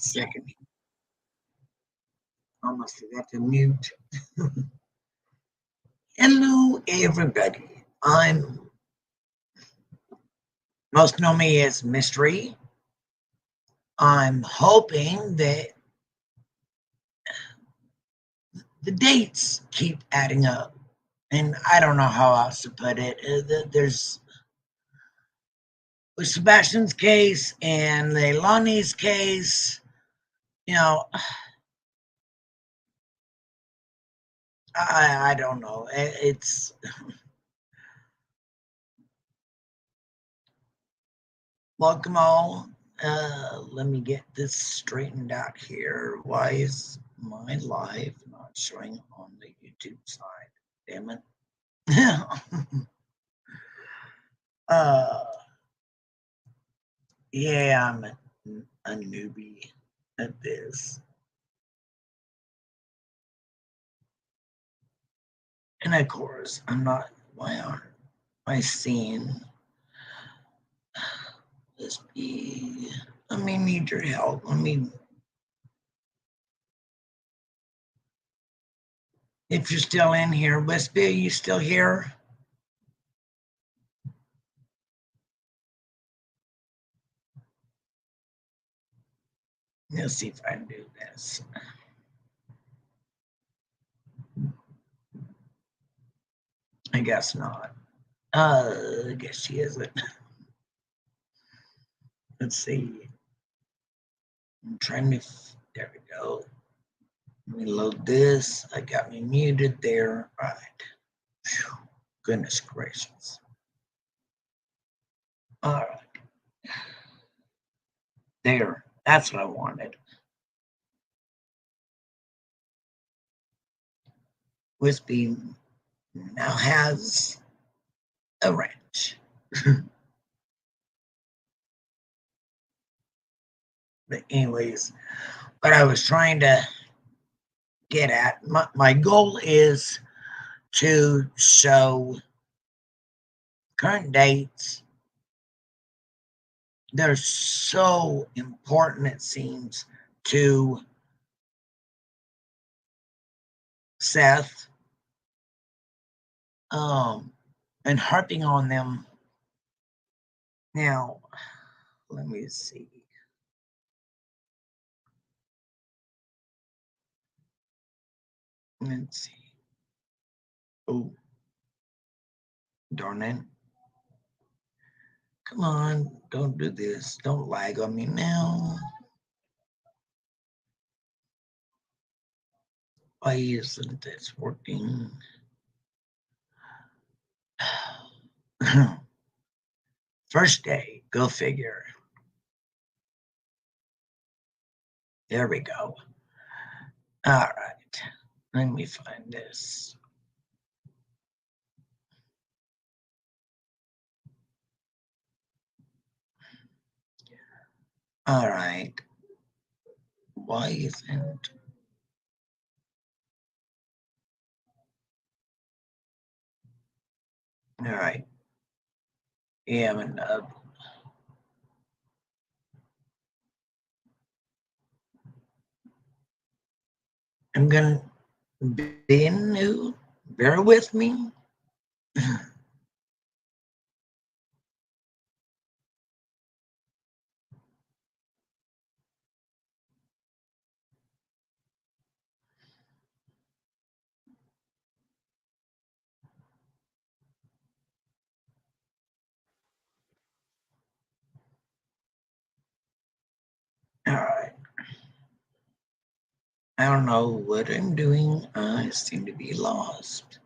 second. Almost forgot to mute. Hello, everybody. Most know me as Mystery. I'm hoping that the dates keep adding up. And I don't know how else to put it. There's with Sebastian's case and Leilani's case, you know, I don't know. It's welcome all. Let me get this straightened out here. Why is my live not showing on the YouTube side? Damn it. Yeah, I'm a newbie at this. And of course, I'm not, why aren't I seeing this be, I may need your help. If you're still in here, Wispy, are you still here? Let's see if I can do this. I guess not. I guess she isn't. Let's see. I'm trying to, there we go. Let me load this. I got me muted there. All right. Whew. Goodness gracious. All right. There. That's what I wanted. Wispy now has a wrench. But anyways, what I was trying to get at, my goal is to show current dates. They're so important, it seems, to Seth, and harping on them. Now, let me see. Let's see. Oh, darn it. Come on, don't do this. Don't lag on me now. Why isn't this working? First day, go figure. There we go. All right, let me find this. All right. Why isn't... All right. Yeah, I'm a nub. I'm gonna be new. Bear with me. All right. I don't know what I'm doing. I seem to be lost.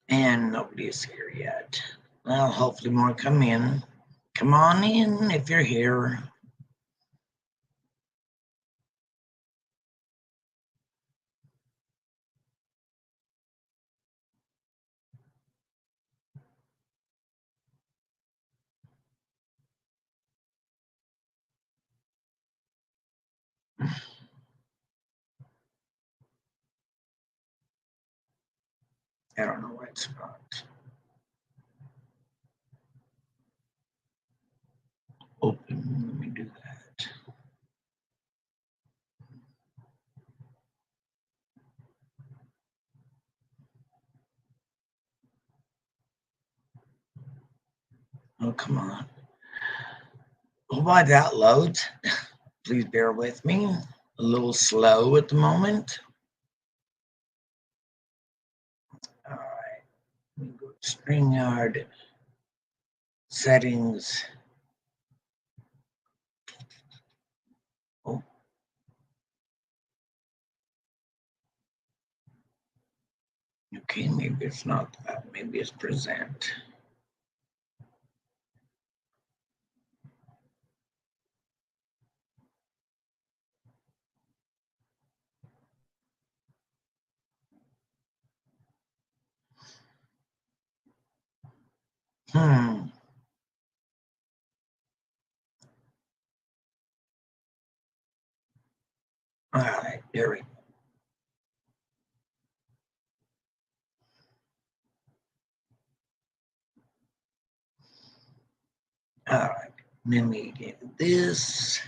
And nobody is here yet. Well, hopefully more come in. Come on in if you're here. I don't know why it's not open. Let me do that. Oh, come on. While that loads, please bear with me. A little slow at the moment. All right. Let me go to StreamYard settings. Oh. Okay, maybe it's not that. Maybe it's present. All right, there we go. All right, let me get this.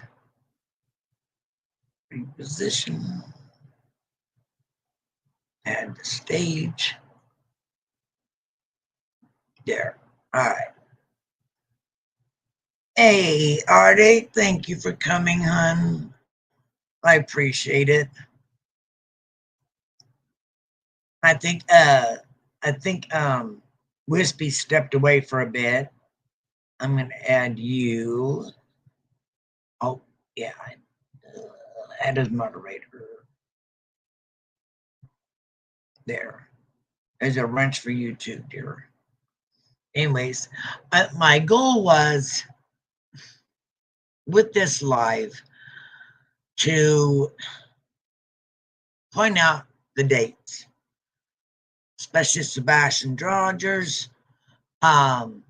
Reposition. Add the stage. There. All right. Hey, Artie, thank you for coming, hon. I appreciate it. I think Wispy stepped away for a bit. I'm gonna add you. Oh, yeah. Add as moderator. There. There's a wrench for you too, dear. Anyways, my goal was with this live to point out the dates, especially Sebastian Rogers, and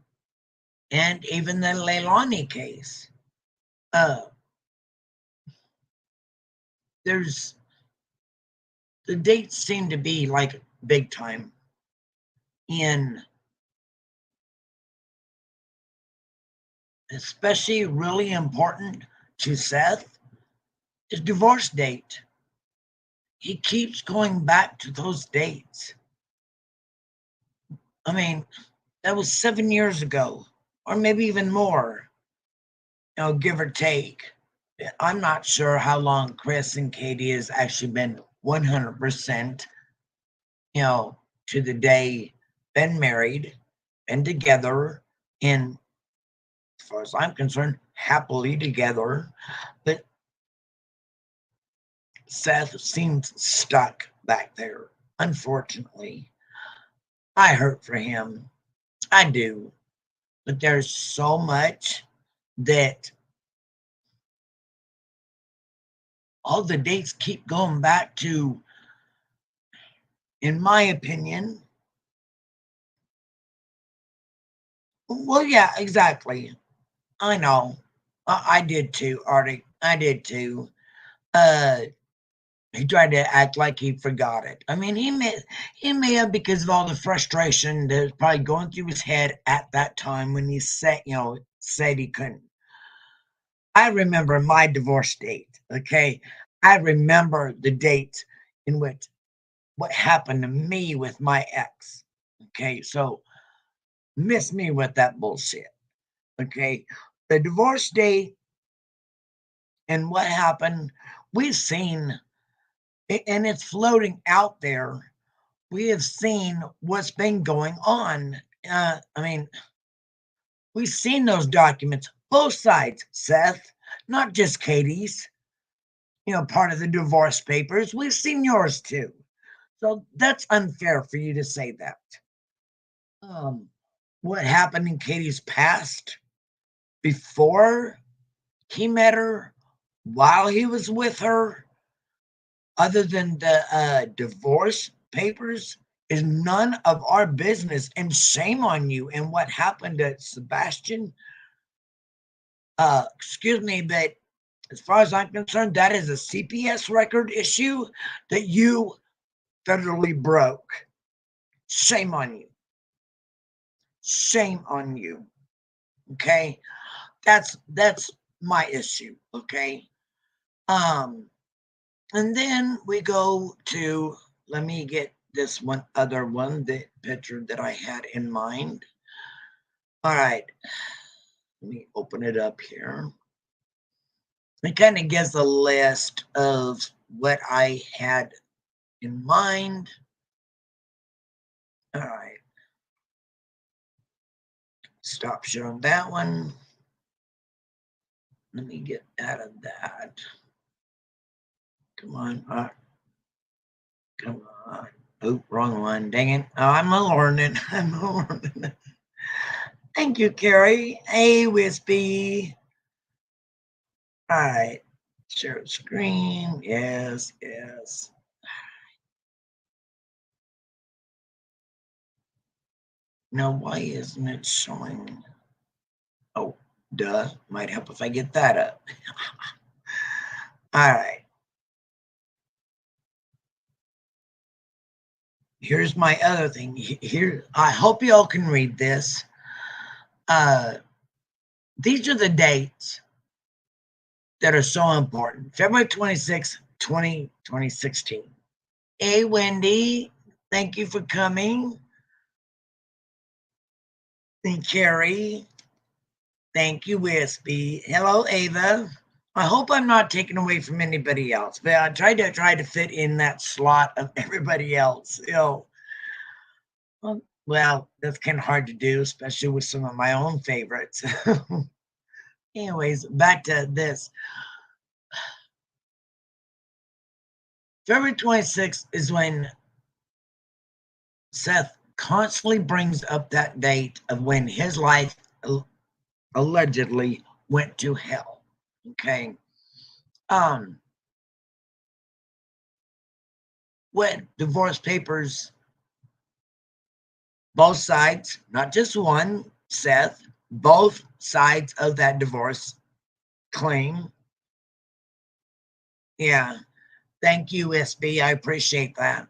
even the Leilani case. There's the dates seem to be like big time in, especially really important to Seth, his divorce date. He keeps going back to those dates. I mean, that was 7 years ago, or maybe even more, give or take. I'm not sure how long Chris and Katie has actually been 100%, to the day been married and together, and as far as I'm concerned, happily together. But Seth seems stuck back there, unfortunately. I hurt for him. I do. But there's so much that all the dates keep going back to, in my opinion. Well, yeah, exactly. I know. I did too, Artie. I did too. He tried to act like he forgot it. I mean, he may have, because of all the frustration that was probably going through his head at that time when he said he couldn't. I remember my divorce date. Okay, I remember the date in which what happened to me with my ex. Okay, so miss me with that bullshit. Okay, the divorce date and what happened, we've seen, and it's floating out there. We have seen what's been going on. I mean, we've seen those documents, both sides, Seth, not just Katie's, part of the divorce papers. We've seen yours too. So that's unfair for you to say that. What happened in Katie's past before he met her, while he was with her, other than the divorce papers, is none of our business. And shame on you. And what happened to Sebastian, excuse me, but as far as I'm concerned, that is a CPS record issue that you federally broke. Shame on you. Shame on you. Okay? That's my issue. Okay? And then we go to, let me get this other one, the picture that I had in mind. All right. Let me open it up here. It kind of gives a list of what I had in mind. All right. Stop showing that one. Let me get out of that. Come on. Come on. Oh, wrong one. Dang it. Oh, I'm learning. I'm learning. Thank you, Carrie. Hey, Wispy. All right. Share screen. Yes, yes. Now, why isn't it showing? Oh, duh. Might help if I get that up. All right. Here's my other thing. Here, I hope y'all can read this. These are the dates that are so important. February 26th, 2016. Hey, Wendy. Thank you for coming. And Carrie. Thank you, Wispy. Hello, Ava. I hope I'm not taking away from anybody else, but I try to fit in that slot of everybody else. Well, that's kind of hard to do, especially with some of my own favorites. Anyways, back to this. February 26th is when Seth constantly brings up that date of when his life allegedly went to hell. Okay. When divorce papers, both sides, not just one, Seth, both sides of that divorce claim. Yeah. Thank you, SB. I appreciate that.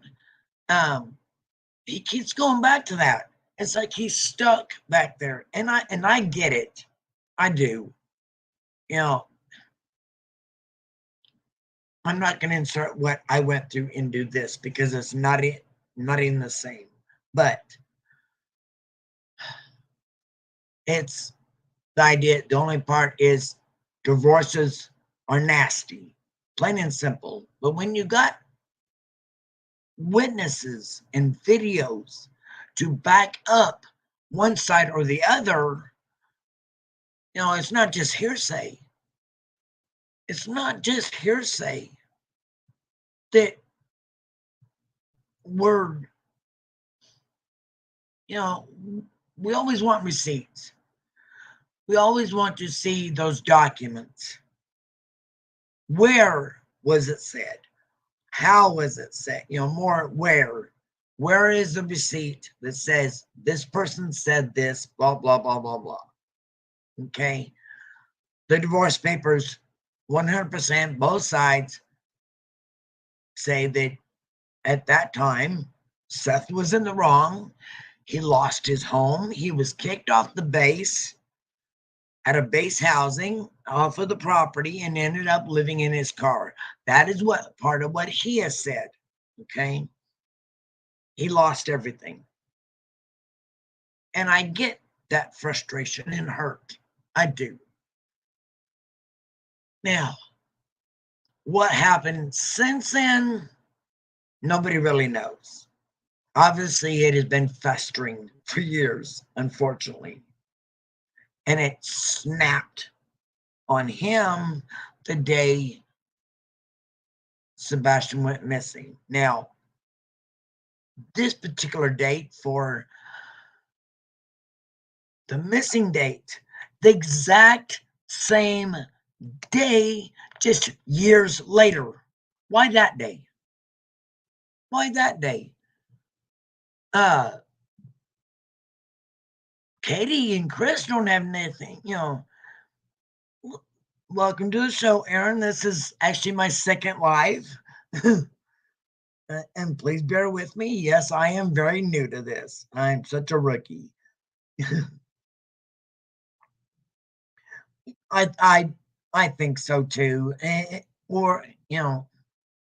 He keeps going back to that. It's like he's stuck back there. And I get it. I do. I'm not going to insert what I went through into this because it's not even the same. But it's the idea. The only part is divorces are nasty, plain and simple. But when you got witnesses and videos to back up one side or the other, it's not just hearsay. It's not just hearsay that we're, we always want receipts. We always want to see those documents. Where was it said? How was it said? More where. Where is the receipt that says this person said this, blah, blah, blah, blah, blah. Okay. The divorce papers, 100%, both sides say that at that time, Seth was in the wrong. He lost his home. He was kicked off the base at a base housing off of the property and ended up living in his car. That is what part of what he has said. Okay. He lost everything. And I get that frustration and hurt. I do. Now, what happened since then, nobody really knows. Obviously, it has been festering for years, unfortunately. And it snapped on him the day Sebastian went missing. Now, this particular date for the missing date, the exact same day, just years later. Why that day? Why that day? Katie and Chris don't have anything, Welcome to the show, Aaron. This is actually my second live. And please bear with me. Yes, I am very new to this. I'm such a rookie. I think so too. Or,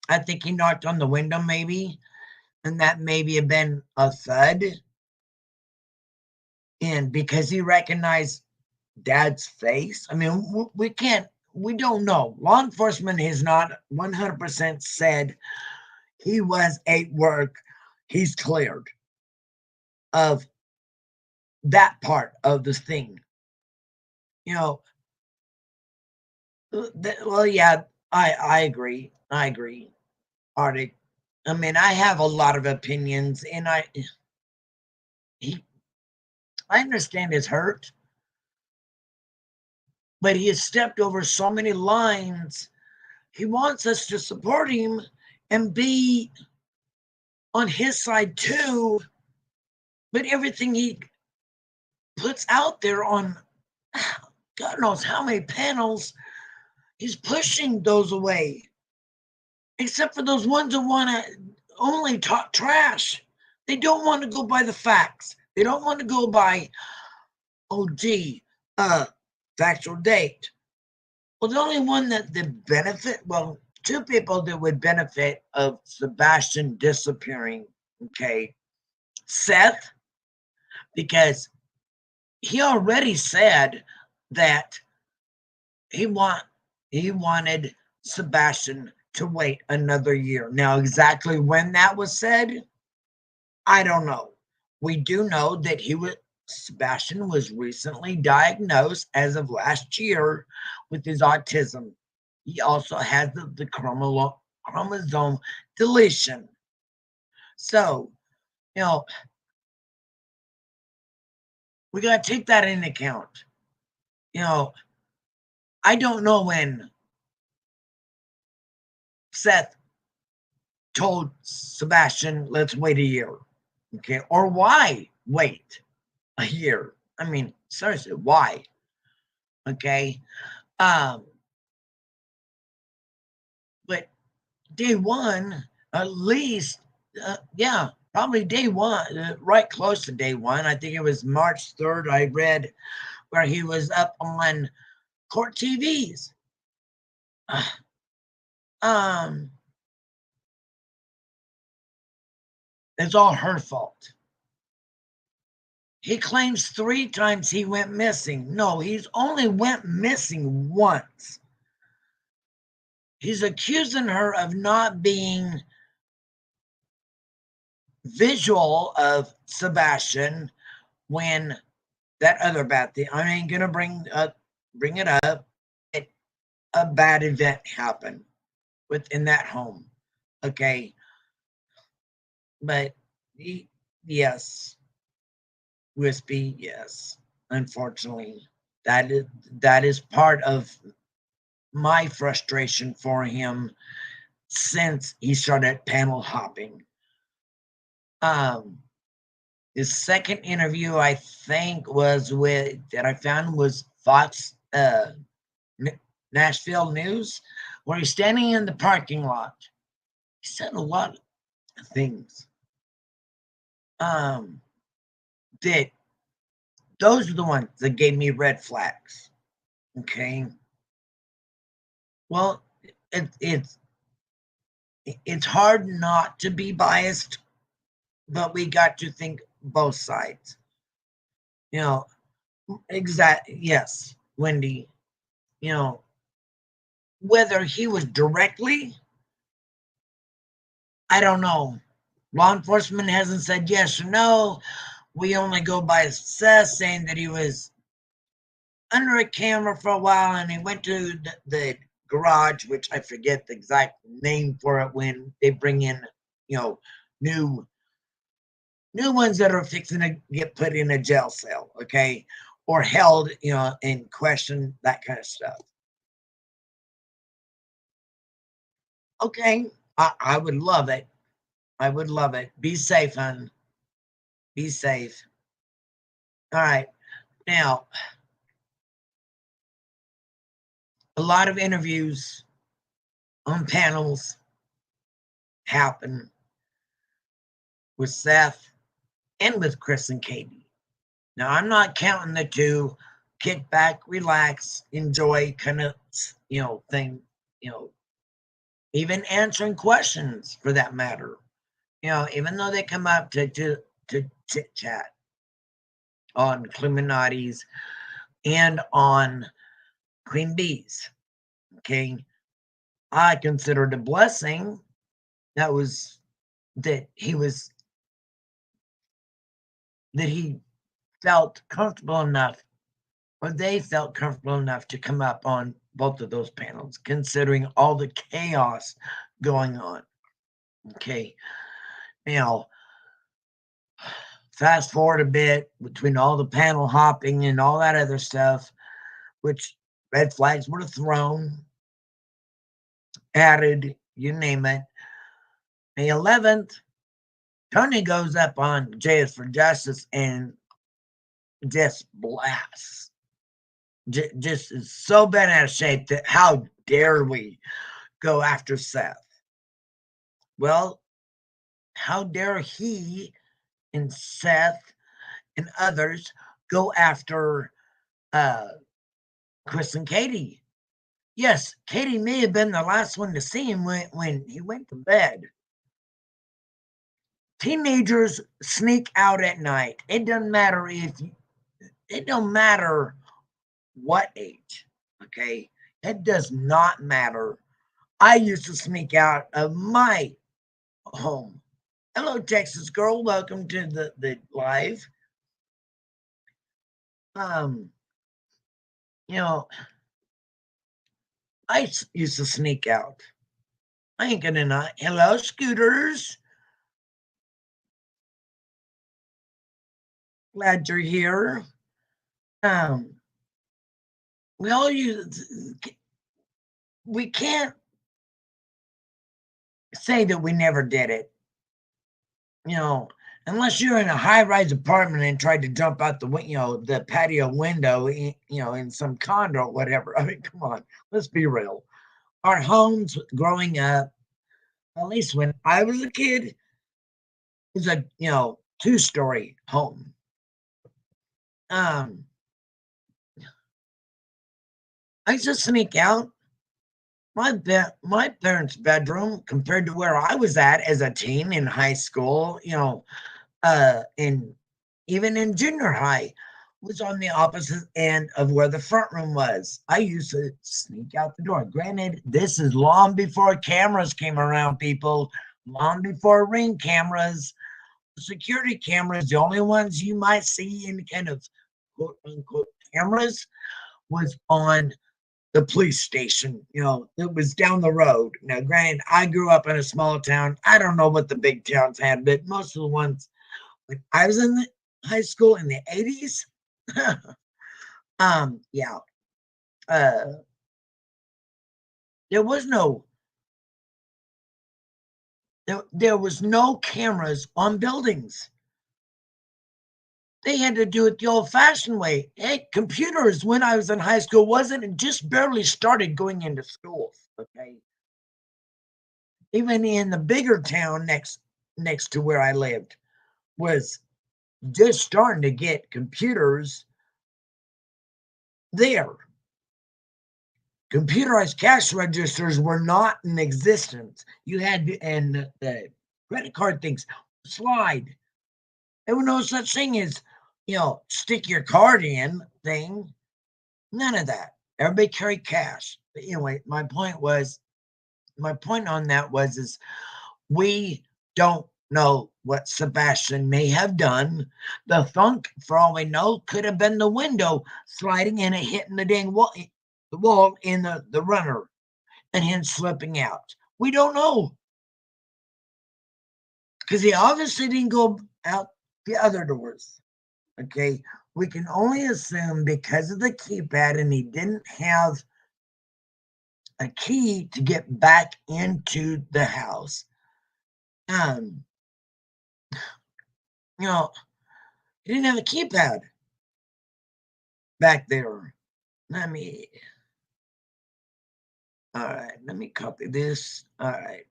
I think he knocked on the window maybe, and that maybe have been a thud. And because he recognized dad's face. I mean, we don't know. Law enforcement has not 100% said he was at work. He's cleared of that part of the thing. You know, well, yeah, I agree. I agree, Arctic. I mean, I have a lot of opinions, and he, I understand his hurt, but he has stepped over so many lines. He wants us to support him and be on his side too, but everything he puts out there on God knows how many panels, he's pushing those away. Except for those ones who want to only talk trash. They don't want to go by the facts. They don't want to go by, oh gee, factual date. Well, the only one that would benefit, well, two people that would benefit of Sebastian disappearing, okay, Seth, because he already said that he wanted Sebastian to wait another year. Now, exactly when that was said, I don't know. We do know that Sebastian was recently diagnosed as of last year with his autism. He also has the chromosome deletion. So, you know, we got to take that into account. You know, I don't know when Seth told Sebastian, let's wait a year. Okay. Or why wait a year? I mean, seriously, why? Okay. But day one, at least, yeah, probably day one, right close to day one. I think it was March 3rd. I read where he was up on court TVs. Um, it's all her fault. He claims 3 times he went missing. No, he's only went missing once. He's accusing her of not being visual of Sebastian when that other bad thing. I ain't gonna bring it up. A bad event happened within that home. Okay, but yes, Wispy, yes. Unfortunately, that is part of my frustration for him since he started panel hopping. His second interview, I think, that I found was Fox Nashville News, where he's standing in the parking lot. He said a lot of things. That those are the ones that gave me red flags. Okay. Well, it's hard not to be biased, but we got to think both sides. You know, yes, Wendy, you know, whether he was directly, I don't know. Law enforcement hasn't said yes or no. We only go by Seth saying that he was under a camera for a while and he went to the garage, which I forget the exact name for it, when they bring in, new ones that are fixing to get put in a jail cell, okay, or held, in question, that kind of stuff. Okay, I would love it. I would love it. Be safe, hon. Be safe. All right. Now, a lot of interviews on panels happen with Seth and with Chris and Katie. Now, I'm not counting the two. Kick back, relax, enjoy kind of, thing, even answering questions for that matter. Even though they come up to chit chat on Illuminati's and on queen bees. Okay. I considered a blessing that he felt comfortable enough, or they felt comfortable enough to come up on both of those panels, considering all the chaos going on. Okay. Now, fast forward a bit between all the panel hopping and all that other stuff, which red flags were thrown, added, you name it. May 11th, Tony goes up on JS for Justice and just blasts. Just is so bent out of shape that how dare we go after Seth? Well, how dare he and Seth and others go after Chris and Katie? Yes, Katie may have been the last one to see him when he went to bed. Teenagers sneak out at night. It don't matter what age, okay? It does not matter. I used to sneak out of my home. Hello, Texas girl. Welcome to the live. You know, I used to sneak out. I ain't gonna not. Hello, scooters. Glad you're here. We all use. We can't say that we never did it. You know, unless you're in a high-rise apartment and tried to jump out the patio window, in some condo or whatever. I mean, come on, let's be real. Our homes growing up, at least when I was a kid, was a two-story home. I used to sneak out my parents' bedroom compared to where I was at as a teen in high school, in even in junior high, was on the opposite end of where the front room was. I used to sneak out the door. Granted, this is long before cameras came around, people, long before Ring cameras, security cameras. The only ones you might see in kind of quote unquote cameras was on the police station. It was down the road. Now, granted, I grew up in a small town. I don't know what the big towns had, but most of the ones when I was in the high school in the 80s, yeah, there was no cameras on buildings. They had to do it the old-fashioned way. Hey, computers when I was in high school wasn't just barely started going into schools. Okay, even in the bigger town next to where I lived was just starting to get computers there. Computerized cash registers were not in existence. You had to, and the credit card things slide. There was no such thing as, stick your card in thing. None of that. Everybody carried cash. But anyway, my point on that is we don't know what Sebastian may have done. The thunk, for all we know, could have been the window sliding and it hitting the dang wall, in the runner, and him slipping out. We don't know. Because he obviously didn't go out the other doors. Okay. We can only assume because of the keypad and he didn't have a key to get back into the house. He didn't have a keypad back there. All right, let me copy this. All right.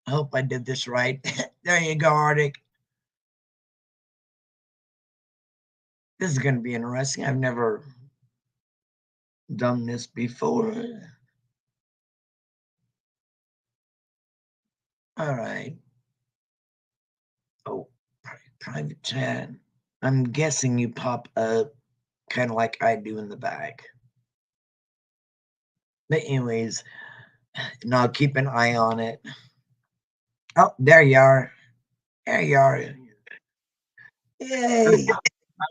I hope I did this right. There you go, Arctic. This is going to be interesting. I've never done this before. All right. Oh, private chat. I'm guessing you pop up kind of like I do in the back. But anyways, now keep an eye on it. Oh, there you are. There you are. Yay.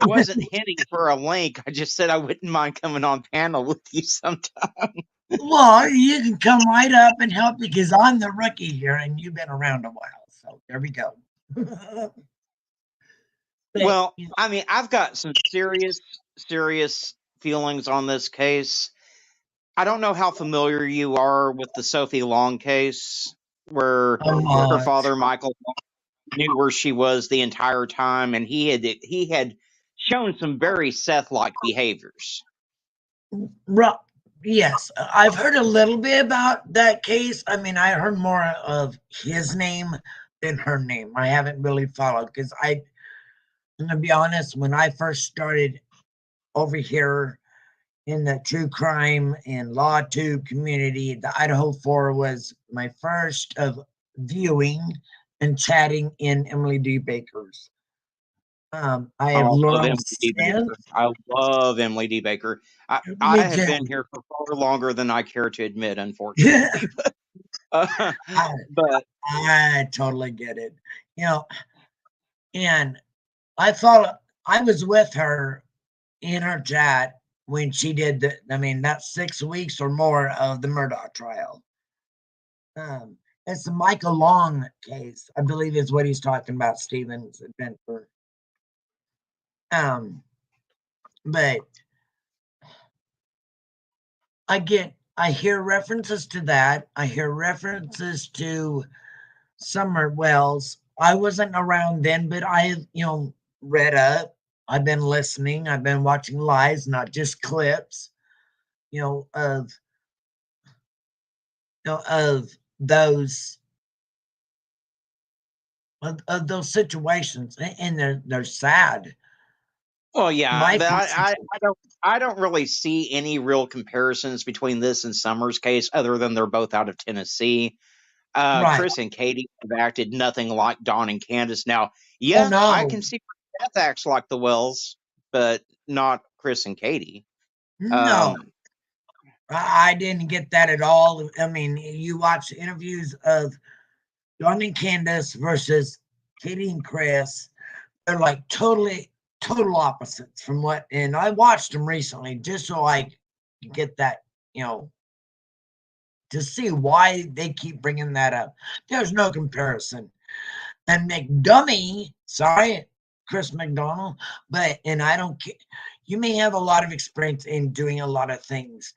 I wasn't hinting for a link. I just said I wouldn't mind coming on panel with you sometime. Well, you can come right up and help me because I'm the rookie here and you've been around a while. So there we go. Well, I mean, I've got some serious feelings on this case. I don't know how familiar you are with the Sophie Long case, where her father, Michael, knew where she was the entire time, and he had shown some very Seth-like behaviors. Yes, I've heard a little bit about that case. I mean, I heard more of his name than her name. I haven't really followed because I'm gonna be honest, when I first started over here in the true crime and law tube community, the Idaho 4 was my first of viewing and chatting in Emily D. Baker's. I have learned since. I love Emily D. Baker. I have been here for far longer than I care to admit, unfortunately. But I totally get it. You know, and I thought I was with her in her chat when she did that's 6 weeks or more of the Murdoch trial. It's the Michael Long case, I believe is what he's talking about, Stephen's adventure. But I hear references to that. I hear references to Summer Wells. I wasn't around then, but I, read up. I've been listening. I've been watching lives, not just clips, of of those of those situations, and they're sad. Well, yeah, but I don't really see any real comparisons between this and Summer's case, other than they're both out of Tennessee. Right. Chris and Katie have acted nothing like Dawn and Candace. Now, Oh yeah, I no. can see Beth acts like the Wells, but not Chris and Katie. No. I didn't get that at all. I mean, you watch interviews of Dawn and Candace versus Katie and Chris. They're like total opposites from what, and I watched them recently just so I get that, to see why they keep bringing that up. There's no comparison. And McDummy, sorry, Chris McDonald, and I don't care. You may have a lot of experience in doing a lot of things,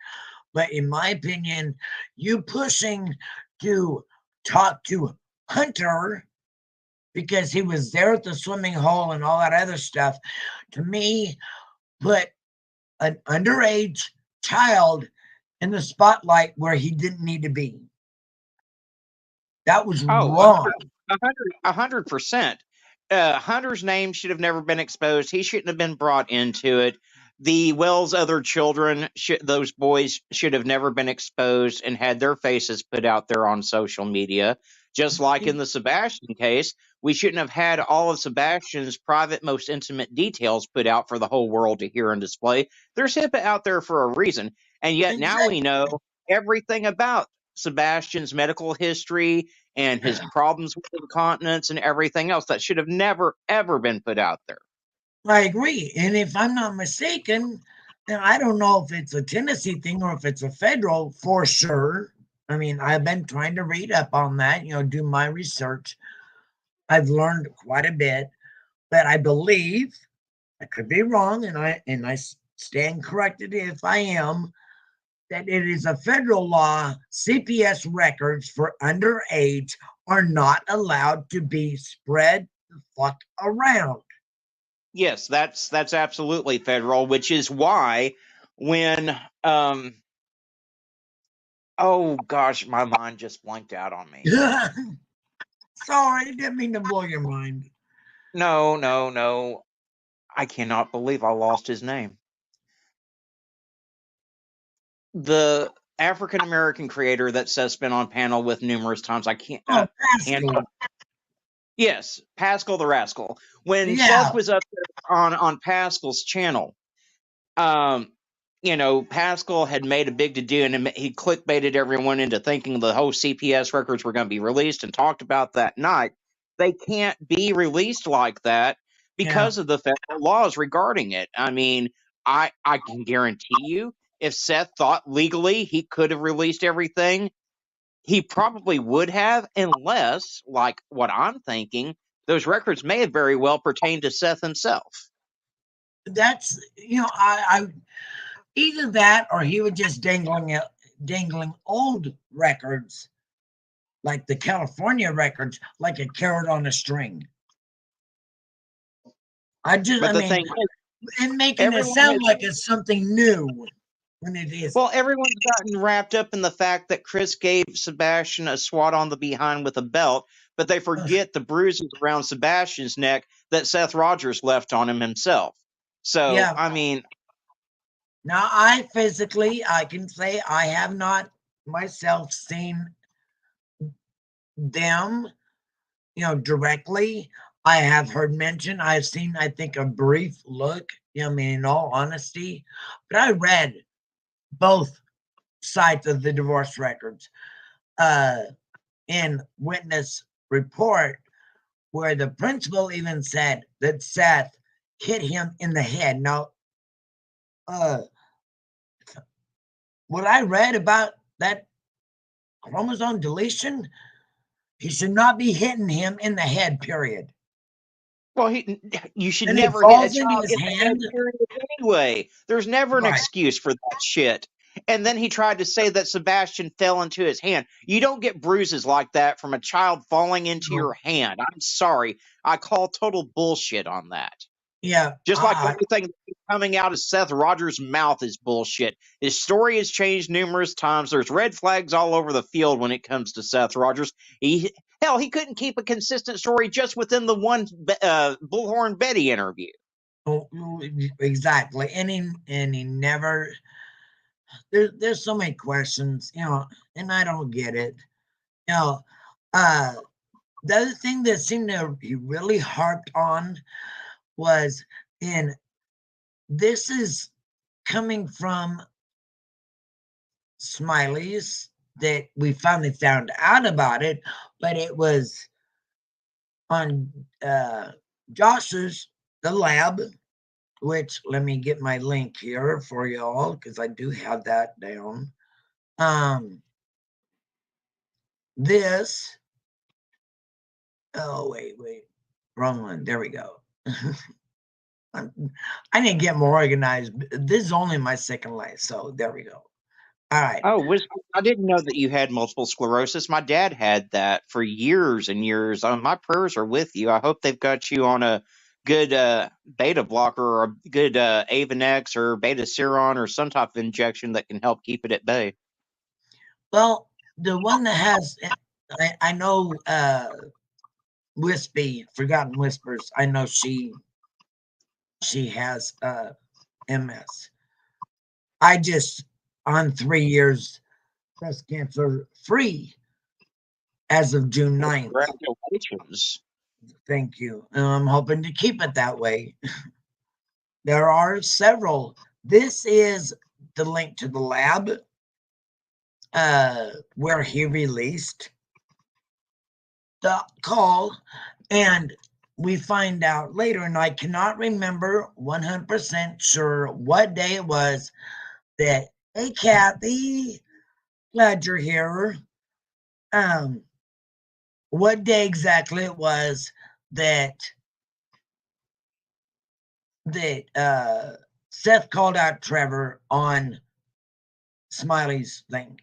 but in my opinion, you pushing to talk to Hunter because he was there at the swimming hole and all that other stuff, to me, put an underage child in the spotlight where he didn't need to be. That was wrong. 100%. Hunter's name should have never been exposed. He shouldn't have been brought into it. The Wells' other children, those boys, should have never been exposed and had their faces put out there on social media. Just like in the Sebastian case, we shouldn't have had all of Sebastian's private, most intimate details put out for the whole world to hear and display. There's HIPAA out there for a reason. And yet now we know everything about Sebastian's medical history and his problems with incontinence and everything else that should have never, ever been put out there. I agree. And if I'm not mistaken, and I don't know if it's a Tennessee thing or if it's a federal for sure. I mean, I've been trying to read up on that, do my research. I've learned quite a bit, but I believe I could be wrong, and I stand corrected if I am, that it is a federal law. CPS records for underage are not allowed to be spread the fuck around. Yes, that's absolutely federal, which is why when oh gosh, my mind just blanked out on me. Sorry, didn't mean to blow your mind. No. I cannot believe I lost his name. The African American creator that Seth's been on panel with numerous times. I can't. Yes, Pascal the Rascal. When Yeah, Seth was up there on Pascal's channel, um, Pascal had made a big to do, and he clickbaited everyone into thinking the whole CPS records were going to be released and talked about that night. They can't be released like that yeah. because of the federal laws regarding it. I mean, I can guarantee you, if Seth thought legally he could have released everything, he probably would have, unless, like what I'm thinking, those records may have very well pertained to Seth himself. That's I either that or he was just dangling old records like the California records like a carrot on a string. But I the mean, thing is, and making it everyone sound has like it's something new when it isn't. well, everyone's gotten wrapped up in the fact that Chris gave Sebastian a swat on the behind with a belt, but they forget the bruises around Sebastian's neck that Seth Rogers left on him himself. So, Yeah. I mean, Now, I can say I have not myself seen them, directly. I have heard mention. I've seen, I think, a brief look, I mean, in all honesty, but I read both sides of the divorce records in witness report where the principal even said that Seth hit him in the head. Now, uh, what I read about that chromosome deletion, he should not be hitting him in the head, period. well, you should And it never hit a falls into child his in the head, hand. period, anyway. There's never an Right. excuse for that shit. And then he tried to say that Sebastian fell into his hand. You don't get bruises like that from a child falling into No. your hand. I'm sorry. I call total bullshit on that. Yeah. Just like everything coming out of Seth Rogers' mouth is bullshit. His story has changed numerous times. There's red flags all over the field when it comes to Seth Rogers. Hell, he couldn't keep a consistent story just within the one Bullhorn Betty interview. Oh, exactly. And he never. There's so many questions, and I don't get it. You know, uh, the other thing that seemed to he really harped on was in this is coming from Smiley's that we finally found out about it, but it was on Josh's the lab, which let me get my link here for y'all because I do have that down. This oh wait, wrong one. There we go. I need to get more organized. This is only my second life, so there we go. All right. Oh, I didn't know that you had multiple sclerosis. My dad had that for years and years. My prayers are with you. I hope they've got you on a good beta blocker or a good Avanex or beta seron or some type of injection that can help keep it at bay. Well, the one that has I know Wispy, Forgotten Whispers. I know she has MS. I just on 3 years breast cancer free as of June 9th. Congratulations. Thank you. I'm hoping to keep it that way. There are several. This is the link to the lab where he released the call, and we find out later, and I cannot remember 100% sure what day it was that, hey, Kathy, glad you're here. What day exactly it was that Seth called out Trevor on Smiley's thing.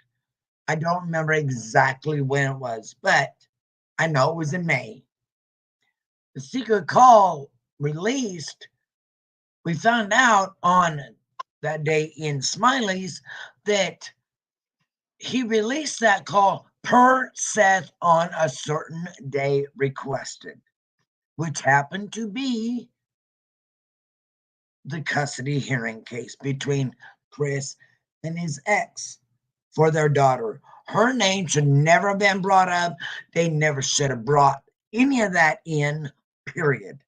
I don't remember exactly when it was, but I know it was in May. The secret call released, we found out on that day in Smiley's that he released that call per Seth on a certain day requested, which happened to be the custody hearing case between Chris and his ex for their daughter. Her name should never have been brought up. They never should have brought any of that in, period.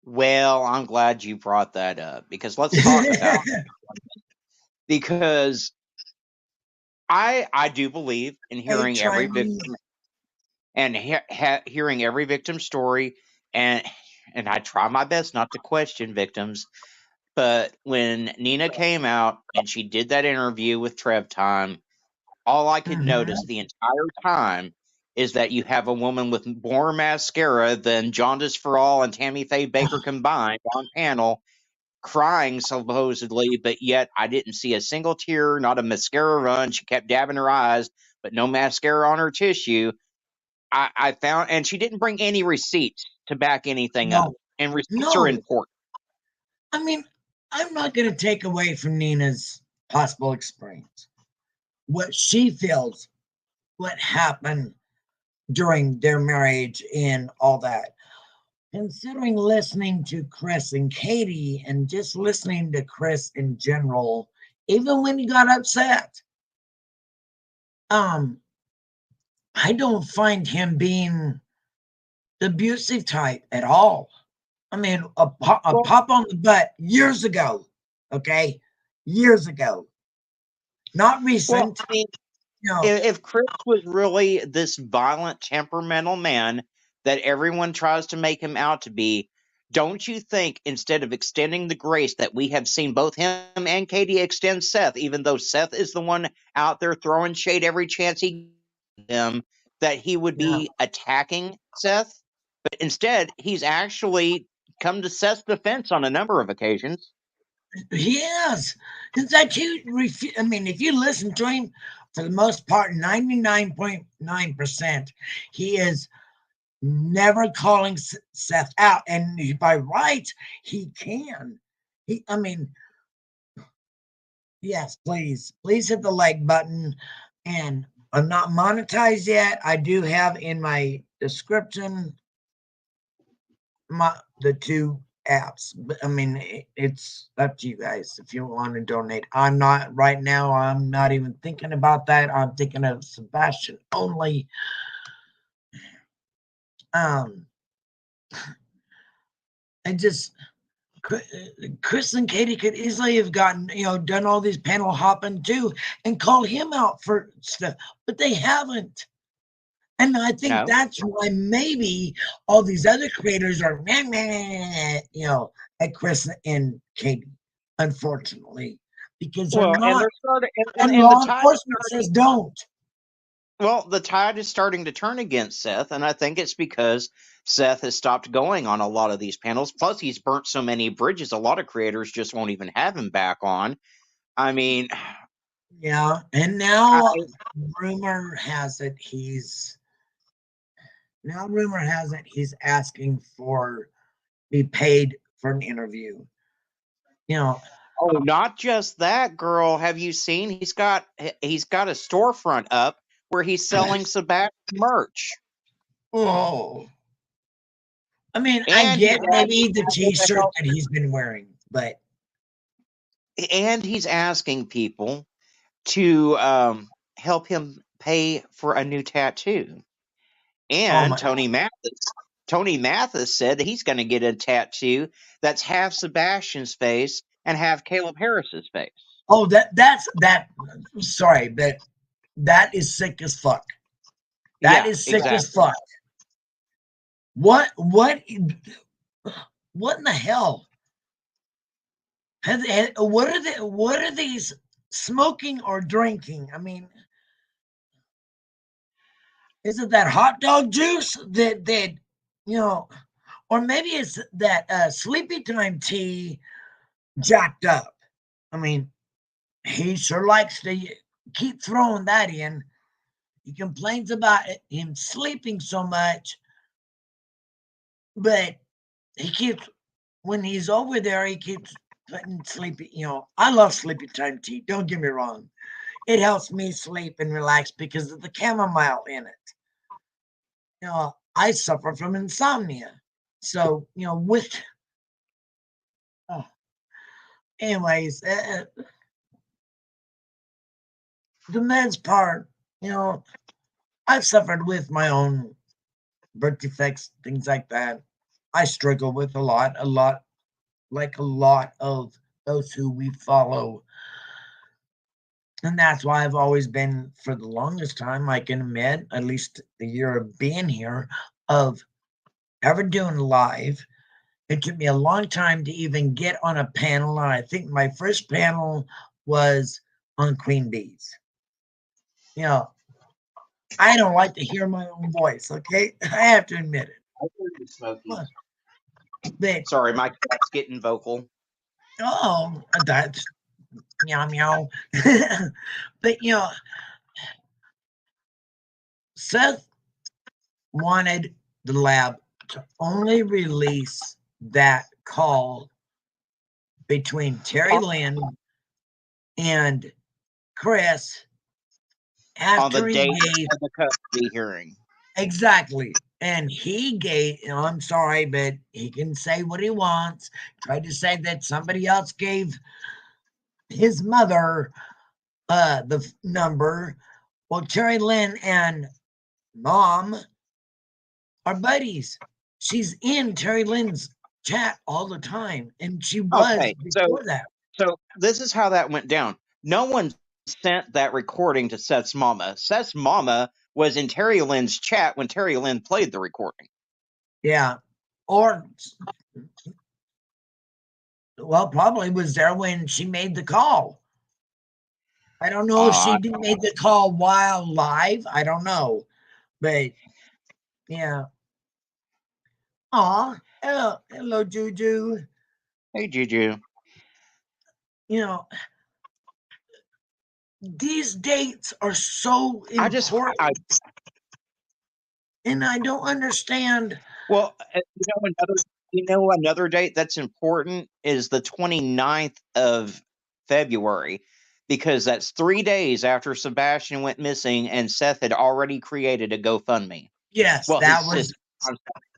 Well, I'm glad you brought that up because let's talk about because I do believe in Hey, hearing every Chinese. victim and hearing every victim story and I try my best not to question victims, but when Nina came out and she did that interview with Trev Time, all I could notice Mhm. the entire time is that you have a woman with more mascara than Jaundice for All and Tammy Faye Baker combined on panel crying supposedly, but yet I didn't see a single tear, not a mascara run. She kept dabbing her eyes, but no mascara on her tissue. I found, and she didn't bring any receipts to back anything up, No, and receipts are no. important. I mean, I'm not going to take away from Nina's possible experience. What she feels, what happened during their marriage and all that. Considering listening to Chris and Katie and just listening to Chris in general, even when he got upset, um, I don't find him being the abusive type at all. I mean, a Well, pop on the butt years ago, okay? Years ago, not well, recent. I mean, You know, if Chris was really this violent, temperamental man that everyone tries to make him out to be, don't you think instead of extending the grace that we have seen both him and Katie extend Seth, even though Seth is the one out there throwing shade every chance he gets him, that he would yeah, be attacking Seth? But instead, he's actually come to Seth's defense on a number of occasions. he is. In fact, I mean, if you listen to him, for the most part, 99.9%, he is never calling Seth out. And by rights, he can. I mean, yes, please hit the like button. And I'm not monetized yet. I do have in my description the two apps. But I mean, it's up to you guys if you want to donate. I'm not right now. I'm not even thinking about that. I'm thinking of Sebastian only. Um, I just Chris and Katie could easily have gotten, done all these panel hopping too and called him out for stuff, but they haven't. And I think No. that's why maybe all these other creators are, at Chris and Katie, unfortunately, because they're Well, and not, they're starting, and and the law tide is enforcement starting. says don't. Well, the tide is starting to turn against Seth, and I think it's because Seth has stopped going on a lot of these panels. Plus, he's burnt so many bridges, a lot of creators just won't even have him back on. I mean, Yeah. And I, now rumor has it he's asking for be paid for an interview. You know, oh, not just that, girl. Have you seen? He's got a storefront up where he's selling Sebastian merch, oh, I mean, I and he's get maybe asking the people to T-shirt help, that he's been wearing, but and he's asking people to help him pay for a new tattoo. oh And my, Tony Mathis said that he's going to get a tattoo that's half Sebastian's face and half Caleb Harris's face. oh that. Sorry, but that is sick as fuck. That Yeah, is sick as exactly. fuck. What in the hell? What are these smoking or drinking? I mean, is it that hot dog juice that you know, or maybe it's that sleepy time tea jacked up? I mean, he sure likes to keep throwing that in. He complains about him sleeping so much, but he keeps when he's over there, he keeps putting sleepy. I love sleepy time tea. Don't get me wrong; it helps me sleep and relax because of the chamomile in it. I suffer from insomnia, so with oh, anyways, the meds part, I've suffered with my own birth defects, things like that. I struggle with a lot, like a lot of those who we follow. And that's why I've always been, for the longest time, I can admit, at least the year of being here, of ever doing live. It took me a long time to even get on a panel. And I think my first panel was on queen bees. You know, I don't like to hear my own voice, okay? I have to admit it. I hear you, Smokey. But, Sorry, my cat's getting vocal. oh, that's meow meow. But, Seth wanted the lab to only release that call between Terry Lynn and Chris On the after he date gave of the custody hearing. exactly. And he gave, I'm sorry, but he can say what he wants. Tried to say that somebody else gave his mother the number. Well, Terry Lynn and mom are buddies. She's in Terry Lynn's chat all the time, and she was Okay, before that. so this is how that went down. No one sent that recording to Seth's mama. Seth's mama was in Terry Lynn's chat when Terry Lynn played the recording. Yeah. Or, well, probably was there when she made the call. I don't know if she made the call while live. I don't know. But, yeah. Aw, hello, Juju. Hey, Juju. These dates are so I just, important. And I don't understand. well, another date that's important is the 29th of February, because that's 3 days after Sebastian went missing and Seth had already created a GoFundMe. Yes, Well, that was.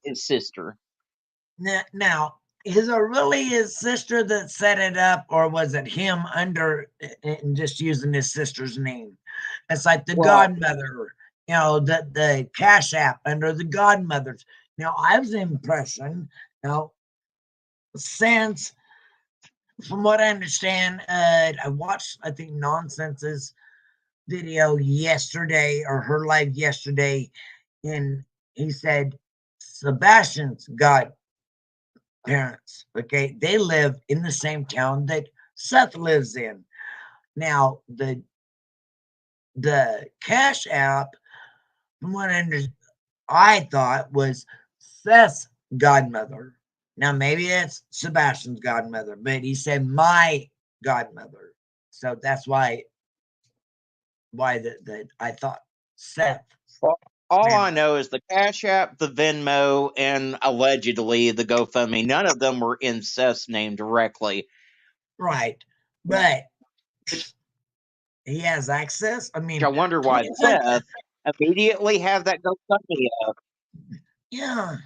his sister. Now, is it really his sister that set it up, or was it him under and just using his sister's name? It's like the godmother, the Cash App under the godmothers. Now, I was the impression, since from what I understand, I watched, I think, Nonsense's video yesterday or her live yesterday, and he said Sebastian's got parents. Okay, they live in the same town that Seth lives in. Now, the Cash App, from what I thought, was Seth's godmother. Now, maybe it's Sebastian's godmother, but he said my godmother. So that's why that I thought Seth. Well, all I know is the Cash App, the Venmo, and allegedly the GoFundMe. None of them were in Seth's name directly. Right. But he has access. I mean, I wonder why Seth immediately have that GoFundMe up. Yeah.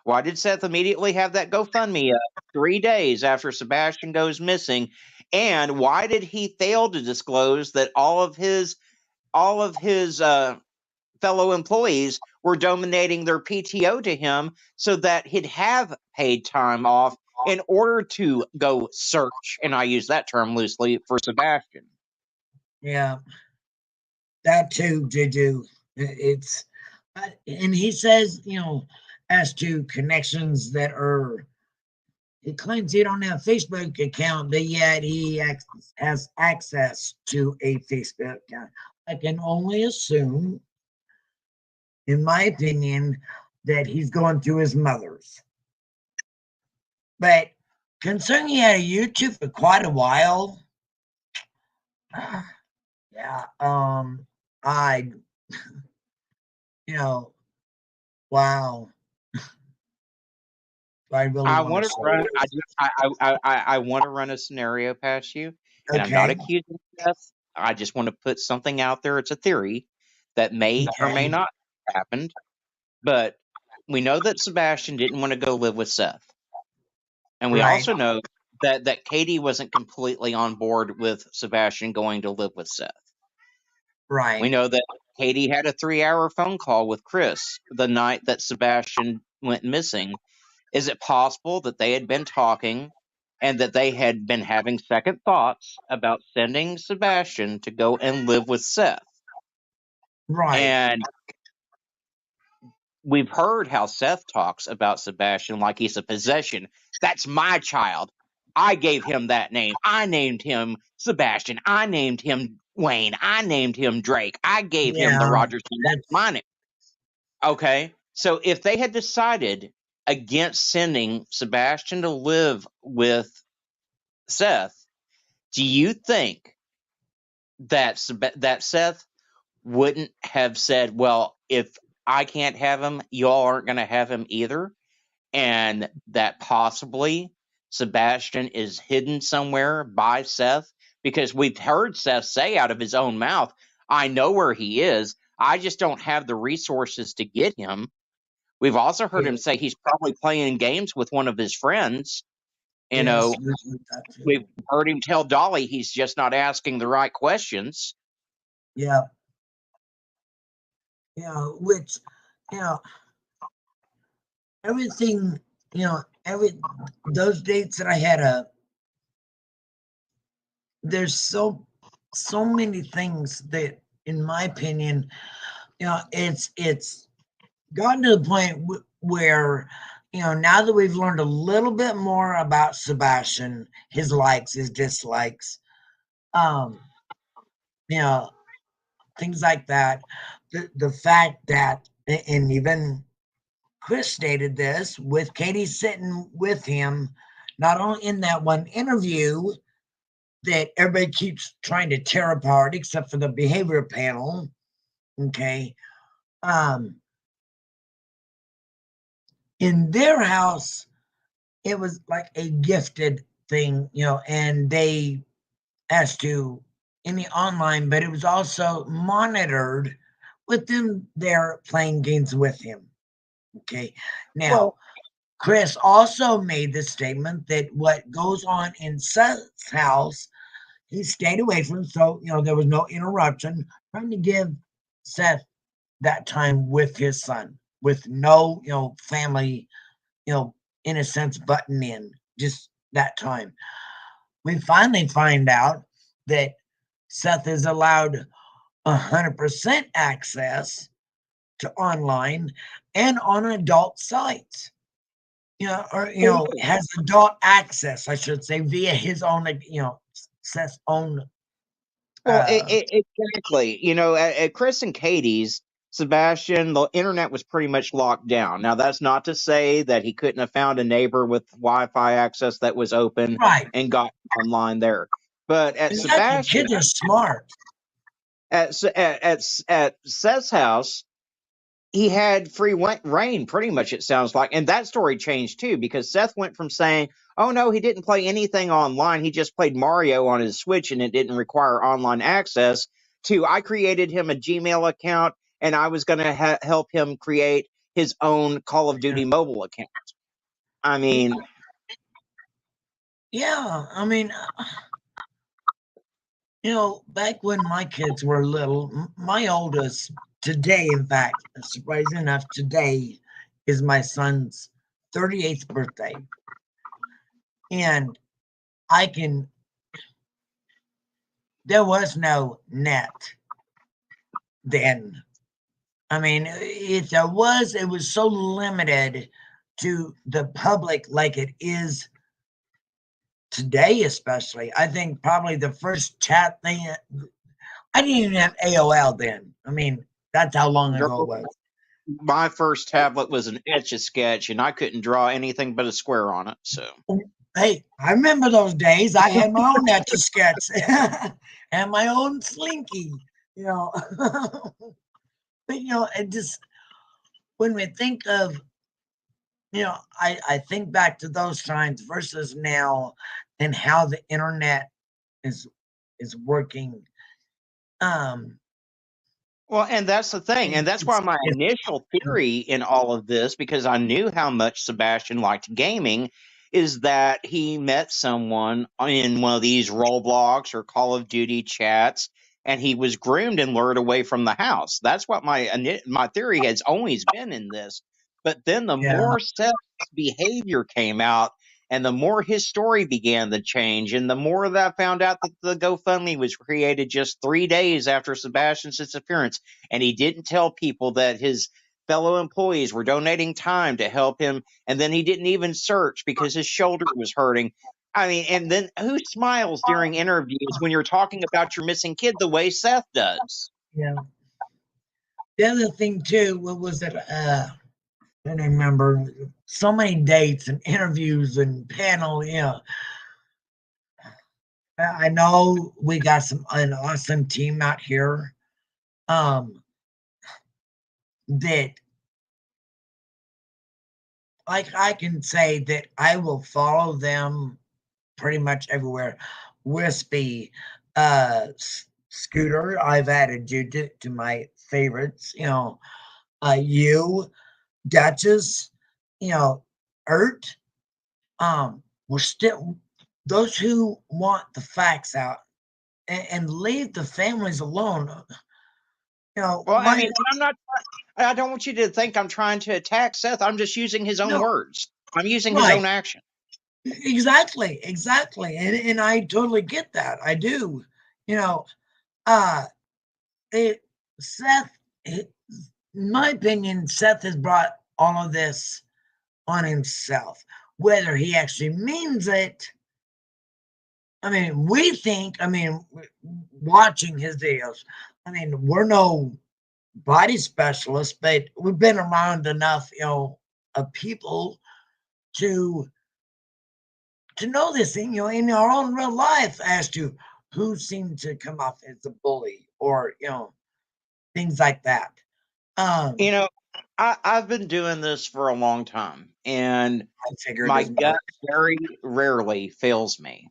Why did Seth immediately have that GoFundMe up 3 days after Sebastian goes missing? And why did he fail to disclose that all of his fellow employees were donating their PTO to him so that he'd have paid time off in order to go search, and I use that term loosely, for Sebastian? Yeah. That too, Juju. It's and he says, as to connections that are, he claims he don't have a Facebook account, but yet he has access to a Facebook account. I can only assume, in my opinion, that he's going through his mother's. But considering he had a YouTube for quite a while, yeah, I, wow. I really want to run. I want to run a scenario past you, and I'm not Okay. accusing Seth. I just want to put something out there. It's a theory that may or may not have happened, but we know that Sebastian didn't want to go live with Seth, and we also know that Katie wasn't completely on board with Sebastian going to live with Seth. Right. We know that Katie had a 3-hour phone call with Chris the night that Sebastian went missing. Is it possible that they had been talking and that they had been having second thoughts about sending Sebastian to go and live with Seth? Right. And we've heard how Seth talks about Sebastian like he's a possession. That's my child. I gave him that name. I named him Sebastian. I named him Wayne. I named him Drake. I gave him the Yeah. Rogers name. That's That's my name. Okay. So if they had decided against sending Sebastian to live with Seth, do you think that that Seth wouldn't have said, "Well, if I can't have him, y'all aren't going to have him either," and that possibly Sebastian is hidden somewhere by Seth? Because we've heard Seth say out of his own mouth, "I know where he is. I just don't have the resources to get him." We've also heard him it. say he's probably playing games with one of his friends. You Yes, know, we heard that we've too. heard him tell Dolly he's just not asking the right questions. Yeah. Which, you know, everything, every those dates that I had there's so many things that, in my opinion, it's gotten to the point where, now that we've learned a little bit more about Sebastian, his likes, his dislikes, um, you know, things like that. The fact that, and even Chris stated this with Katie sitting with him, not only in that one interview that everybody keeps trying to tear apart, except for the behavior panel. Okay. Um, in their house, it was like a gifted thing, and they, as to any online, but it was also monitored with them there playing games with him. Okay. Now, Well, Chris also made the statement that what goes on in Seth's house, he stayed away from, so there was no interruption, trying to give Seth that time with his son, with no family, in a sense, button in, just that time. We finally find out that Seth is allowed 100% access to online and on adult sites. Or has adult access, I should say, via his own, Seth's own. well, Uh, exactly. At Chris and Katie's, Sebastian, the internet was pretty much locked down. Now, that's not to say that he couldn't have found a neighbor with Wi-Fi access that was open right, and got online there. But at exactly. Sebastian, Kids are smart. at Seth's house, he had free reign, pretty much, it sounds like. And that story changed too, because Seth went from saying, "Oh no, he didn't play anything online. He just played Mario on his Switch and it didn't require online access," to, "I created him a Gmail account and I was going to help him create his own Call of Duty mobile account." I mean, Yeah, I mean, back when my kids were little, my oldest today, in fact, surprising enough, today is my son's 38th birthday. And I can, there was no net then. I mean, if there was, it was so limited to the public like it is today, especially. I think probably the first chat thing, I didn't even have AOL then. I mean, that's how long ago it girl, was. my first tablet was an Etch-a-Sketch and I couldn't draw anything but a square on it. So, Hey, I remember those days. I had my own etch a sketch and my own slinky, you know. But it just, when we think of, I think back to those times versus now, and how the internet is working. Um, well, and that's the thing. And that's why my it's initial theory in all of this, because I knew how much Sebastian liked gaming, is that he met someone in one of these Roblox or Call of Duty chats and he was groomed and lured away from the house. That's what my theory has always been in this. But then the Yeah. more Seth's behavior came out, and the more his story began to change, and the more that I found out that the GoFundMe was created just 3 days after Sebastian's disappearance, and he didn't tell people that his fellow employees were donating time to help him, and then he didn't even search because his shoulder was hurting. I mean, and then who smiles during interviews when you're talking about your missing kid the way Seth does? Yeah. The other thing too, what was it? I don't remember. So many dates and interviews and panel. I know we got an awesome team out here. That like I can say that I will follow them pretty much everywhere. Wispy, Scooter, I've added you to my favorites. You, Duchess, Ert. We're still those who want the facts out and leave the families alone. Well, I mean, I'm not. I don't want you to think I'm trying to attack Seth. I'm just using his own No, words. I'm using his right. own action. Exactly, and I totally get that. I do. Uh, Seth, in my opinion, Seth has brought all of this on himself. Whether he actually means it, I mean, watching his videos, we're no body specialists, but we've been around enough, of people to know this thing, in our own real life as to who seemed to come off as a bully or, things like that. You know, I've been doing this for a long time, and I figured my as much. gut very rarely fails me.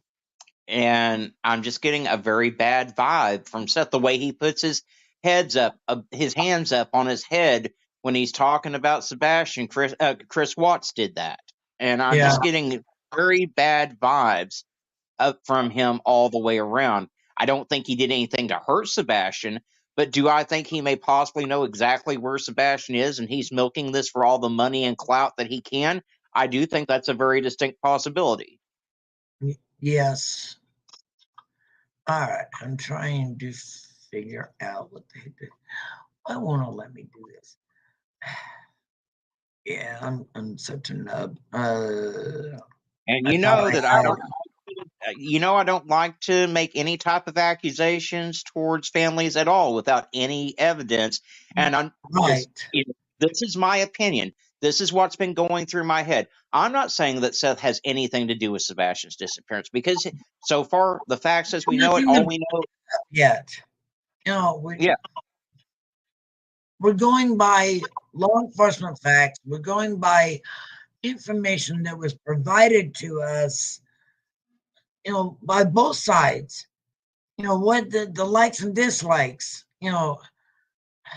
And I'm just getting a very bad vibe from Seth. The way he puts his hands up on his head when he's talking about Sebastian. Chris Watts did that, and I'm Yeah, just getting very bad vibes up from him all the way around. I don't think he did anything to hurt Sebastian, but do I think he may possibly know exactly where Sebastian is and he's milking this for all the money and clout that he can? I do think that's a very distinct possibility. yes. All right, I'm trying to figure out what they did. Why won't it let me do this? Yeah, I'm such a nub. And I you thought know I that had I don't like to make any type of accusations towards families at all without any evidence. And I'm just, right. this is my opinion. This is what's been going through my head. I'm not saying that Seth has anything to do with Sebastian's disappearance because so far the facts as we know it, Nothing all to we know, yet. We yeah. we're going by law enforcement facts. We're going by information that was provided to us, by both sides. What the likes and dislikes.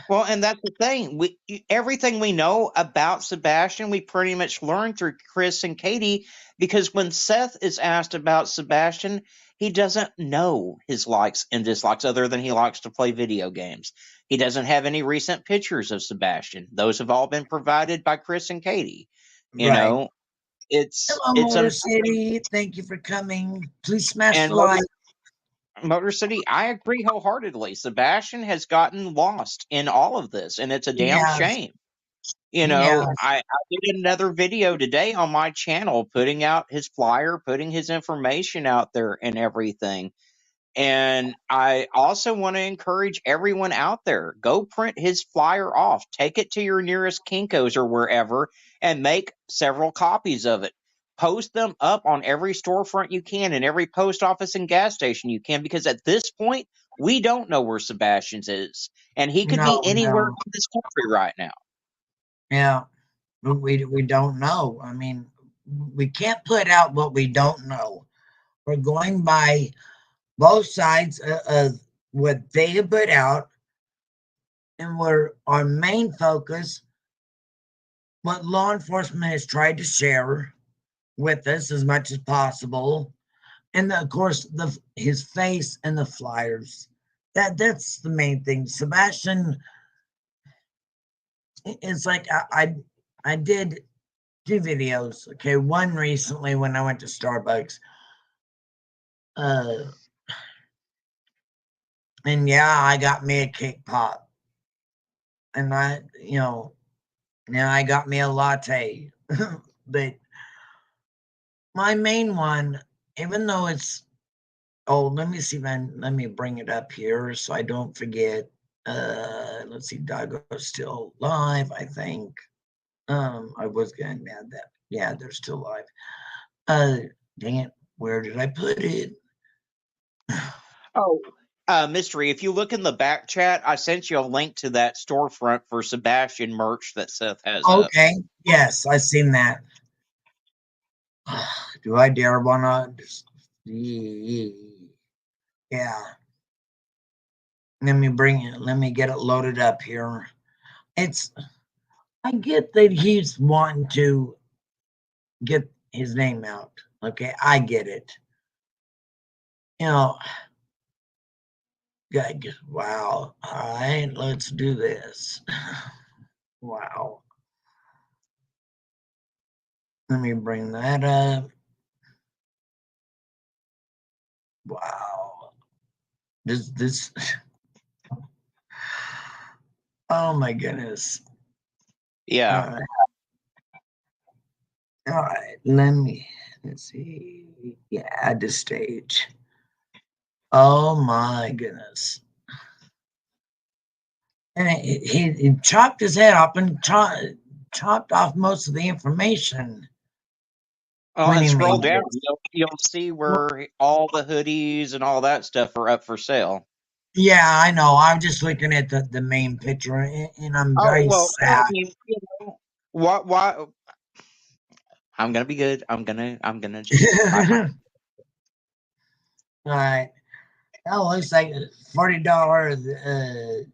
Well, and that's the thing. Everything we know about Sebastian, we pretty much learned through Chris and Katie, because when Seth is asked about Sebastian, he doesn't know his likes and dislikes other than he likes to play video games. He doesn't have any recent pictures of Sebastian. Those have all been provided by Chris and Katie. You Right. know, it's Hello, it's Motor unfortunate. City. Thank you for coming. Please smash And the like. Motor City, I agree wholeheartedly. Sebastian has gotten lost in all of this, and it's a damn Yes. shame. Yes. I did another video today on my channel putting out his flyer, putting his information out there and everything. And I also want to encourage everyone out there, go print his flyer off, take it to your nearest Kinko's or wherever, and make several copies of it. Post them up on every storefront you can and every post office and gas station you can, because at this point, we don't know where Sebastian's is. And he could No, be anywhere no. in this country right now. Yeah. We don't know. We can't put out what we don't know. We're going by both sides of what they have put out, and we're our main focus, what law enforcement has tried to share with us as much as possible, and of course his face and the flyers. That's the main thing. Sebastian, it's like I did 2 videos. Okay, one recently when I went to Starbucks. And yeah, I got me a cake pop. And now I got me a latte. But my main one, even though it's let me see, man. Let me bring it up here so I don't forget. Let's see, Dago's still live, I think. I was gonna add that. Yeah, they're still live. Dang it, where did I put it? Oh, Mystery, if you look in the back chat, I sent you a link to that storefront for Sebastian merch that Seth has up. Okay, yes, I seen that. Do I dare wanna? Yeah. Let me bring it. Let me get it loaded up here. I get that he's wanting to get his name out. Okay, I get it. You know, wow. All right, let's do this. Wow. Let me bring that up. Wow. This. Oh my goodness. Yeah. All right. All right. Let's see. Yeah, add to stage. Oh my goodness. And he chopped his head off and chopped off most of the information Well, when and he scroll made down, this. you'll see Well, where all the hoodies and all that stuff are up for sale. yeah, I know. I'm just looking at the main picture, and I'm Oh very well, I sad. mean, what? Why? I'm gonna be good. I'm gonna just. All right. That looks like $40.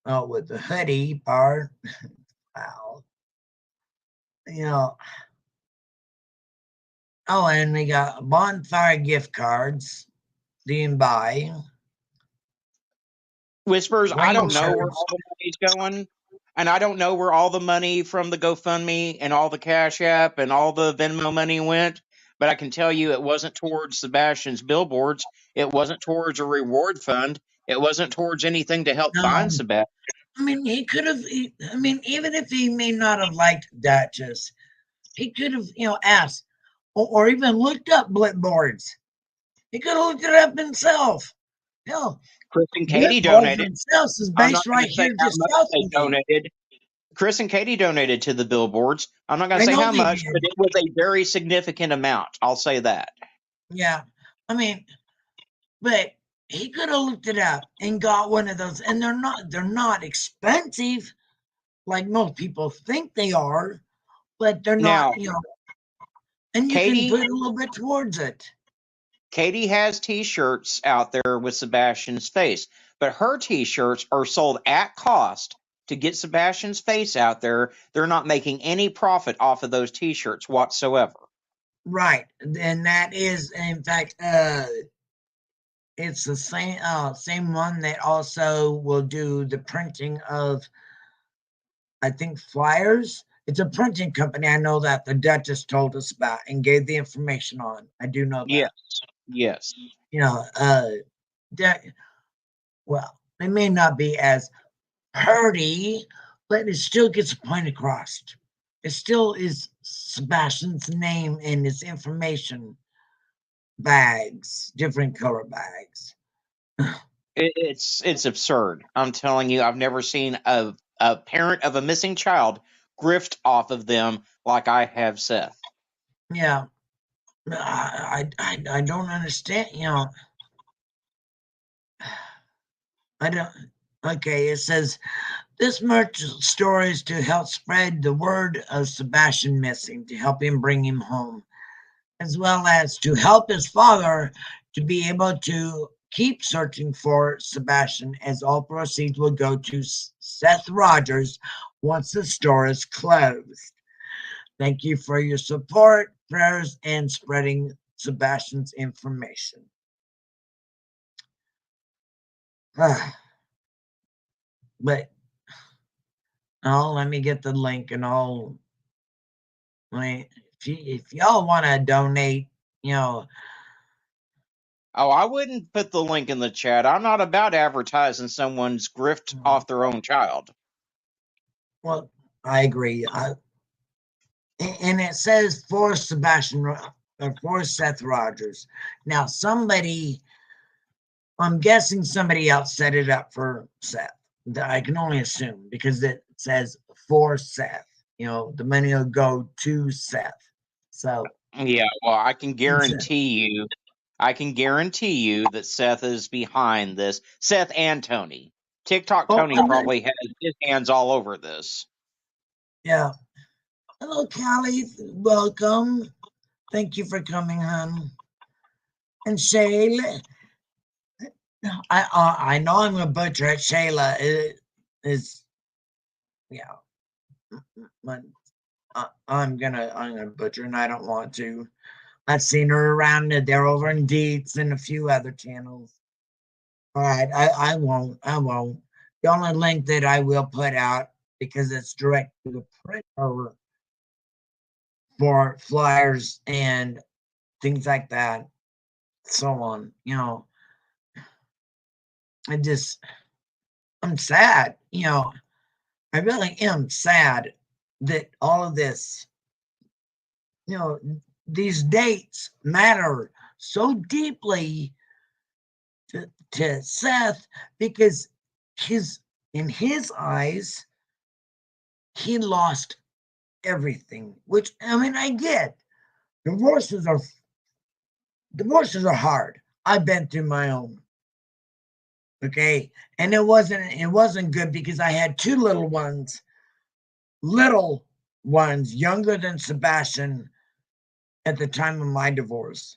Oh, with the hoodie part. Wow. You know. Oh, and we got bonfire gift cards. You can buy Whispers, I rain don't know where shirts. all the money's going, and I don't know where all the money from the GoFundMe and all the Cash App and all the Venmo money went, but I can tell you it wasn't towards Sebastian's billboards. It wasn't towards a reward fund. It wasn't towards anything to help find No, Sebastian. I mean he could have. I mean, even if he may not have liked Duchess, he could have, asked or even looked up Blitboards. He could have looked it up himself. Hell, Chris and Katie Blitboards donated. themselves is I'm not based going right to say here how just much south they of me. donated. Chris and Katie donated to the billboards. I'm not going to I say know how they much, but did. it was a very significant amount. I'll say that. Yeah, I mean, but he could have looked it up and got one of those, and they're not expensive like most people think they are, but they're not. Now, And you can Katie put a little bit towards it. Katie has T-shirts out there with Sebastian's face, but her T-shirts are sold at cost to get Sebastian's face out there. They're not making any profit off of those T-shirts whatsoever. Right. And that is, in fact, it's the same one that also will do the printing of, I think, flyers. It's a printing company. I know that the Duchess told us about and gave the information on. I do know Yes, that. yes. You know, that, well, they may not be as pretty, but it still gets a point across. It still is Sebastian's name and his information bags, different color bags. It's absurd. I'm telling you, I've never seen a parent of a missing child grift off of them like I have Seth. Yeah, I don't understand. I don't. Okay, it says this merch store is to help spread the word of Sebastian missing, to help him bring him home, as well as to help his father to be able to keep searching for Sebastian, as all proceeds will go to Seth Rogers once the store is closed. Thank you for your support, prayers, and spreading Sebastian's information. But let me get the link and if y'all want to donate, Oh, I wouldn't put the link in the chat. I'm not about advertising someone's grift off their own child. Well, I agree. And it says for Seth Rogers. Now, I'm guessing somebody else set it up for Seth. I can only assume because it says for Seth. The money will go to Seth. So yeah, well, I can guarantee you that Seth is behind this. Seth and Tony. TikTok Tony probably has his hands all over this. Yeah. Hello, Callie. Welcome. Thank you for coming, hon. And Shayla. I know I'm a butcher at Shayla. Is I'm gonna butcher, and I don't want to. I've seen her around. They're over in Deets and a few other channels. All right, I won't. The only link that I will put out, because it's direct to the printer for flyers and things like that, so on. I'm sad. I really am sad that all of this, these dates matter so deeply to Seth, because in his eyes, he lost everything. Which, I get. Divorces are hard. I've been through my own. Okay, and it wasn't good because I had two little ones, younger than Sebastian at the time of my divorce.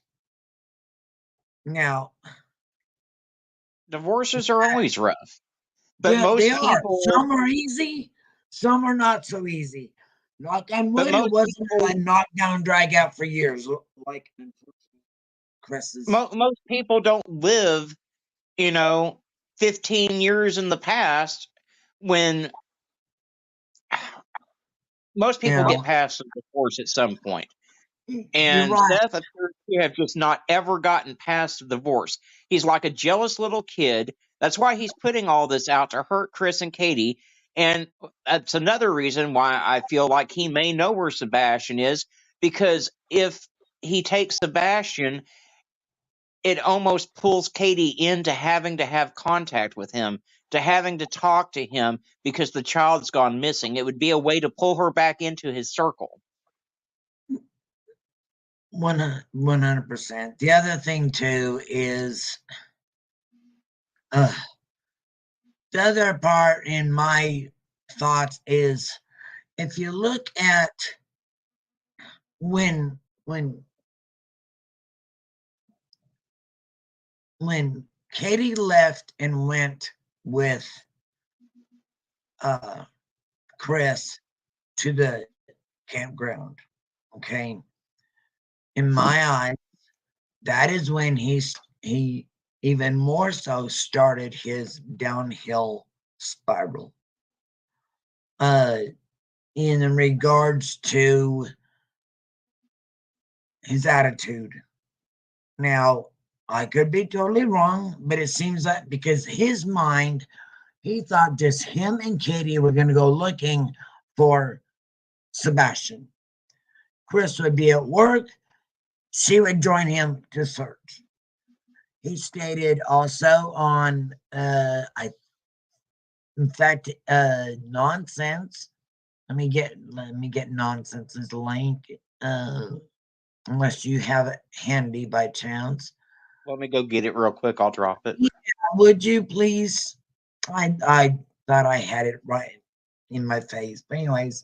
Now, divorces are always rough, but they most are. people. Some are easy, some are not so easy. Knock on wood, it wasn't a knockdown, drag out for years, like Chris's. Most people don't live, 15 years in the past when most people get past the divorce at some point. And right. Seth appears to have just not ever gotten past the divorce. He's like a jealous little kid. That's why he's putting all this out to hurt Chris and Katie. And that's another reason why I feel like he may know where Sebastian is, because if he takes Sebastian, it almost pulls Katie into having to have contact with him, to having to talk to him because the child's gone missing. It would be a way to pull her back into his circle. 100%. The other thing too is the other part in my thoughts is, if you look at when Katie left and went with Chris to the campground, okay, in my eyes, that is when he even more so started his downhill spiral. In regards to his attitude. Now, I could be totally wrong, but it seems like, because his mind, he thought just him and Katie were going to go looking for Sebastian. Chris would be at work. She would join him to search. He stated also on, Nonsense. Let me get Nonsense's link. Unless you have it handy by chance. Let me go get it real quick. I'll drop it. Yeah, would you please? I thought I had it right in my face. But anyways,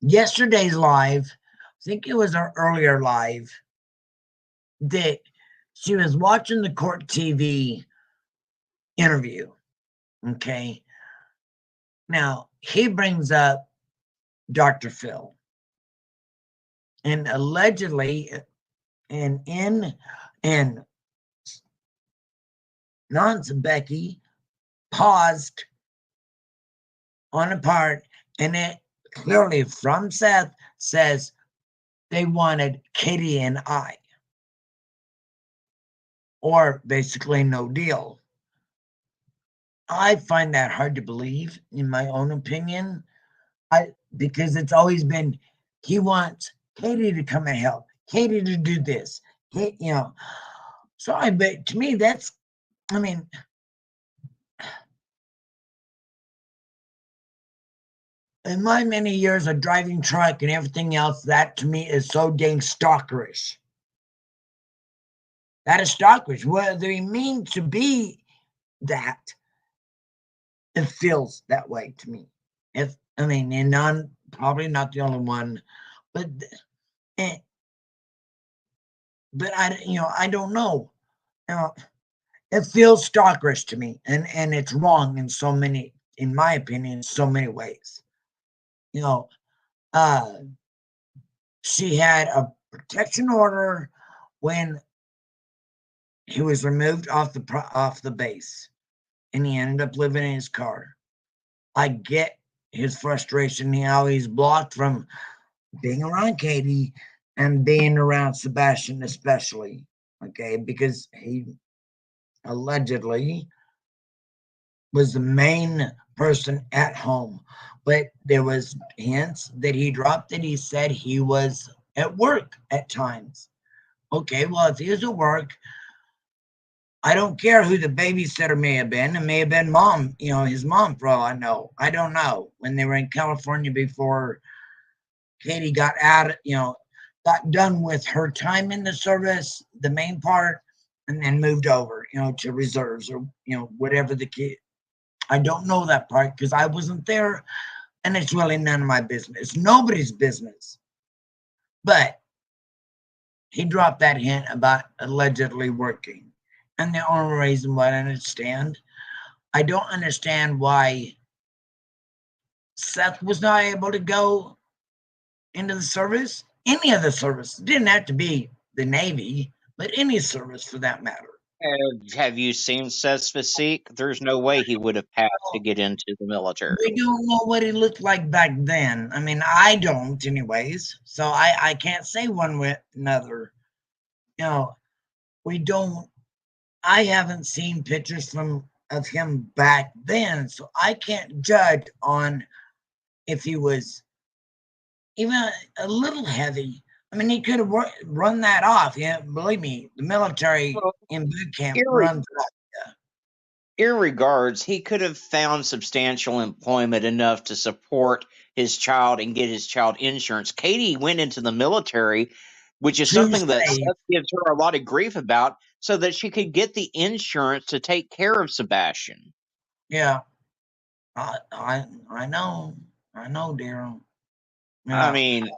yesterday's live, I think it was our earlier live, that she was watching the court TV interview. Okay. Now he brings up Dr. Phil. And allegedly, and Nance and Becky paused on a part, and it clearly from Seth says they wanted Katie and I, or basically no deal. I find that hard to believe, in my own opinion. Because it's always been he wants Katie to come and help, Katie to do this, you know. So but to me, that's, I mean, in my many years of driving truck and everything else, that to me is so dang stalkerish. That is stalkerish. Whether he means to be that, it feels that way to me. If I mean, and I'm probably not the only one, but eh, but I don't know. You know, it feels stalkerish to me, and it's wrong in so many, in my opinion, so many ways. You know, uh, she had a protection order when he was removed off the base, and he ended up living in his car. I get his frustration, how he's blocked from being around Katie and being around Sebastian, especially. Okay, because he allegedly was the main person at home, but there was hints that he dropped that he said he was at work at times. Okay, well, if he was at work, I don't care who the babysitter may have been. It may have been mom, his mom, for all I know. I don't know. When they were in California before Katie got out, got done with her time in the service, the main part, and then moved over, to reserves, or, whatever the kid. I don't know that part because I wasn't there, and it's really none of my business. Nobody's business. But he dropped that hint about allegedly working. And the only reason why I don't understand why Seth was not able to go into the service. Any of the service. It didn't have to be the Navy, but any service for that matter. Have you seen Seth's physique? There's no way he would have passed to get into the military. We don't know what he looked like back then. I mean, I don't, anyways. So I can't say one way or another. We don't. I haven't seen pictures of him back then, so I can't judge on if he was even a little heavy. I mean, he could have run that off. Yeah, believe me, the military Well, in boot camp runs that. irregards, he could have found substantial employment enough to support his child and get his child insurance. Katie went into the military, which is something that Tuesday, Seth gives her a lot of grief about, so that she could get the insurance to take care of Sebastian. yeah, I know, Daryl. I Yeah, mean,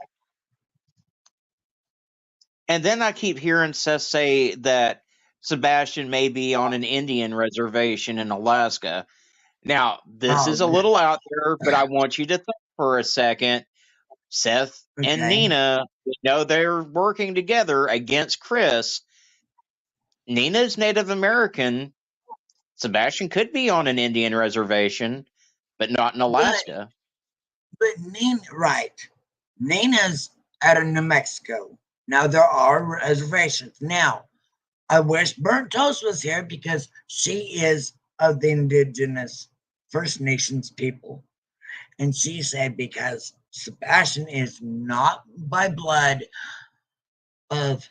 and then I keep hearing Seth say that Sebastian may be on an Indian reservation in Alaska. Now, this oh, is a little out there, but I want you to think for a second. Seth and okay, Nina, we know they're working together against Chris. Nina's Native American. Sebastian could be on an Indian reservation, but not in but Alaska. Nina, right? Nina's out of New Mexico. Now there are reservations. Now I wish Burnt Toast was here because she is of the indigenous First Nations people. And she said because Sebastian is not by blood of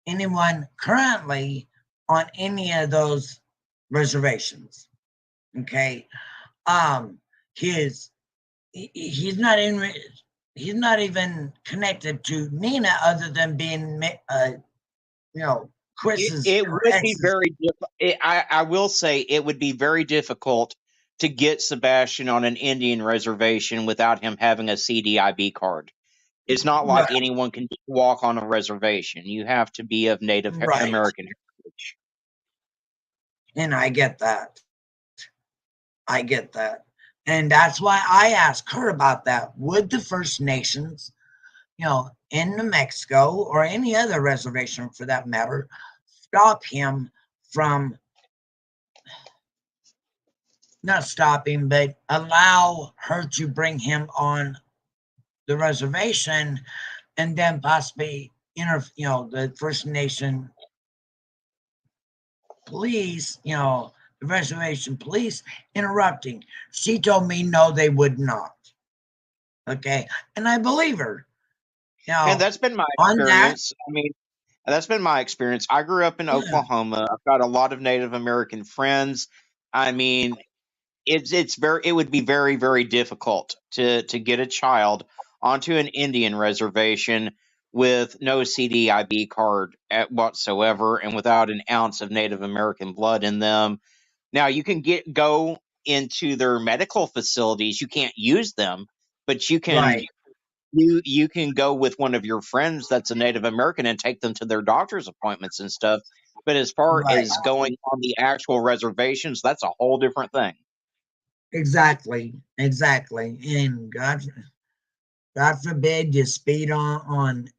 anyone currently on any of those reservations. Okay. Um, his he's not in he's not even connected to Nina other than being Chris's It or would be ex's. very I will say it would be very difficult to get Sebastian on an Indian reservation without him having a CDIB card. It's not Right, like anyone can just walk on a reservation. You have to be of Native right. American heritage. And I get that. I get that. And that's why I asked her about that. Would the First Nations, in New Mexico or any other reservation for that matter, stop him from not stopping, but allow her to bring him on the reservation, and then possibly the First Nation police, the reservation police interrupting. She told me no, they would not. Okay, and I believe her. And that's been my On that, experience. I mean, that's been my experience. I grew up in yeah, Oklahoma. I've got a lot of Native American friends. I mean, it would be very, very difficult to get a child onto an Indian reservation with no CDIB card whatsoever and without an ounce of Native American blood in them. Now you can go into their medical facilities. You can't use them, but right, you can go with one of your friends that's a Native American and take them to their doctor's appointments and stuff. But as far right, as going on the actual reservations, that's a whole different thing. exactly, exactly. And God forbid you speed on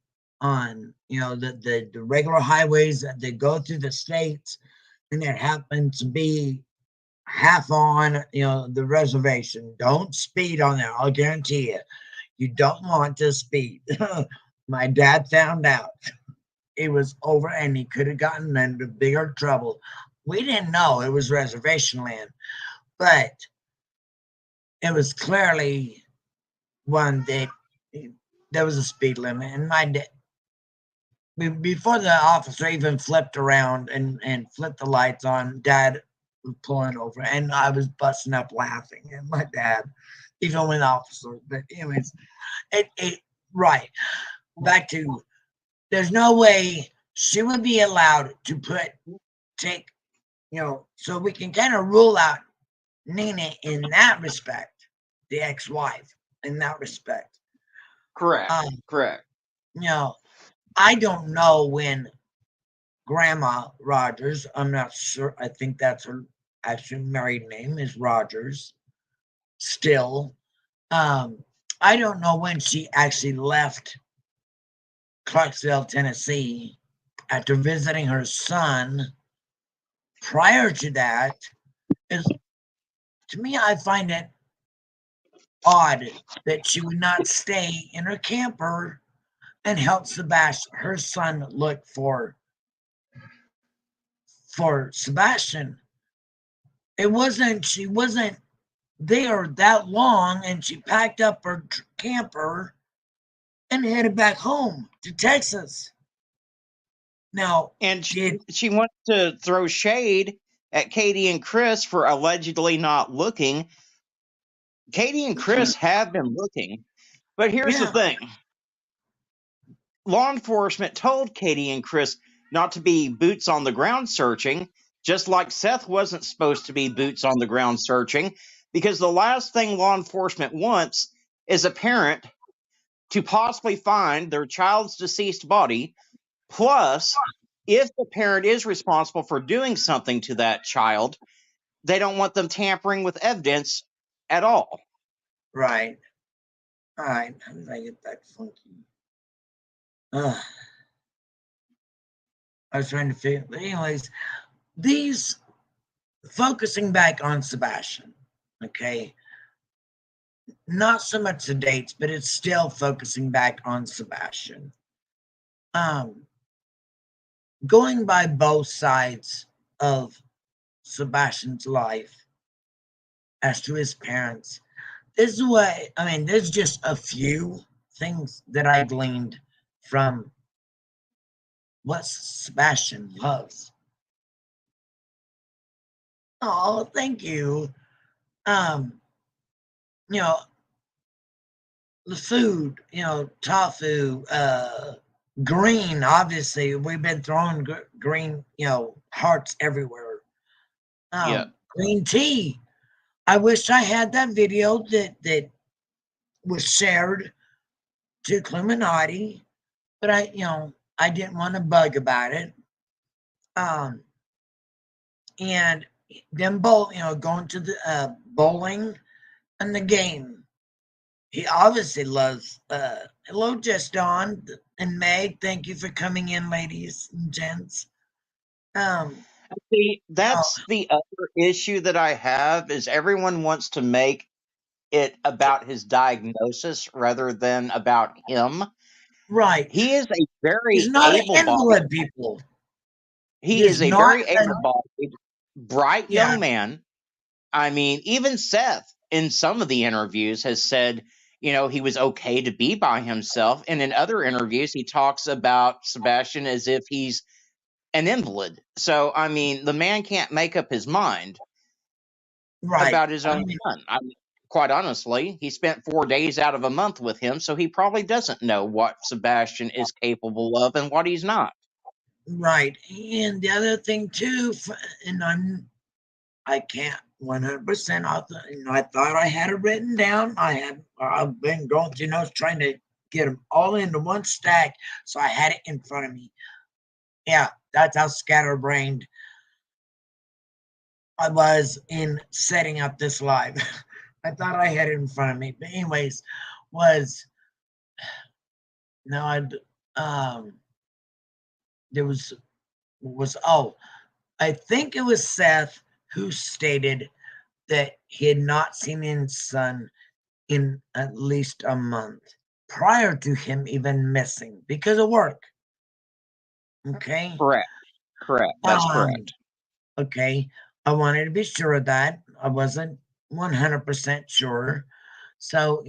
the regular highways that go through the states, and it happens to be half on the reservation. Don't speed on there. I'll guarantee you. You don't want to speed. My dad found out. It was over, and he could have gotten into bigger trouble. We didn't know it was reservation land, but it was clearly one that there was a speed limit. And my dad, before the officer even flipped around and flipped the lights on, Dad was pulling over, and I was busting up laughing. And my dad, even with officers, but anyways, it right back to, there's no way she would be allowed to take, so we can kind of rule out Nina in that respect, the ex-wife in that respect. Correct. Um, Correct. I don't know when Grandma Rogers, I'm not sure, I think that's her actual married name is Rogers still. I don't know when she actually left Clarksville, Tennessee after visiting her son. Prior to that, is, to me, I find it odd that she would not stay in her camper and help Sebastian, her son, look for Sebastian. She wasn't there that long, and she packed up her camper and headed back home to Texas. Now, And did she wants to throw shade at Katie and Chris for allegedly not looking. Katie and Chris have been looking, but here's the yeah, thing. Law enforcement told Katie and Chris not to be boots on the ground searching, just like Seth wasn't supposed to be boots on the ground searching, because the last thing law enforcement wants is a parent to possibly find their child's deceased body. Plus, if the parent is responsible for doing something to that child, they don't want them tampering with evidence at all. right. All right. How did I get that funky? I was trying to figure. But anyways, these focusing back on Sebastian. Okay, not so much the dates, but it's still focusing back on Sebastian. Um, Going by both sides of Sebastian's life as to his parents. This is what I mean. There's just a few things that I gleaned from what Sebastian loves. Oh, thank you. Um, you know, the food, tofu, green, obviously, we've been throwing green, hearts everywhere. Yeah. Green tea. I wish I had that video that was shared to Clemenati, but I didn't want to bug about it. And them both, going to the bowling and the game. He obviously loves. Hello, Just Dawn and Meg. Thank you for coming in, ladies and gents. Um, See, know, that's the other issue that I have is everyone wants to make it about his diagnosis rather than about him. right. He is a He's very not an able-bodied invalid, people. he He's is a not very an, able-bodied, bright yeah, young man. I mean, even Seth in some of the interviews has said, he was okay to be by himself. And in other interviews, he talks about Sebastian as if he's an invalid. So, I mean, the man can't make up his mind right. about his I own mean, son. I mean, quite honestly, he spent 4 days out of a month with him, so he probably doesn't know what Sebastian is capable of and what he's not. right. And the other thing too, and I can't 100%. I thought I had it written down. I've been going through notes trying to get them all into one stack, so I had it in front of me. Yeah, that's how scatterbrained I was in setting up this live. I thought I had it in front of me, but anyways, was no, there was I think it was Seth who stated that he had not seen his son in at least a month prior to him even missing because of work. Okay. Correct. Correct. That's Um, correct. okay. I wanted to be sure of that. I wasn't 100% sure. So,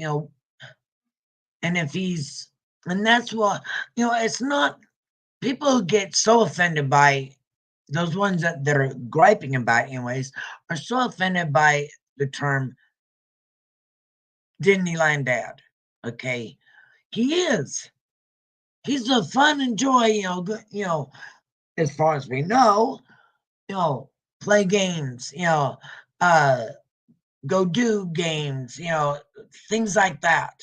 and if he's, and that's what, it's not people who get so offended by those ones that are griping about, anyways, are so offended by the term Disneyland dad. Okay. He is. He's a fun and joy, as far as we know, you know, play games, uh, go do games, things like that.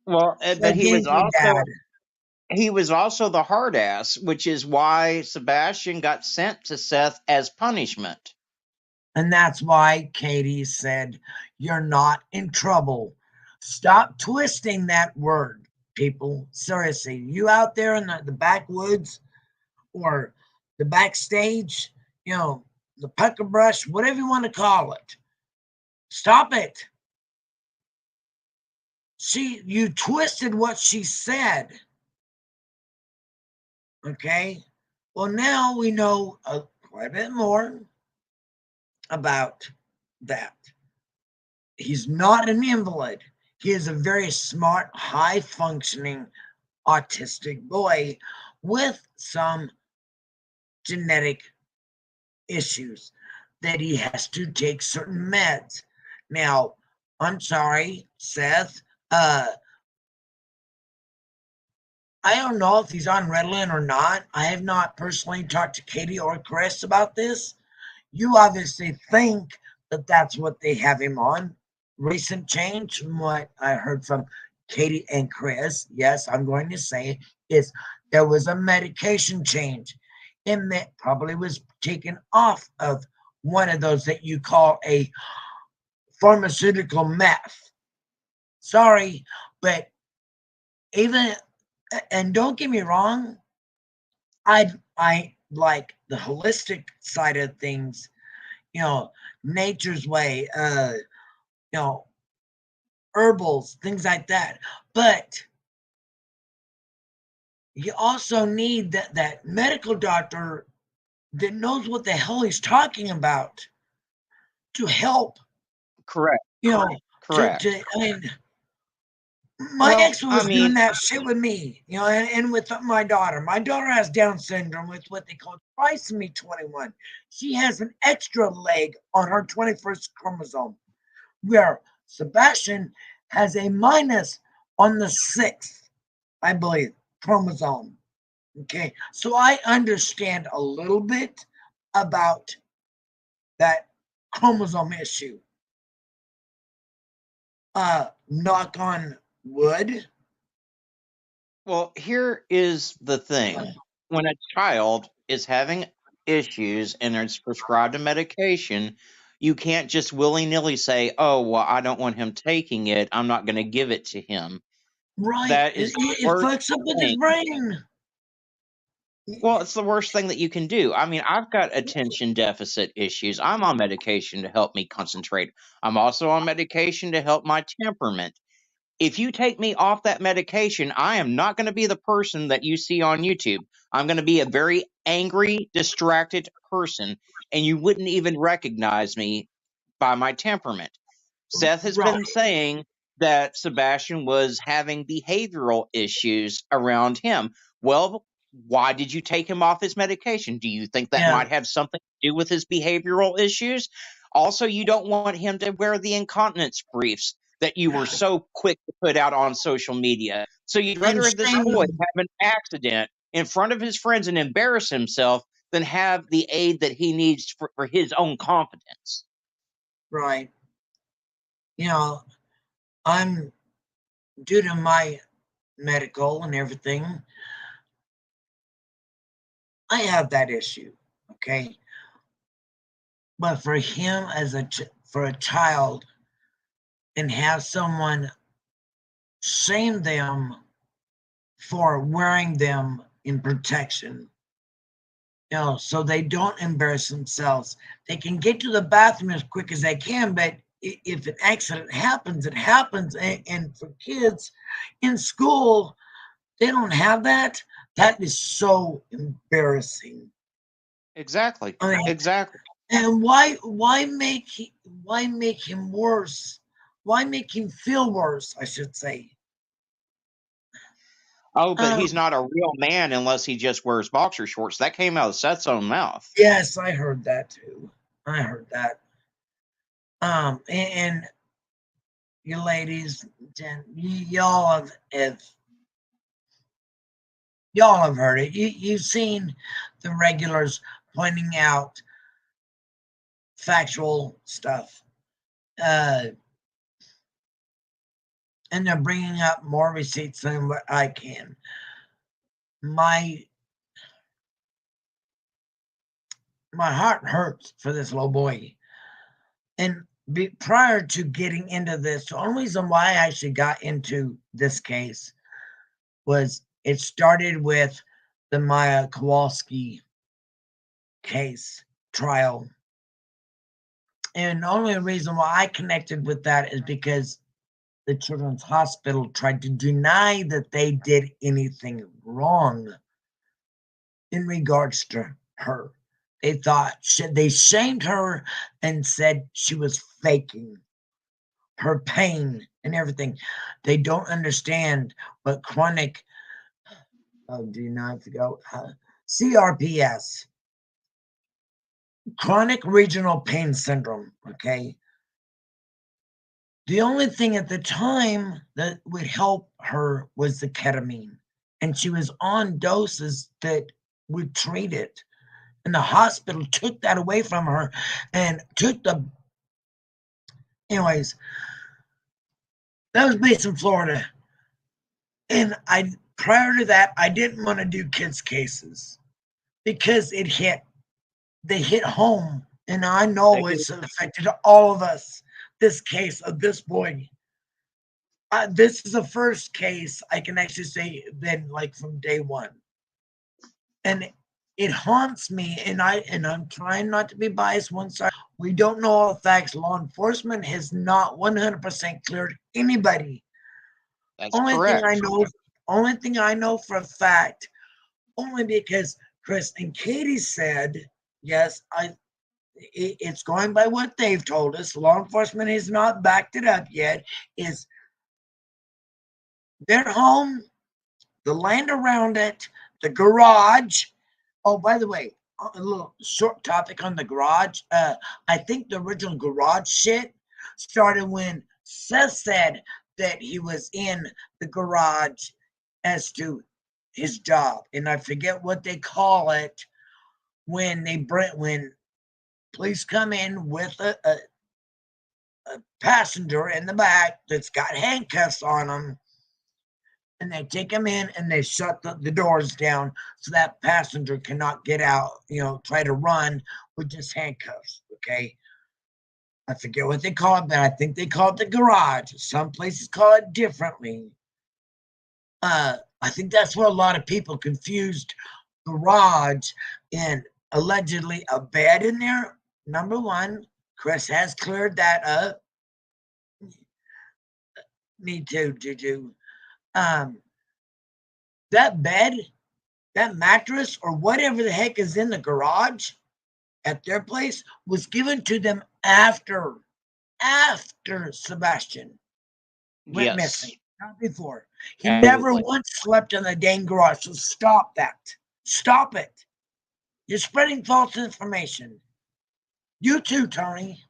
Well, Play but games with dad. he was also the hard ass, which is why Sebastian got sent to Seth as punishment. And that's why Katie said, "You're not in trouble." Stop twisting that word, people. Seriously, you out there in the backwoods or the backstage, the pucker brush, whatever you want to call it. Stop it. You twisted what she said. Okay. Well, now we know quite a bit more about that. He's not an invalid. He is a very smart, high functioning autistic boy with some genetic issues that he has to take certain meds. Now, I'm sorry, Seth. I don't know if he's on Ritalin or not. I have not personally talked to Katie or Chris about this. You obviously think that that's what they have him on. Recent change, from what I heard from Katie and Chris, yes, I'm going to say, is there was a medication change. And that probably was taken off of one of those that you call a pharmaceutical meth. Sorry, but even, and don't get me wrong, I like the holistic side of things, nature's way, you know, herbals, things like that. But you also need that medical doctor that knows what the hell he's talking about to help, Correct. you know, Correct. I mean, my Well, ex I was doing mean, that shit with me, and with my daughter. My daughter has Down syndrome with what they call trisomy 21. She has an extra leg on her 21st chromosome, where Sebastian has a minus on the sixth, I believe, chromosome. Okay, so I understand a little bit about that chromosome issue. Knock on wood. well, here is the thing. When a child is having issues and is prescribed a medication, you can't just willy-nilly say, "Oh, well, I don't want him taking it. I'm not going to give it to him." Right, That it, is the it worst fucks up with his thing. brain. Well, it's the worst thing that you can do. I mean, I've got attention deficit issues. I'm on medication to help me concentrate. I'm also on medication to help my temperament. If you take me off that medication, I am not going to be the person that you see on YouTube. I'm going to be a very angry, distracted person, and you wouldn't even recognize me by my temperament. Seth has Right. been saying that Sebastian was having behavioral issues around him. Well, why did you take him off his medication? Do you think that Yeah. might have something to do with his behavioral issues? Also, you don't want him to wear the incontinence briefs that you were so quick to put out on social media. So you'd And rather have this boy shame. have an accident in front of his friends and embarrass himself than have the aid that he needs for his own confidence. Right. You know, I'm due to my medical and everything, I have that issue. Okay. But for him as for a child and have someone shame them for wearing them in protection, so they don't embarrass themselves. They can get to the bathroom as quick as they can, but if an accident happens, it happens. And for kids in school, they don't have that. That is so embarrassing. Exactly. I mean, Exactly. and why make him worse? Why make him feel worse? I should say. Oh, but Um, he's not a real man unless he just wears boxer shorts. That came out of Seth's own mouth. yes, I heard that too. I heard that. And you ladies, y'all have heard it. You've seen the regulars pointing out factual stuff, uh, and they're bringing up more receipts than what I can. My my heart hurts for this little boy. And prior to getting into this, the only reason why I actually got into this case was it started with the Maya Kowalski case trial. And the only reason why I connected with that is because the Children's Hospital tried to deny that they did anything wrong in regards to her. They thought they shamed her and said she was faking her pain and everything. They don't understand what chronic, do you not have to go? CRPS, chronic regional pain syndrome. Okay. The only thing at the time that would help her was the ketamine, and she was on doses that would treat it. And the hospital took that away from her and took anyways, that was based in Florida. And prior to that, I didn't want to do kids' cases because they hit home. And I know it's affected all of us. This case of this boy. This is the first case I can actually say been like from day one. And it haunts me, and I'm trying not to be biased one side. We don't know all the facts. Law enforcement has not 100% cleared anybody. That's Only thing I correct. know, only thing I know for a fact, only because Chris and Katie said, yes, it's going by what they've told us. Law enforcement has not backed it up yet. Is their home, the land around it, the garage. Oh, by the way, a little short topic on the garage. I think the original garage shit started when Seth said that he was in the garage as to his job, and I forget what they call it when when police come in with a passenger in the back that's got handcuffs on them, and they take him in and they shut the doors down so that passenger cannot get out, try to run with just handcuffs. Okay. I forget what they call it, but I think they call it the garage. Some places call it differently. I think that's where a lot of people confused garage and allegedly a bed in there. Number one, Chris has cleared that up. Me too, Juju. Um, that bed, that mattress, or whatever the heck is in the garage at their place was given to them after Sebastian went missing, Yes. not before. He never Absolutely. once slept in the dang garage. So stop that. Stop it. You're spreading false information. You too, Tony.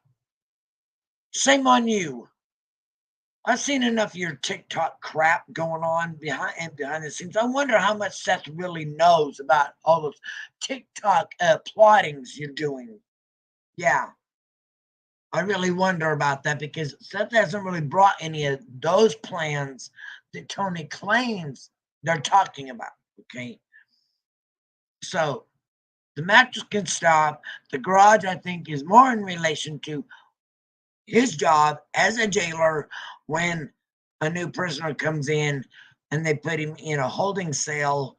Shame on you. I've seen enough of your TikTok crap going on behind the scenes. I wonder how much Seth really knows about all those TikTok plottings you're doing. Yeah, I really wonder about that because Seth hasn't really brought any of those plans that Tony claims they're talking about. Okay, so the mattress can stop. The garage, I think, is more in relation to his job as a jailer when a new prisoner comes in and they put him in a holding cell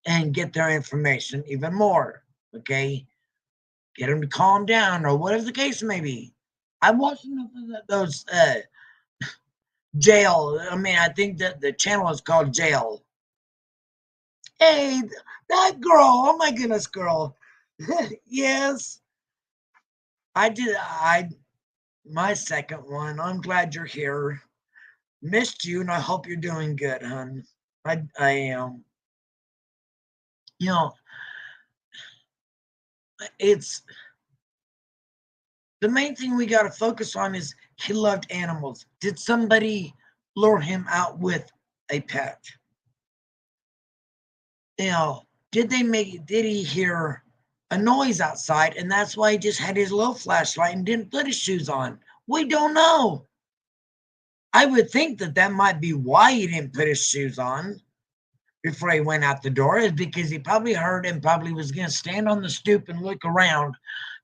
and get their information even more. Okay, get him to calm down or whatever the case may be. I've watched enough of those jail. I mean, I think that the channel is called Jail. Hey, that girl! Oh my goodness, girl! Yes, I did. My second one. I'm glad you're here. Missed you, and I hope you're doing good, hon. I am. You know, it's the main thing we got to focus on is he loved animals. Did somebody lure him out with a pet? You know, did he hear a noise outside and that's why he just had his little flashlight and didn't put his shoes on? We don't know. I would think that that might be why he didn't put his shoes on before he went out the door, is because he probably heard and probably was going to stand on the stoop and look around,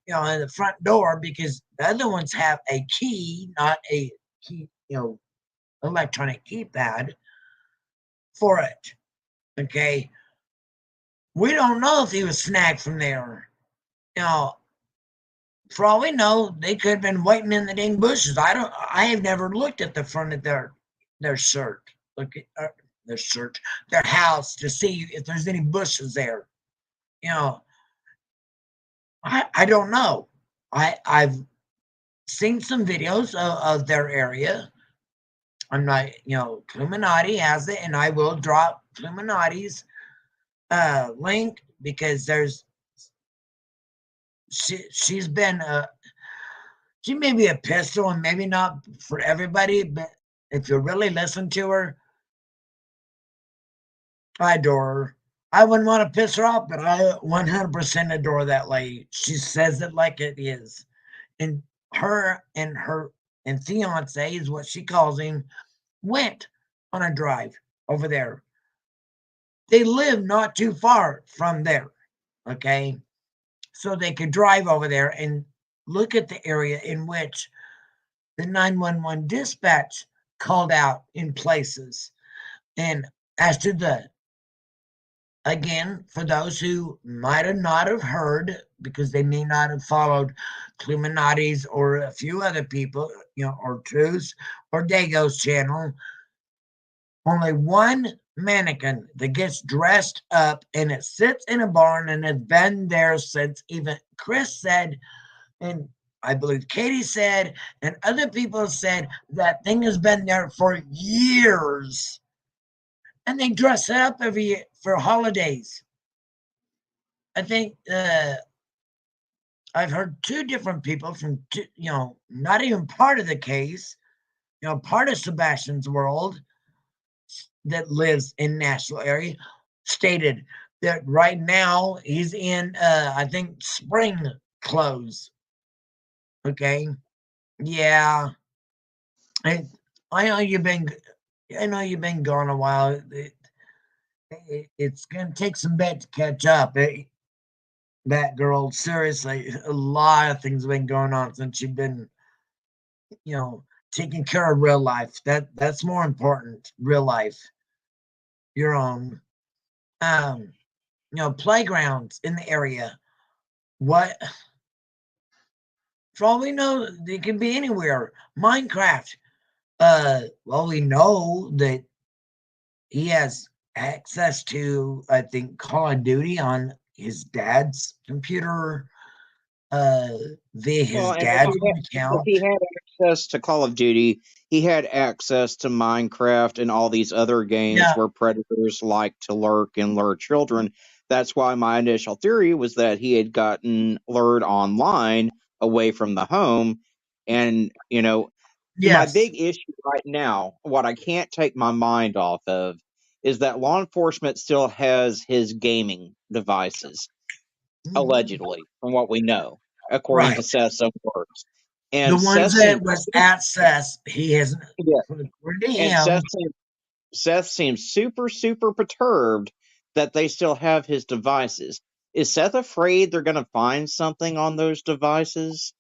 in the front door, because the other ones have a key, not a key, electronic keypad for it. Okay. We don't know if he was snagged from there. You know, for all we know, they could have been waiting in the dang bushes. I have never looked at the front of their shirt. Look at their shirt, their house, to see if there's any bushes there. You know, I don't know. I've seen some videos of their area. I'm not, Illuminati has it, and I will drop Illuminati's link because she's been she may be a pistol and maybe not for everybody, but if you really listen to her, I adore her. I wouldn't want to piss her off, but I 100% adore that lady. She says it like it is. And her and fiance is what she calls him, went on a drive over there. They live not too far from there. Okay. So they could drive over there and look at the area in which the 911 dispatch called out in places. And as to again, for those who might have not have heard, because they may not have followed Illuminati's or a few other people, or Truth's or Dago's channel, only one mannequin that gets dressed up and it sits in a barn and has been there since even Chris said, and I believe Katie said, and other people said that thing has been there for years. And they dress it up every year for holidays. I think I've heard two different people from, not even part of the case, part of Sebastian's world that lives in Nashville area, stated that right now he's in, I think, spring clothes. Okay. Yeah. I, I know you've been, I know you've been gone a while. It's gonna take some bed to catch up. That girl, seriously, a lot of things have been going on since you've been, you know, taking care of real life. That's more important. Real life, your own. Um, playgrounds in the area. What? For all we know, it can be anywhere. Minecraft. Well, we know that he has access to, I think, Call of Duty on his dad's computer, via Well, his and dad's if account. he had access to Call of Duty, he had access to Minecraft and all these other games Yeah. where predators like to lurk and lure children. That's why my initial theory was that he had gotten lured online away from the home. And, my Yes. big issue right now, what I can't take my mind off of, is that law enforcement still has his gaming devices, Mhm. allegedly, from what we know, according Right. to Seth's own words. The And ones Seth that seems was access, he has, yeah, according to and him. Seth seems super super perturbed that they still have his devices. Is Seth afraid they're going to find something on those devices?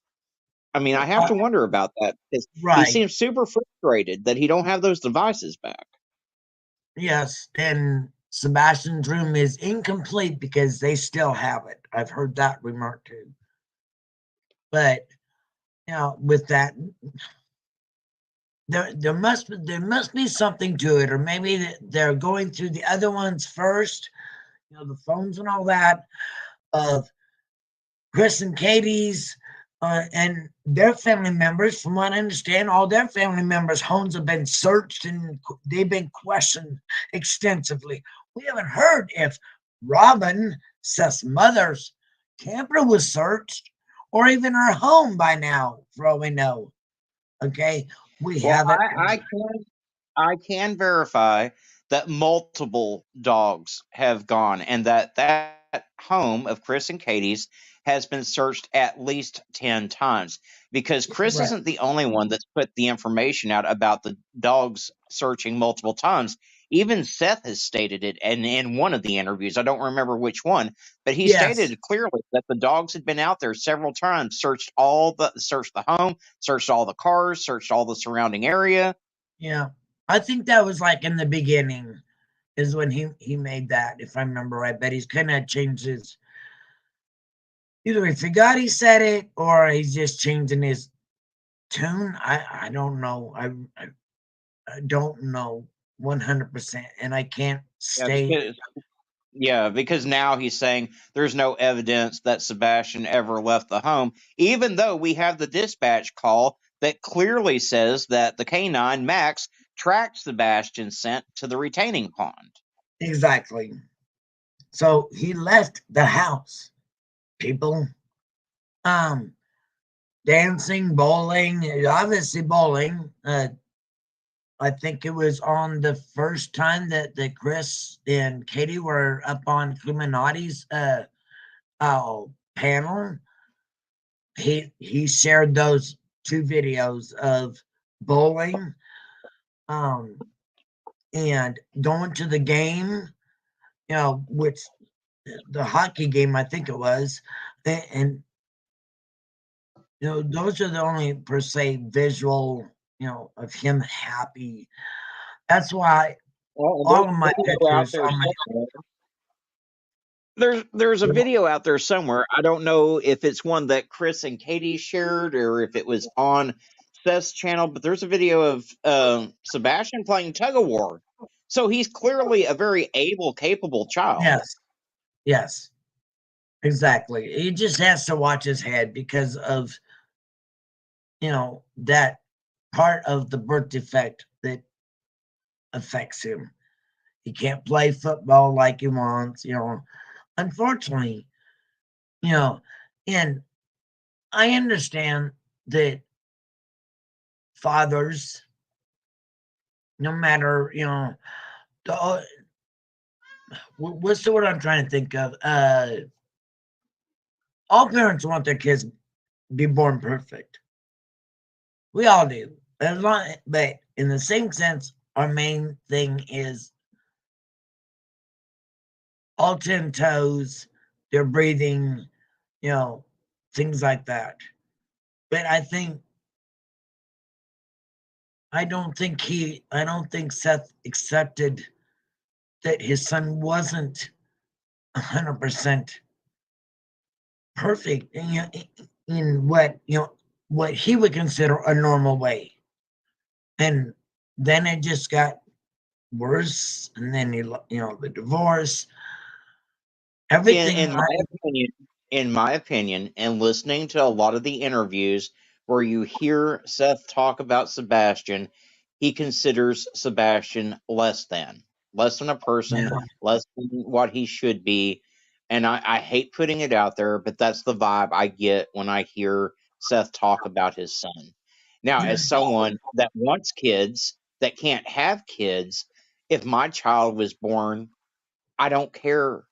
I mean, I have Uh, to wonder about that because he right. seems super frustrated that he don't have those devices back. Yes. And Sebastian's room is incomplete because they still have it. I've heard that remark too. But with that, there must be something to it, or maybe they're going through the other ones first. The phones and all that of Chris and Katie's, and their family members. From what I understand, all their family members' homes have been searched and they've been questioned extensively. We haven't heard if Robin, Seth's mother's camper was searched, or even her home by now, for all we know. Okay, we Well, haven't I can verify that multiple dogs have gone and that home of Chris and Katie's has been searched at least 10 times because Chris right. isn't the only one that's put the information out about the dogs searching multiple times. Even Seth has stated it and in one of the interviews. I don't remember which one, but he Yes, stated clearly that the dogs had been out there several times, searched the home, searched all the cars, searched all the surrounding area. yeah. I think that was like in the beginning is when he made that, if I remember right. But he's kind of changed his. Either he forgot he said it, or he's just changing his tune. I don't know. I don't know 100%, and I can't Yeah, state. because now he's saying there's no evidence that Sebastian ever left the home, even though we have the dispatch call that clearly says that the canine Max tracked Sebastian's scent to the retaining pond. Exactly. So he left the house. People, um, dancing, bowling, obviously bowling. I think it was on the first time that Chris and Katie were up on Illuminati's panel. He shared those two videos of bowling, um, and going to the game. Which the hockey game I think it was, and those are the only per se visual of him happy. That's why Well, all of there's a my video out pictures there on my. somewhere. There's a video out there somewhere. I don't know if it's one that Chris and Katie shared or if it was on Seth's channel, but there's a video of Sebastian playing tug of war. So he's clearly a very able, capable child. Yes, yes, exactly. He just has to watch his head because of that part of the birth defect that affects him. He can't play football like he wants. Unfortunately, you know, and I understand that fathers, no matter, the, what's the word I'm trying to think of? All parents want their kids to be born perfect. We all do. But in the same sense, our main thing is all 10 toes, their breathing, you know, things like that. But I don't think Seth accepted that his son wasn't 100% perfect in what he would consider a normal way. And then it just got worse. And then the divorce, in everything. in my opinion, in my opinion, and listening to a lot of the interviews where you hear Seth talk about Sebastian, he considers Sebastian less than a person, Yeah, less than what he should be. And I hate putting it out there, but that's the vibe I get when I hear Seth talk about his son. Now, yeah, as someone that wants kids, that can't have kids, if my child was born, I don't care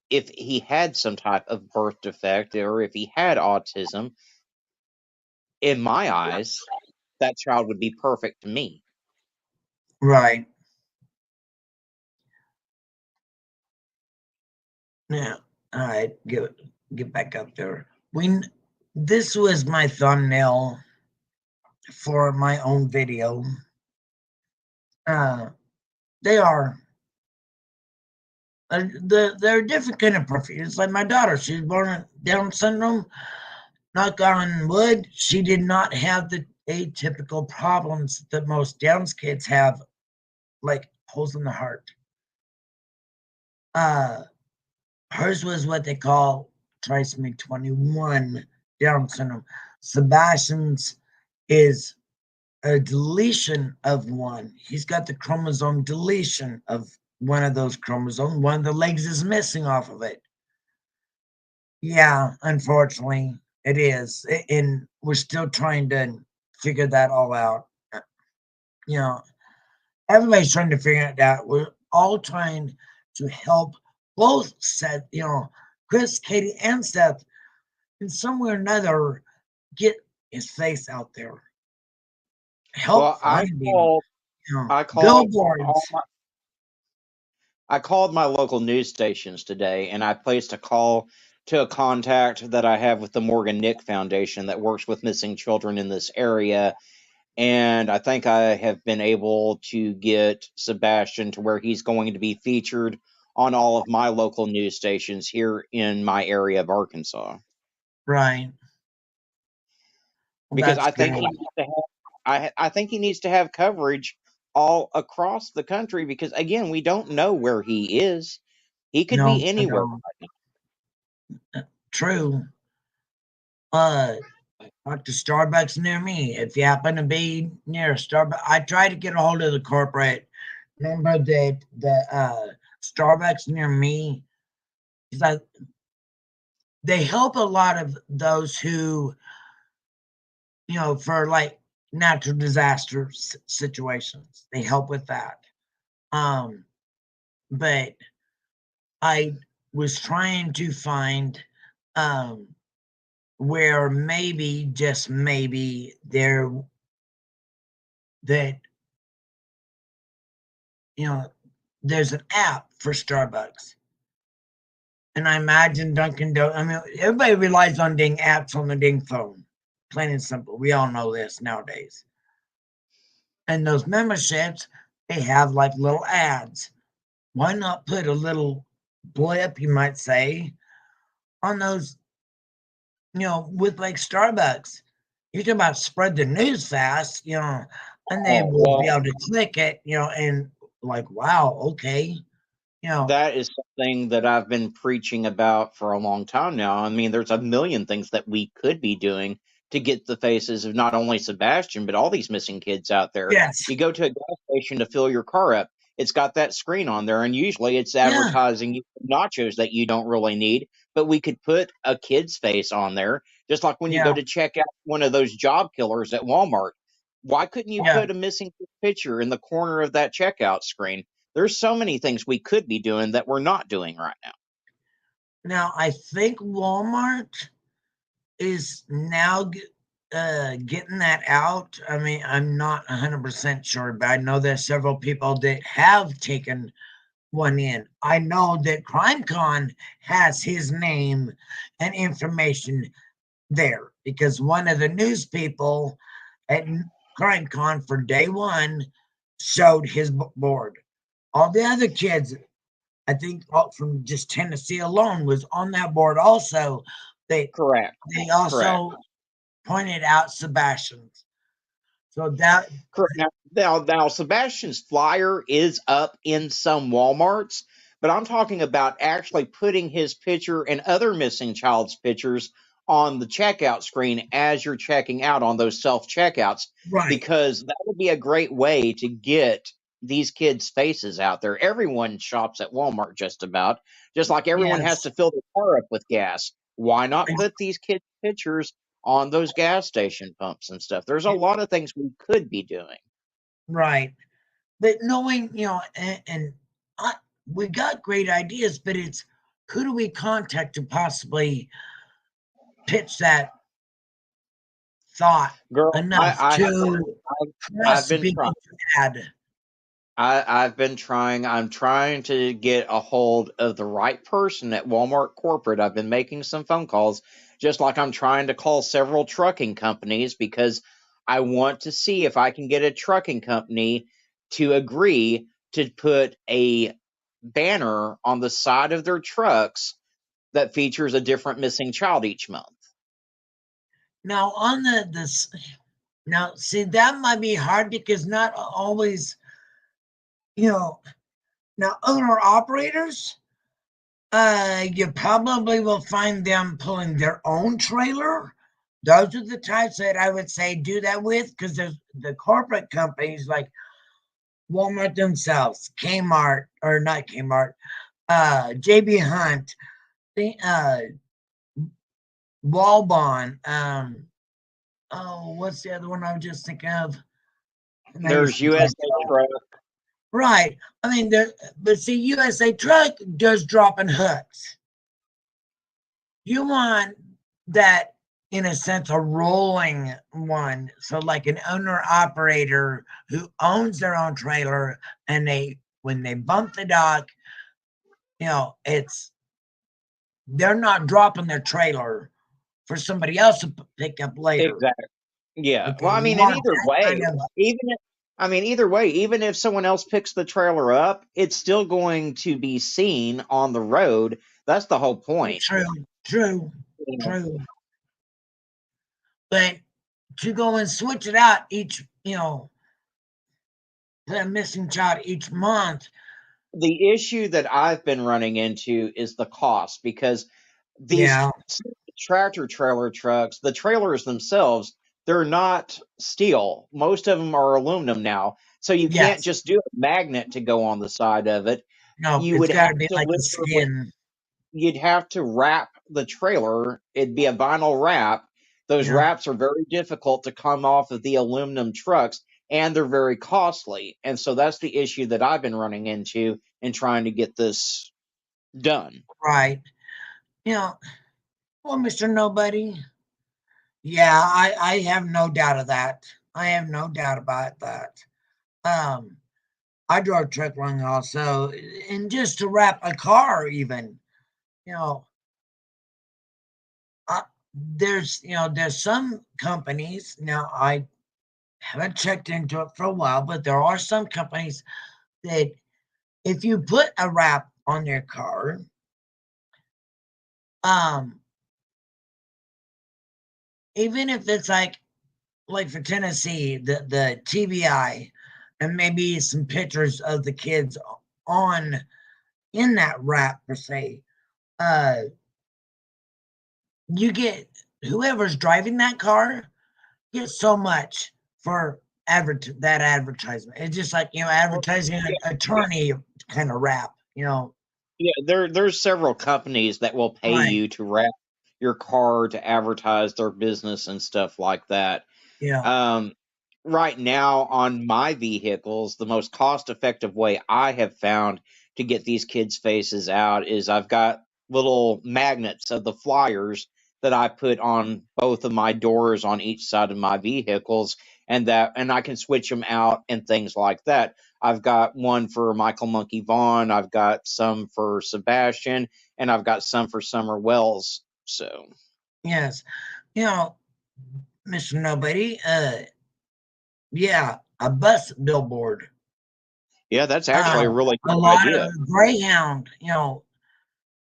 if he had some type of birth defect or if he had autism. In my eyes, that child would be perfect to me. right. Now, all right, get back up there. This was my thumbnail for my own video. Uh, they are they're different kind of perfect. It's like my daughter. She's born with Down syndrome. Knock on wood, she did not have the atypical problems that most Downs kids have, like holes in the heart. Uh, Hers was what they call trisomy 21 Down syndrome. Sebastian's is a deletion of one. He's got the chromosome deletion of one of those chromosomes. One of the legs is missing off of it. Yeah, unfortunately, it is. And we're still trying to figure that all out. You know, everybody's trying to figure it out. We're all trying to help both Seth, Chris, Katie, and Seth in some way or another get his face out there. Help Well, finding, I called all billboards. my, I called my local news stations today, and I placed a call to a contact that I have with the Morgan Nick Foundation that works with missing children in this area. And I think I have been able to get Sebastian to where he's going to be featured on all of my local news stations here in my area of Arkansas. Right. Well, Because that's I think great. he needs to have, I think he needs to have coverage all across the country because again, we don't know where he is. He could No, be I anywhere. don't. True. Uh, like the Starbucks near me. If you happen to be near a Starbucks, I try to get a hold of the corporate. Remember that the Starbucks near me, because they help a lot of those who, for like natural disaster situations. They help with that. Um, but I was trying to find um where maybe, just maybe, that you know there's an app for Starbucks. And I imagine Dunkin' Donuts. I mean, everybody relies on dang apps on the dang phone. Plain and simple. We all know this nowadays. And those memberships, they have like little ads. Why not put a little blip, you might say, on those, with like Starbucks? You talk about spread the news fast, and they Oh, will be well, able to click it, and like, wow, okay, you know, that is something that I've been preaching about for a long time now. I mean, there's a million things that we could be doing to get the faces of not only Sebastian, but all these missing kids out there. yes, You go to a gas station to fill your car up, it's got that screen on there, and usually it's yeah, advertising you nachos that you don't really need. But we could put a kid's face on there, just like when you go yeah, to check out one of those job killers at Walmart. Why couldn't you yeah. put a missing kid picture in the corner of that checkout screen? There's so many things we could be doing that we're not doing right now. Now I think Walmart is now getting that out. I mean, I'm not 100% sure, but I know there's several people that have taken one in. I know that CrimeCon has his name and information there because one of the news people at CrimeCon for day one showed his board. All the other kids I think from just Tennessee alone was on that board also. Correct. They Correct. also pointed out Sebastian's. So that Correct. Now, Sebastian's flyer is up in some Walmarts, but I'm talking about actually putting his picture and other missing child's pictures on the checkout screen as you're checking out on those self checkouts, right. because that would be a great way to get these kids' faces out there. Everyone shops at Walmart just about, just like everyone has Yes. to fill their car up with gas. Why not put these kids' pictures on those gas station pumps and stuff? There's a lot of things we could be doing. Right. But knowing, and I, we got great ideas, but it's who do we contact to possibly pitch that thought Girl, enough I've, for us I've to been be trying. able to add? I've been trying. I'm trying to get a hold of the right person at Walmart corporate. I've been making some phone calls, just like I'm trying to call several trucking companies, because I want to see if I can get a trucking company to agree to put a banner on the side of their trucks that features a different missing child each month. Now on this now see that might be hard because not always, you know, now owner operators, you probably will find them pulling their own trailer. Those are the types that I would say do that with, because there's the corporate companies like Walmart themselves, Kmart, or not Kmart, JB Hunt, the Wallbon, oh, what's the other one I was just thinking of? And I used There's to drive. USA Truck. Right. I mean, but see, USA Truck does dropping hooks. You want that, in a sense, a rolling one. So, like an owner operator who owns their own trailer, and when they bump the dock, it's they're not dropping their trailer for somebody else to pick up later. Exactly. Yeah. Okay, Well, I you mean, and want either that kind way, of even if either way, even if someone else picks the trailer up, it's still going to be seen on the road. That's the whole point. true, true, You know, true. But to go and switch it out each, the missing child each month. the issue that I've been running into is the cost, because these Yeah, tractor trailer trucks, the trailers themselves, they're not steel. Most of them are aluminum now. So you can't yes. just do a magnet to go on the side of it. No, You it's would got have to be to like a literally skin. you'd have to wrap the trailer. It'd be a vinyl wrap. Those Yeah, wraps are very difficult to come off of the aluminum trucks, and they're very costly. And so that's the issue that I've been running into in trying to get this done. right. You know, well, Mr. Nobody. Yeah, I have no doubt of that. I have no doubt about that. Um, I drove truck long also, and just to wrap a car, even, you know, there's some companies. Now I haven't checked into it for a while, but there are some companies that if you put a wrap on your car, um, even if it's like for Tennessee, the TBI, and maybe some pictures of the kids on in that wrap per se, uh, you get whoever's driving that car gets so much for that advertisement. It's just like Well, advertising yeah, an attorney kind of wrap. yeah, there's several companies that will pay Right? you to wrap your car to advertise their business and stuff like that. Yeah. Um, right now on my vehicles, the most cost effective way I have found to get these kids' faces out is I've got little magnets of the flyers that I put on both of my doors on each side of my vehicles, and I can switch them out and things like that. I've got one for Michael Monkey Vaughn, I've got some for Sebastian, and I've got some for Summer Wells. So Yes. You know, Mr. Nobody. Yeah, a bus billboard. Yeah, that's actually a really A good lot idea. of Greyhound,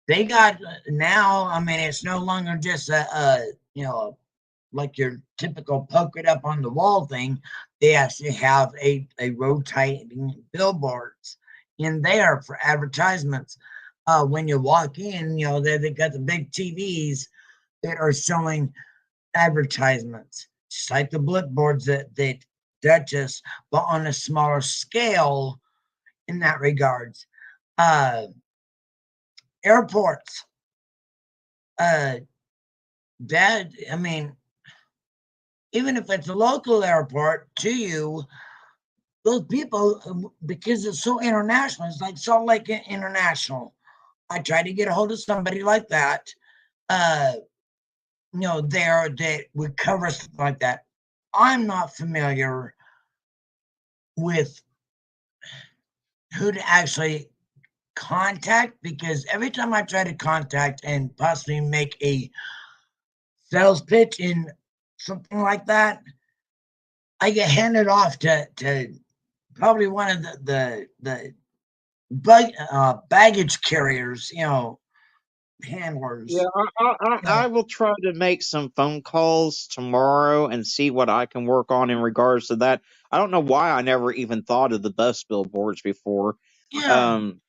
they got now. I mean, it's no longer just like your typical poke it up on the wall thing. They actually have a rotating billboards in there for advertisements. When you walk in, they got the big TVs that are showing advertisements, just like the boards that Duchess, but on a smaller scale in that regards. Uh, Airports, uh, that I mean, even if it's a local airport to you, those people, because it's so international, it's like Salt Lake International. I try to get a hold of somebody like that, uh, there that would cover something like that. I'm not familiar with who to actually contact because every time I try to contact and possibly make a sales pitch in something like that, I get handed off to probably one of the baggage carriers, Yeah, handlers. I will try to make some phone calls tomorrow and see what I can work on in regards to that. I don't know why I never even thought of the bus billboards before. Yeah. Um,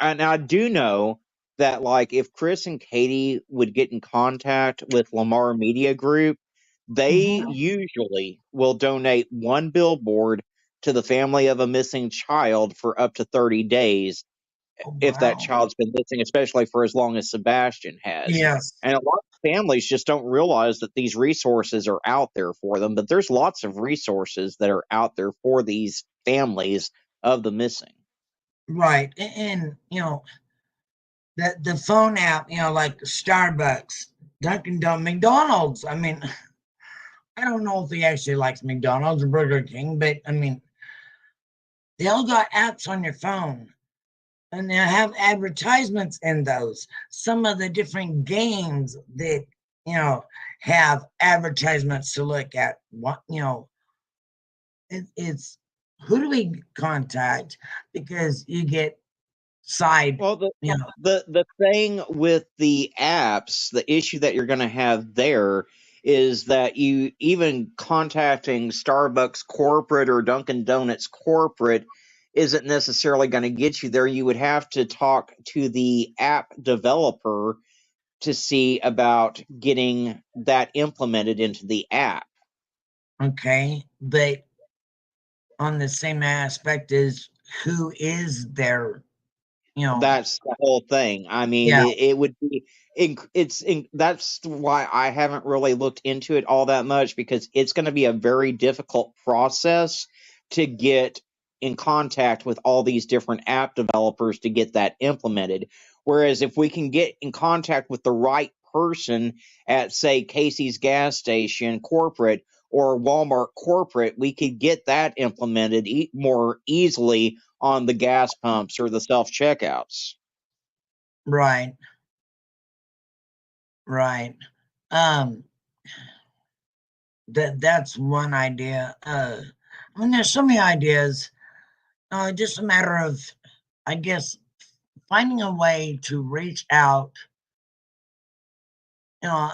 and I do know that, like, if Chris and Katie would get in contact with Lamar Media Group, they Mhm. usually will donate one billboard to the family of a missing child for up to 30 days Oh, if that wow. child's been missing, especially for as long as Sebastian has. Yes. And a lot of families just don't realize that these resources are out there for them, but there's lots of resources that are out there for these families of the missing. Right. And the phone app, like Starbucks, Dunkin' Donuts, McDonald's. I mean, I don't know if he actually likes McDonald's or Burger King, but I mean, they all got apps on your phone and they have advertisements in those. Some of the different games that, you know, have advertisements to look at. What, it's who do we contact because you get side, Well, the you know, the thing with the apps, the issue that you're going to have there is that you even contacting Starbucks corporate or Dunkin' Donuts corporate isn't necessarily going to get you there. You would have to talk to the app developer to see about getting that implemented into the app. okay, but on the same aspect is who is there, you know, That's the whole thing. I mean, yeah, it would be, that's why I haven't really looked into it all that much because it's going to be a very difficult process to get in contact with all these different app developers to get that implemented. Whereas if we can get in contact with the right person at, say, Casey's gas station corporate or Walmart corporate, we could get that implemented more easily on the gas pumps or the self checkouts. right, right. Um, that's one idea. I mean, there's so many ideas. Just a matter of, I guess, finding a way to reach out. You know,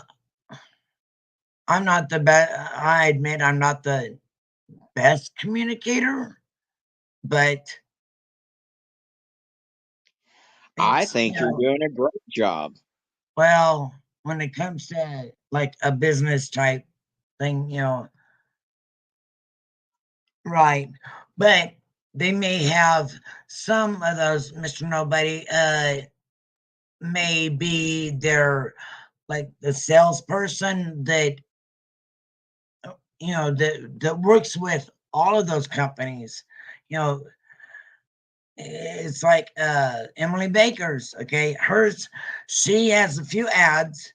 I'm not the best. I admit I'm not the best communicator, but I it's think you're doing a great job. well, when it comes to like a business type thing, right. But they may have some of those, Mr. Nobody, may be their like the salesperson that that works with all of those companies. You know, it's like Emily Baker's, okay? Hers, she has a few ads.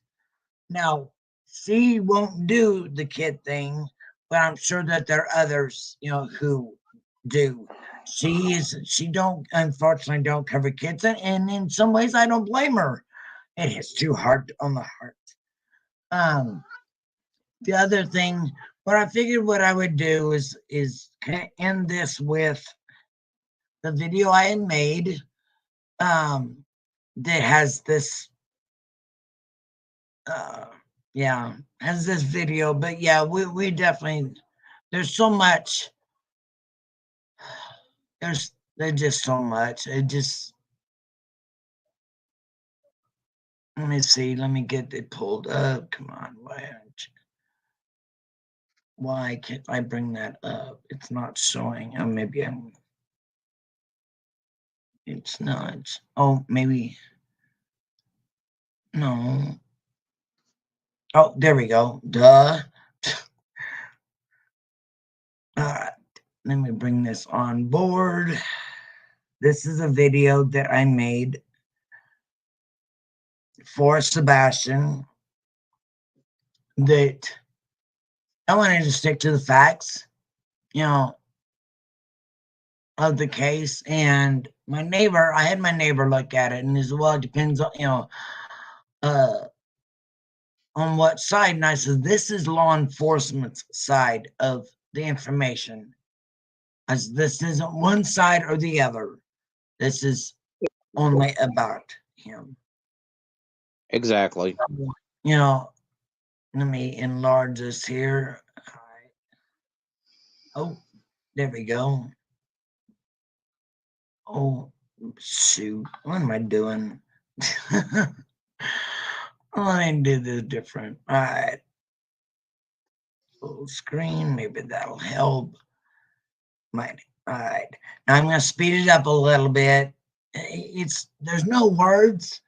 Now, she won't do the kid thing, but I'm sure that there are others, who do. She don't unfortunately don't cover kids, and in some ways I don't blame her. It is too hard on the heart. The other thing, what I figured what I would do is kind of end this with the video I had made that has this has this video. But yeah, we definitely, there's so much, there's just so much. It just, let me see, let me get it pulled up. Come on, why can't I bring that up? It's not showing. Oh, maybe it's not. Oh, maybe, no. Oh, there we go. Duh. All right, let me bring this on board. This is a video that I made for Sebastian that I wanted to stick to the facts, of the case. And my neighbor, I had my neighbor look at it, and as well, it depends on what side. And I said, this is law enforcement's side of the information. As this isn't one side or the other. This is only about him. Exactly. Let me enlarge this here. All right. Oh, there we go. Oh, shoot. What am I doing? Let me do this different. All right. Full screen. Maybe that'll help. Might. All right. Now I'm going to speed it up a little bit. There's no words,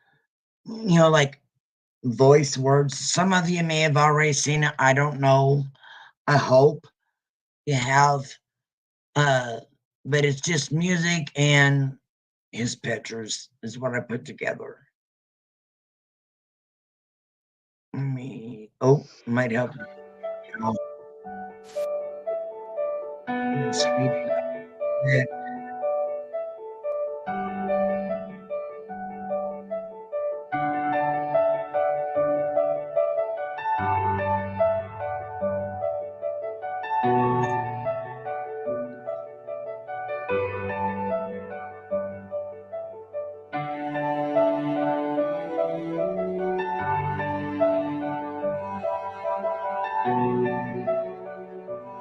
like voice words. Some of you may have already seen it. I don't know. I hope you have. But it's just music and his pictures is what I put together. Might help. Speed it up a bit.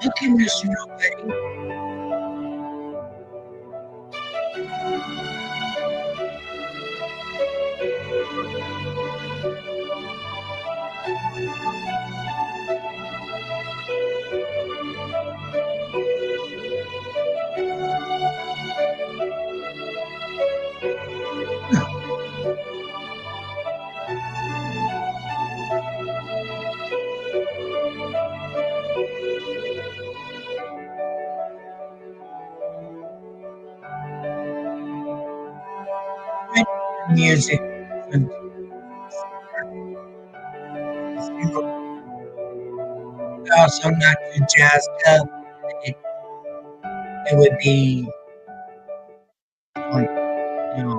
Okay, Mr. Nobody. Music. Also not too jazzed up. It, it would be like, I didn't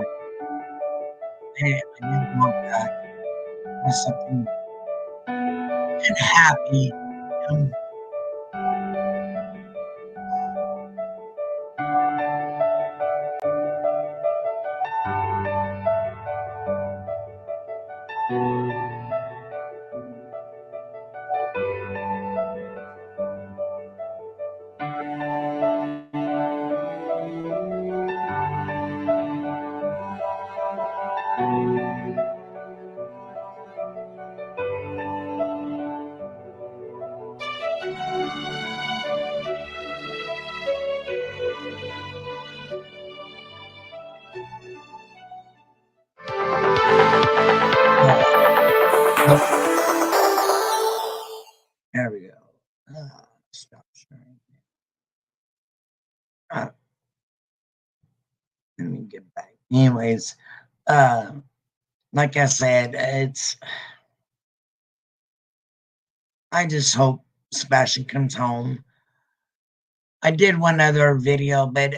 want that. It was something and happy. There we go. Stop sharing. Let me get back. Anyways, like I said, I just hope Sebastian comes home. I did one other video, but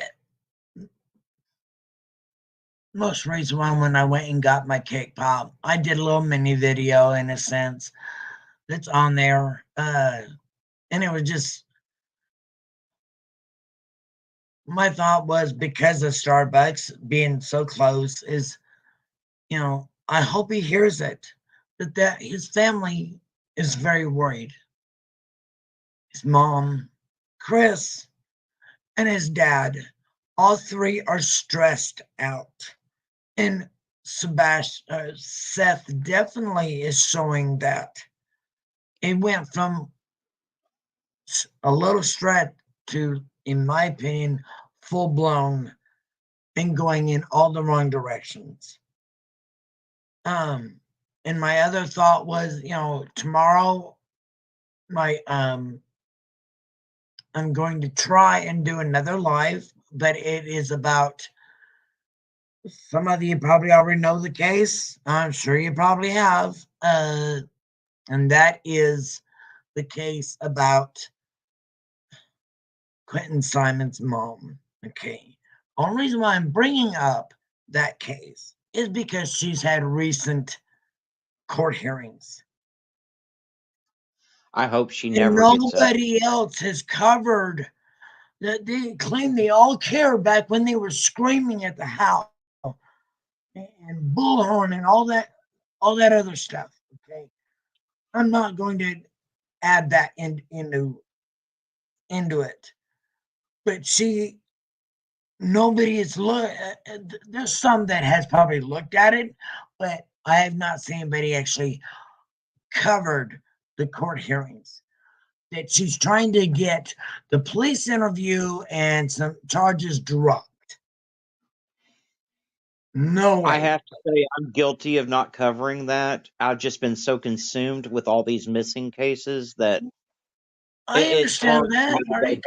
most recent one when I went and got my cake pop, I did a little mini video in a sense that's on there. And it was just my thought was, because of Starbucks being so close, is, I hope he hears it, that his family is very worried. His mom, Chris, and his dad, all three are stressed out. And Seth definitely is showing that. It went from a little stress to, in my opinion, full blown and going in all the wrong directions. And my other thought was, tomorrow I'm going to try and do another live, but it is about, some of you probably already know the case. I'm sure you probably have. And that is the case about Quentin Simon's mom. Okay. Only reason why I'm bringing up that case is because she's had recent court hearings. I hope she And never gets up. nobody else has covered that. They claim they all care back when they were screaming at the house and bullhorn and all that other stuff. Okay. I'm not going to add that into it. But nobody is there's some that has probably looked at it, but I have not seen anybody actually covered the court hearings. That she's trying to get the police interview and some charges dropped. No I way. have to say I'm guilty of not covering that. I've just been so consumed with all these missing cases that I it's hard understand for me that, to go. Marty.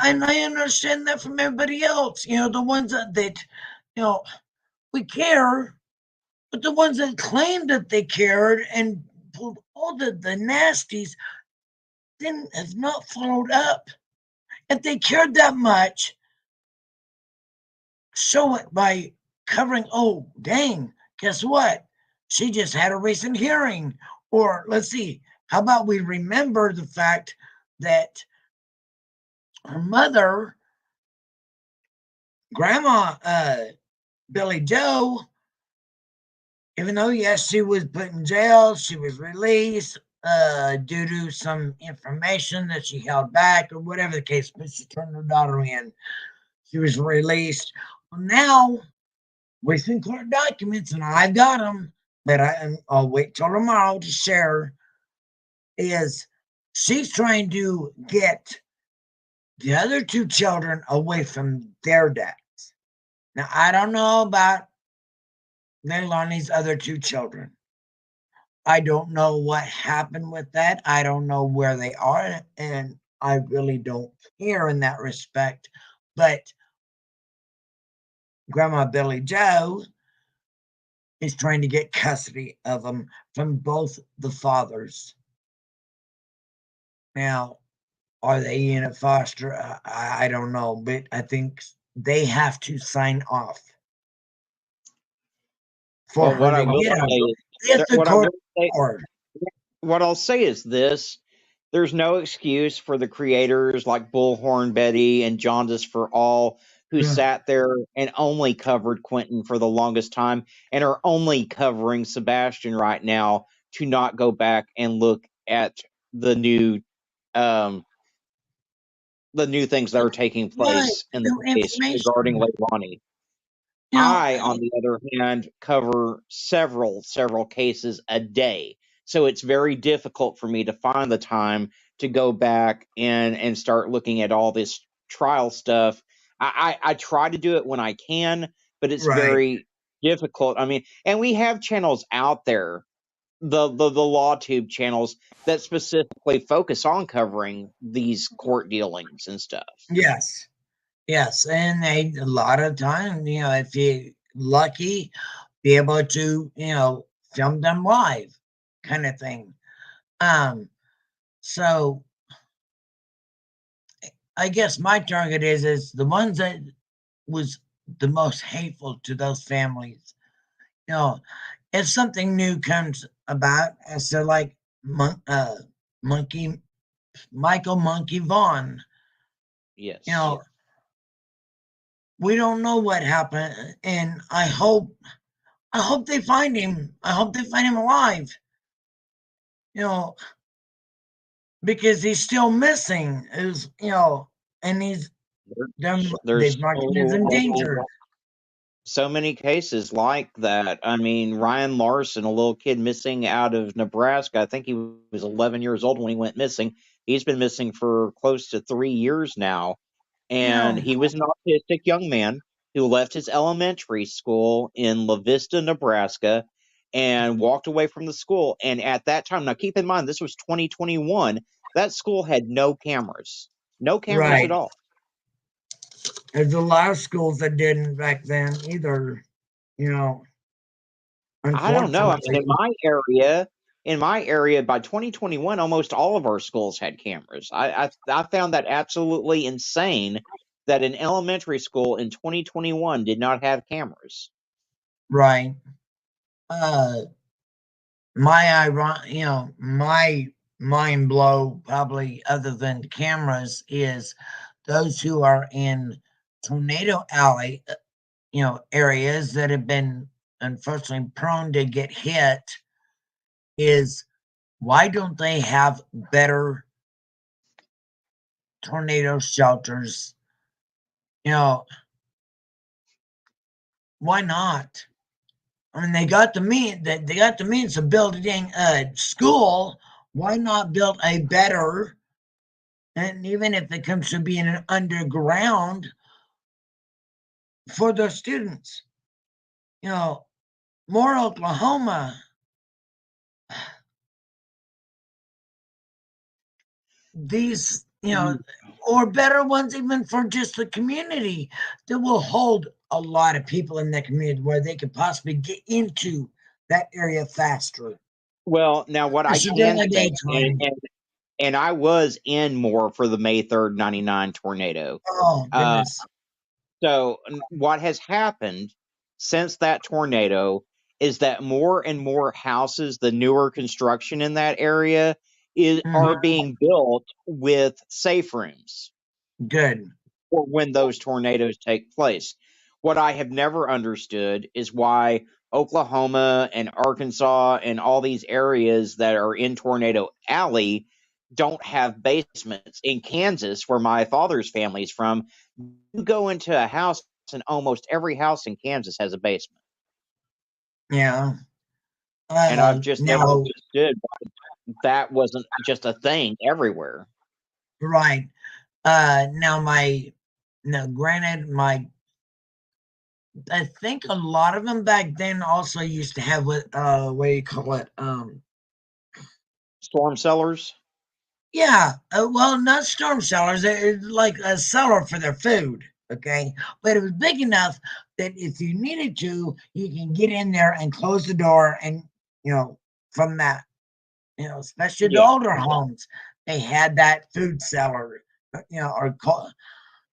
And I understand that from everybody else. The ones that we care, but the ones that claimed that they cared and pulled all the nasties then have not followed up. If they cared that much, show it by covering. Oh, dang! Guess what? She just had a recent hearing. Or let's see. How about we remember the fact that her mother, Grandma Billy Joe, even though, yes, she was put in jail, she was released due to some information that she held back or whatever the case, but she turned her daughter in. She was released. Well, now, with some court documents, and I've got them, but I'll wait till tomorrow to share, is she's trying to get the other two children away from their dads. Now, I don't know about Leilani's other two children. I don't know what happened with that. I don't know where they are, and I really don't care in that respect. But Grandma Billy Joe is trying to get custody of them from both the fathers. Now, are they in a foster? I don't know, but I think they have to sign off for Well, her what I to will get them say is if the what I court will say order. what I'll say is this: there's no excuse for the creators like Bullhorn Betty and Jaundice for All who sat there and only covered Quentin for the longest time and are only covering Sebastian right now to not go back and look at the new um the new things that are taking Right, place in the new case regarding information. Leilani. You know, I, on the other hand, cover several cases a day. So it's very difficult for me to find the time to go back and start looking at all this trial stuff. I try to do it when I can, but it's right. very difficult. I mean, and we have channels out there, the law tube channels that specifically focus on covering these court dealings and stuff. Yes. Yes. And a lot of time, if you're lucky, be able to, film them live kind of thing. Um, so I guess my target is the ones that was the most hateful to those families. You know, if something new comes about, as so like Monkey Michael Monkey Vaughn, You Yes. know, we don't know what happened, and I hope they find him. I hope they find him alive. You know, because he's still missing. Is and he's There's they've marked him as so many, endangered. so many cases like that. I mean, Ryan Larson, a little kid missing out of Nebraska. I think he was 11 years old when he went missing. He's been missing for close to 3 years now. You And know, he was an autistic young man who left his elementary school in La Vista, Nebraska, and walked away from the school. And at that time, now keep in mind, this was 2021, that school had no cameras, no cameras right? at all. There's a lot of schools that didn't back then either. You know, I don't know. I mean, unfortunately, in my area, by 2021, almost all of our schools had cameras. I found that absolutely insane that an elementary school in 2021 did not have cameras. right? Uh, my mind blow probably other than cameras is those who are in tornado alley, areas that have been unfortunately prone to get hit. Is why don't they have better tornado shelters? You know, why not? I mean, they got the means to build a dang school. Why not build a better? And even if it comes to being an underground for those students, you know, more Oklahoma, these, or better ones even for just the community that will hold a lot of people in that community where they could possibly get into that area faster, Well, now what I especially during can the say, daytime. and I was in Moore for the May 3rd '99 tornado. Oh Uh, goodness. so what has happened since that tornado is that more and more houses, the newer construction in that area, Mhm. are being built with safe rooms Good. for when those tornadoes take place. What I have never understood is why Oklahoma and Arkansas and all these areas that are in Tornado Alley don't have basements. In Kansas, where my father's family is from, you go into a house and almost every house in Kansas has a basement. Yeah. And I've just never Now, understood why that wasn't just a thing everywhere. right. Now now granted, I think a lot of them back then also used to have what do you call it? Storm cellars? Yeah, well, not storm cellars. It's like a cellar for their food. Okay, but it was big enough that if you needed to, you can get in there and close the door, and you know, from that, especially the Yeah. older homes, they had that food cellar,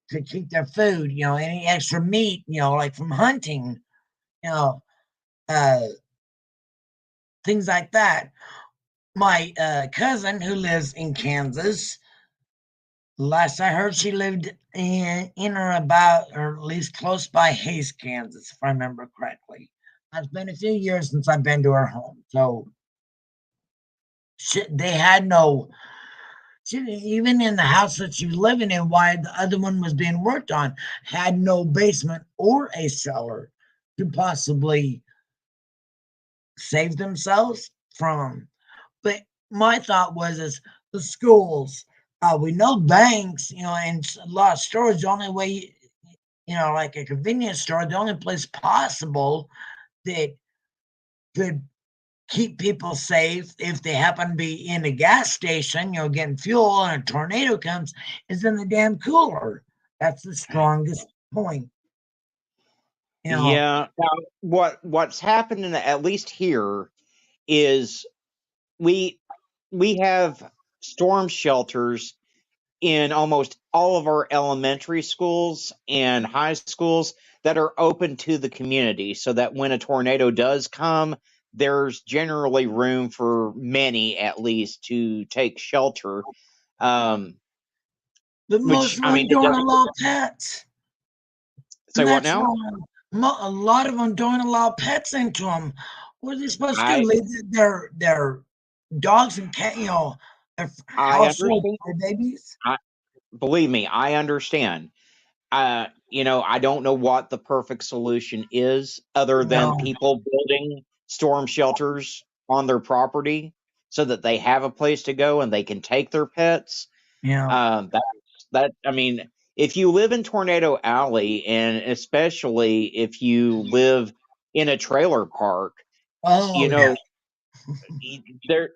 to keep their food. Any extra meat, like from hunting, you know, uh, things like that. My cousin who lives in Kansas, last I heard, she lived in or about, or at least close by Hays, Kansas, if I remember correctly. It's been a few years since I've been to her home, so they had no. Even in the house that she was living in, while the other one was being worked on, had no basement or a cellar to possibly save themselves from. But my thought was, is the schools. We know banks, and a lot of stores. The only way, like a convenience store, the only place possible that could keep people safe if they happen to be in a gas station, getting fuel and a tornado comes, is in the damn cooler. That's the strongest point. You know, Yeah. Now, what's happening at least here is we we have storm shelters in almost all of our elementary schools and high schools that are open to the community so that when a tornado does come, there's generally room for many at least to take shelter. Um, But which most of I them mean, it don't doesn't allow pets. say And what that's now. why a lot of them don't allow pets into them. What are they supposed to do? I Leave their dogs and cat, their I household understand. babies? I believe me, I understand. I don't know what the perfect solution is other than No. people building storm shelters on their property so that they have a place to go and they can take their pets. Yeah. I mean, if you live in Tornado Alley, and especially if you live in a trailer park, Oh you yeah. know, there,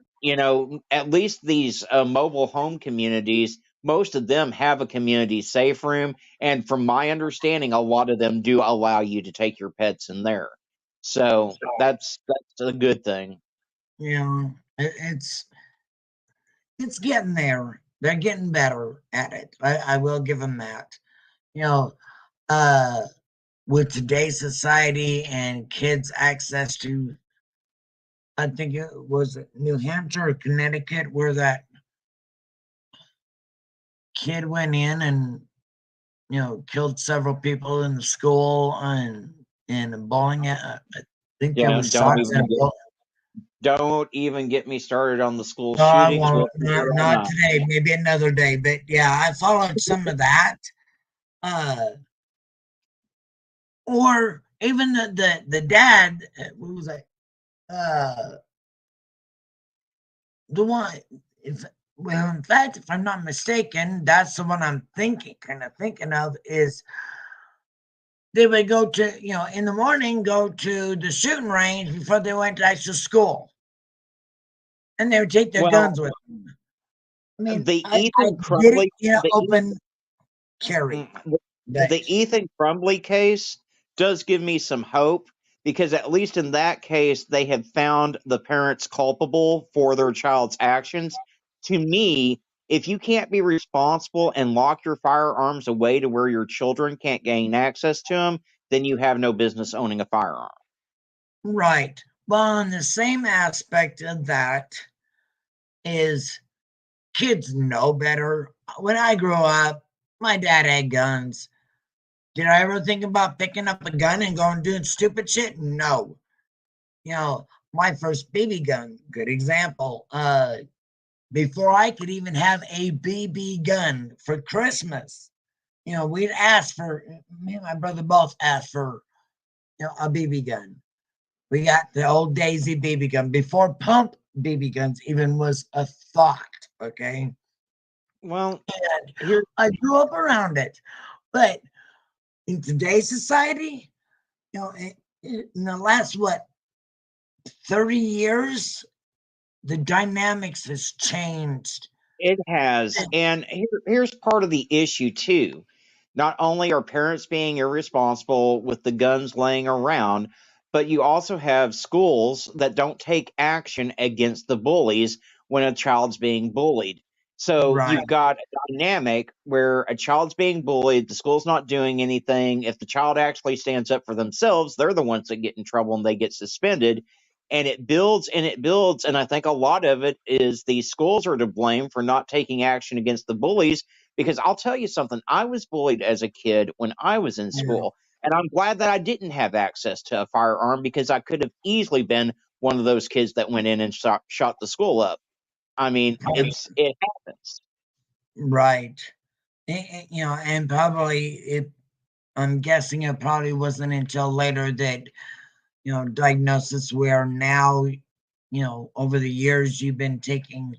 at least these mobile home communities, most of them have a community safe room, and from my understanding, a lot of them do allow you to take your pets in there. So that's a good thing. Yeah. It's getting there. They're getting better at it. I will give them that. You know, uh, with today's society and kids' access to, I think it was New Hampshire or Connecticut, where that kid went in and killed several people in the school and a bowling. I think there Yeah, was shots in a bowl. don't even get me started on the school No, I shootings. won't. We'll Not today. Maybe another day. But yeah, I followed some of that. Uh, or even the dad. What was that? Uh, the one. If well, in fact, if I'm not mistaken, that's the one I'm kind of thinking of is they would go to in the morning go to the shooting range before they went to actual school, and they would take their well, guns with them. I mean, the I Ethan get it, Crumbley, the open Mm, carry, The but the Ethan Crumbly case does give me some hope because at least in that case they have found the parents culpable for their child's actions. To me, if you can't be responsible and lock your firearms away to where your children can't gain access to them, then you have no business owning a firearm. right. Well, on the same aspect of that is kids know better. When I grew up, my dad had guns. Did I ever think about picking up a gun and going doing stupid shit? No. My first BB gun, good example. Before I could even have a BB gun for Christmas, we'd ask for, me and my brother both asked for, a BB gun. We got the old Daisy BB gun before pump BB guns even was a thought. Okay. Well, And here I grew up around it. But in today's society, in the last, 30 years, the dynamics has changed. it has. And here's part of the issue, too. Not only are parents being irresponsible with the guns laying around, but you also have schools that don't take action against the bullies when a child's being bullied. So Right. you've got a dynamic where a child's being bullied, the school's not doing anything. If the child actually stands up for themselves, they're the ones that get in trouble and they get suspended, and it builds and it builds. And I think a lot of it is these schools are to blame for not taking action against the bullies. Because I'll tell you something, I was bullied as a kid when I was in Yeah. school, and I'm glad that I didn't have access to a firearm because I could have easily been one of those kids that went in and shot the school up. I mean, it happens. Right. And probably I'm guessing it probably wasn't until later that, diagnosis where now, over the years you've been taking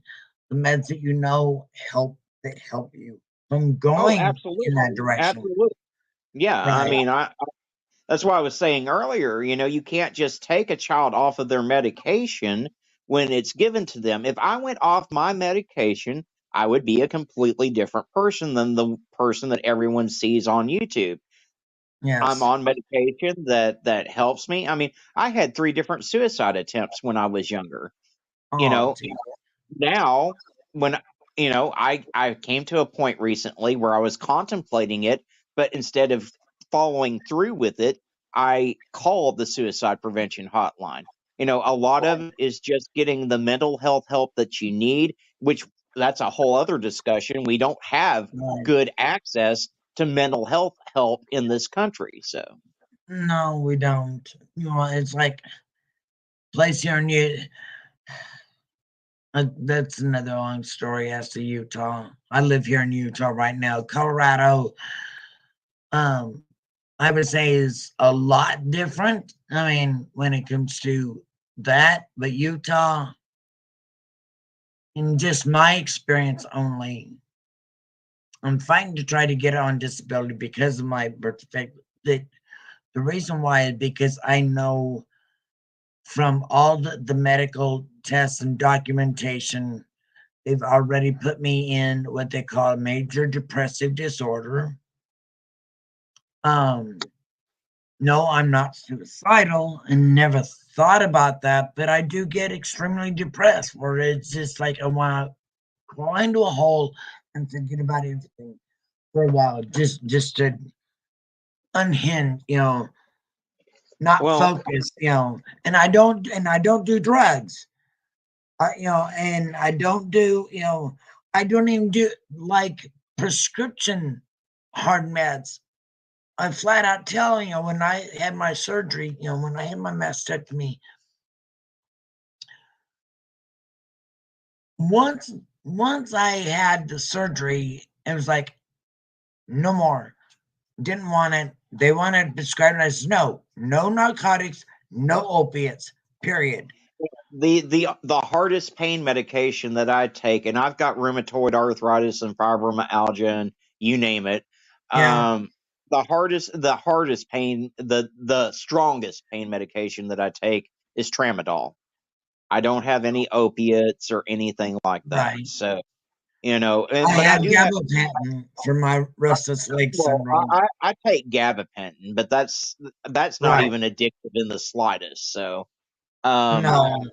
the meds that help you from Oh, going in absolutely, that direction. absolutely. Yeah, I Right. mean, that's why I was saying earlier, you can't just take a child off of their medication when it's given to them. If I went off my medication, I would be a completely different person than the person that everyone sees on YouTube. I'm Yes. on medication that helps me. I mean, I had 3 different suicide attempts when I was younger. You Oh, know, geez. now when I came to a point recently where I was contemplating it, but instead of following through with it, I called the suicide prevention hotline. A lot of it is just getting the mental health help that you need, which that's a whole other discussion. We don't have Right. good access to mental health help in this country. So, No, we don't. It's like place here in that's another long story as to Utah. I live here in Utah right now. Colorado, um, I would say is a lot different. I mean, when it comes to that, but Utah, in just my experience only, I'm fighting to try to get on disability because of my birth defect. The reason why is because I know from all the medical tests and documentation, they've already put me in what they call a major depressive disorder. Um, no, I'm not suicidal and never thought about that, but I do get extremely depressed where it's just like I want to crawl into a hole and forget about everything for a while, just to unhinge, not well, focus, and I don't do drugs. And I don't do, I don't even do like prescription hard meds. I flat out tell when I had my surgery, when I had my mastectomy, once once I had the surgery, it was like no more. Didn't want it. They wanted to prescribe it. I said no, no narcotics, no opiates. Period. the hardest pain medication that I take, and I've got rheumatoid arthritis and fibromyalgia, and you name it. Yeah, Um, the hardest pain, the strongest pain medication that I take is tramadol. I don't have any opiates or anything like that. right. So, I but I have do have. gabapentin for my restless leg Well, syndrome. I take gabapentin, but that's not Right. even addictive in the slightest. So, um, No.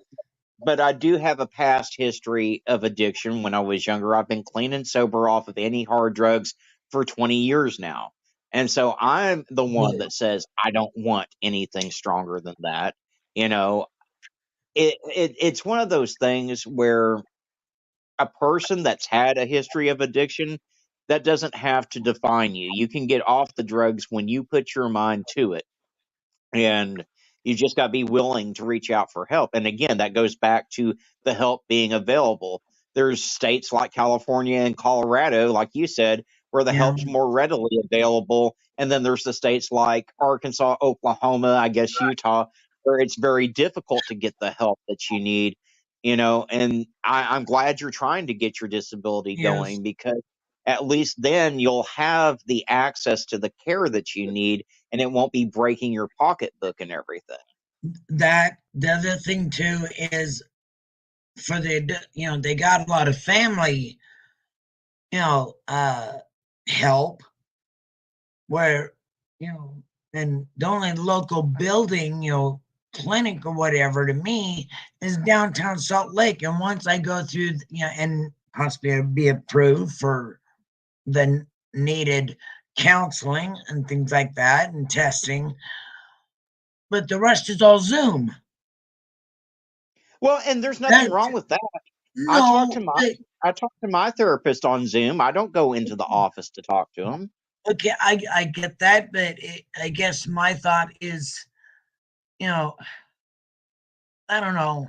but I do have a past history of addiction. When I was younger, I've been clean and sober off of any hard drugs for 20 years now. And so I'm the one Good. that says I don't want anything stronger than that. You know, it's one of those things where a person that's had a history of addiction, that doesn't have to define you. You can get off the drugs when you put your mind to it, and you just got to be willing to reach out for help. And again, that goes back to the help being available. There's states like California and Colorado, like you said, where the Yeah. help's more readily available, and then there's the states like Arkansas, Oklahoma, I guess Utah, where it's very difficult to get the help that you need. And I'm glad you're trying to get your disability Yes. going, because at least then you'll have the access to the care that you need, and it won't be breaking your pocketbook and everything. That the other thing too is for they got a lot of family, you know, uh, help where, you know, and the only local building, clinic or whatever to me is downtown Salt Lake. And once I go through, and possibly be approved for the needed counseling and things like that and testing, but the rest is all Zoom. Well, and there's nothing That wrong with that. I talk to no, my I talk to my therapist on Zoom. I don't go into the office to talk to him. okay, I get that, but I guess my thought is, you know, I don't know.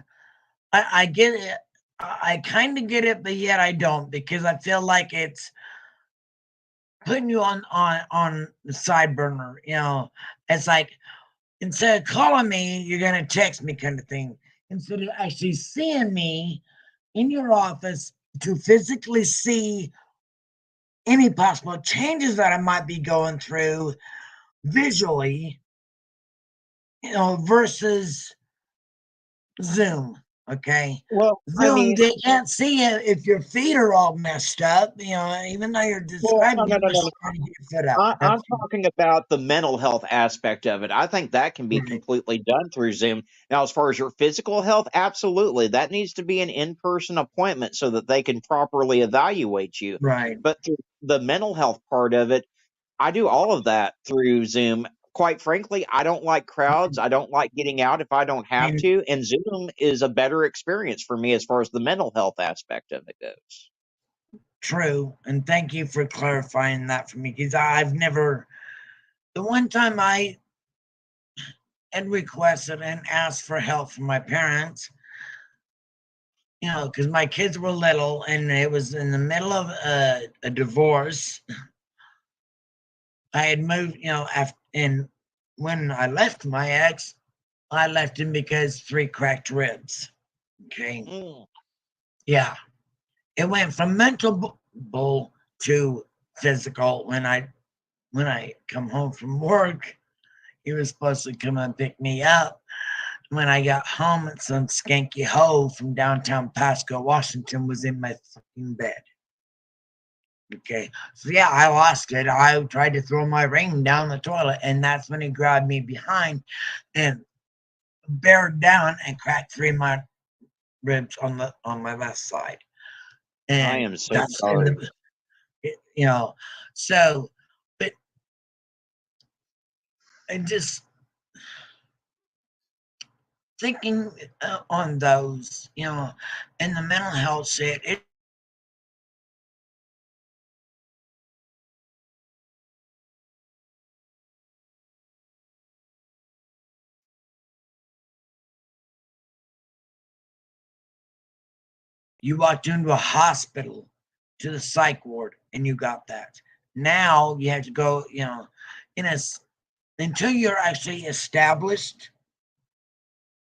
I get it. I kind of get it, but yet I don't because I feel like it's putting you on the side burner. It's like instead of calling me, you're gonna text me, kind of thing. Instead of actually seeing me in your office to physically see any possible changes that I might be going through visually, versus Zoom. Okay. Well, I Zoom, mean, they can't see it if your feet are all messed up, even though you're well, no, describing no, it, no, just no. trying to get your foot up. I'm That's talking about the mental health aspect of it. I think that can be right. completely done through Zoom. Now, as far as your physical health, absolutely. That needs to be an in person appointment so that they can properly evaluate you. Right. But through the mental health part of it, I do all of that through Zoom. Quite frankly, I don't like crowds. I don't like getting out if I don't have And to. And Zoom is a better experience for me as far as the mental health aspect of it goes. true. And thank you for clarifying that for me, because I've never, the one time I had requested and asked for help from my parents, because my kids were little and it was in the middle of a divorce. I had moved, after, and when I left my ex, I left him because 3 cracked ribs. Okay. Mm. Yeah. It went from mental bull to physical. When I come home from work, he was supposed to come and pick me up. When I got home, some skanky hoe from downtown Pasco, Washington was in my fucking bed. Okay. So yeah, I lost it. I tried to throw my ring down the toilet, and that's when he grabbed me behind and bared down and cracked 3 of my ribs on my left side. I And am so that's in sorry. the so, but and just thinking on those, and the mental health shit, you walked into a hospital to the psych ward and you got that. Now you have to go, in a until you're actually established,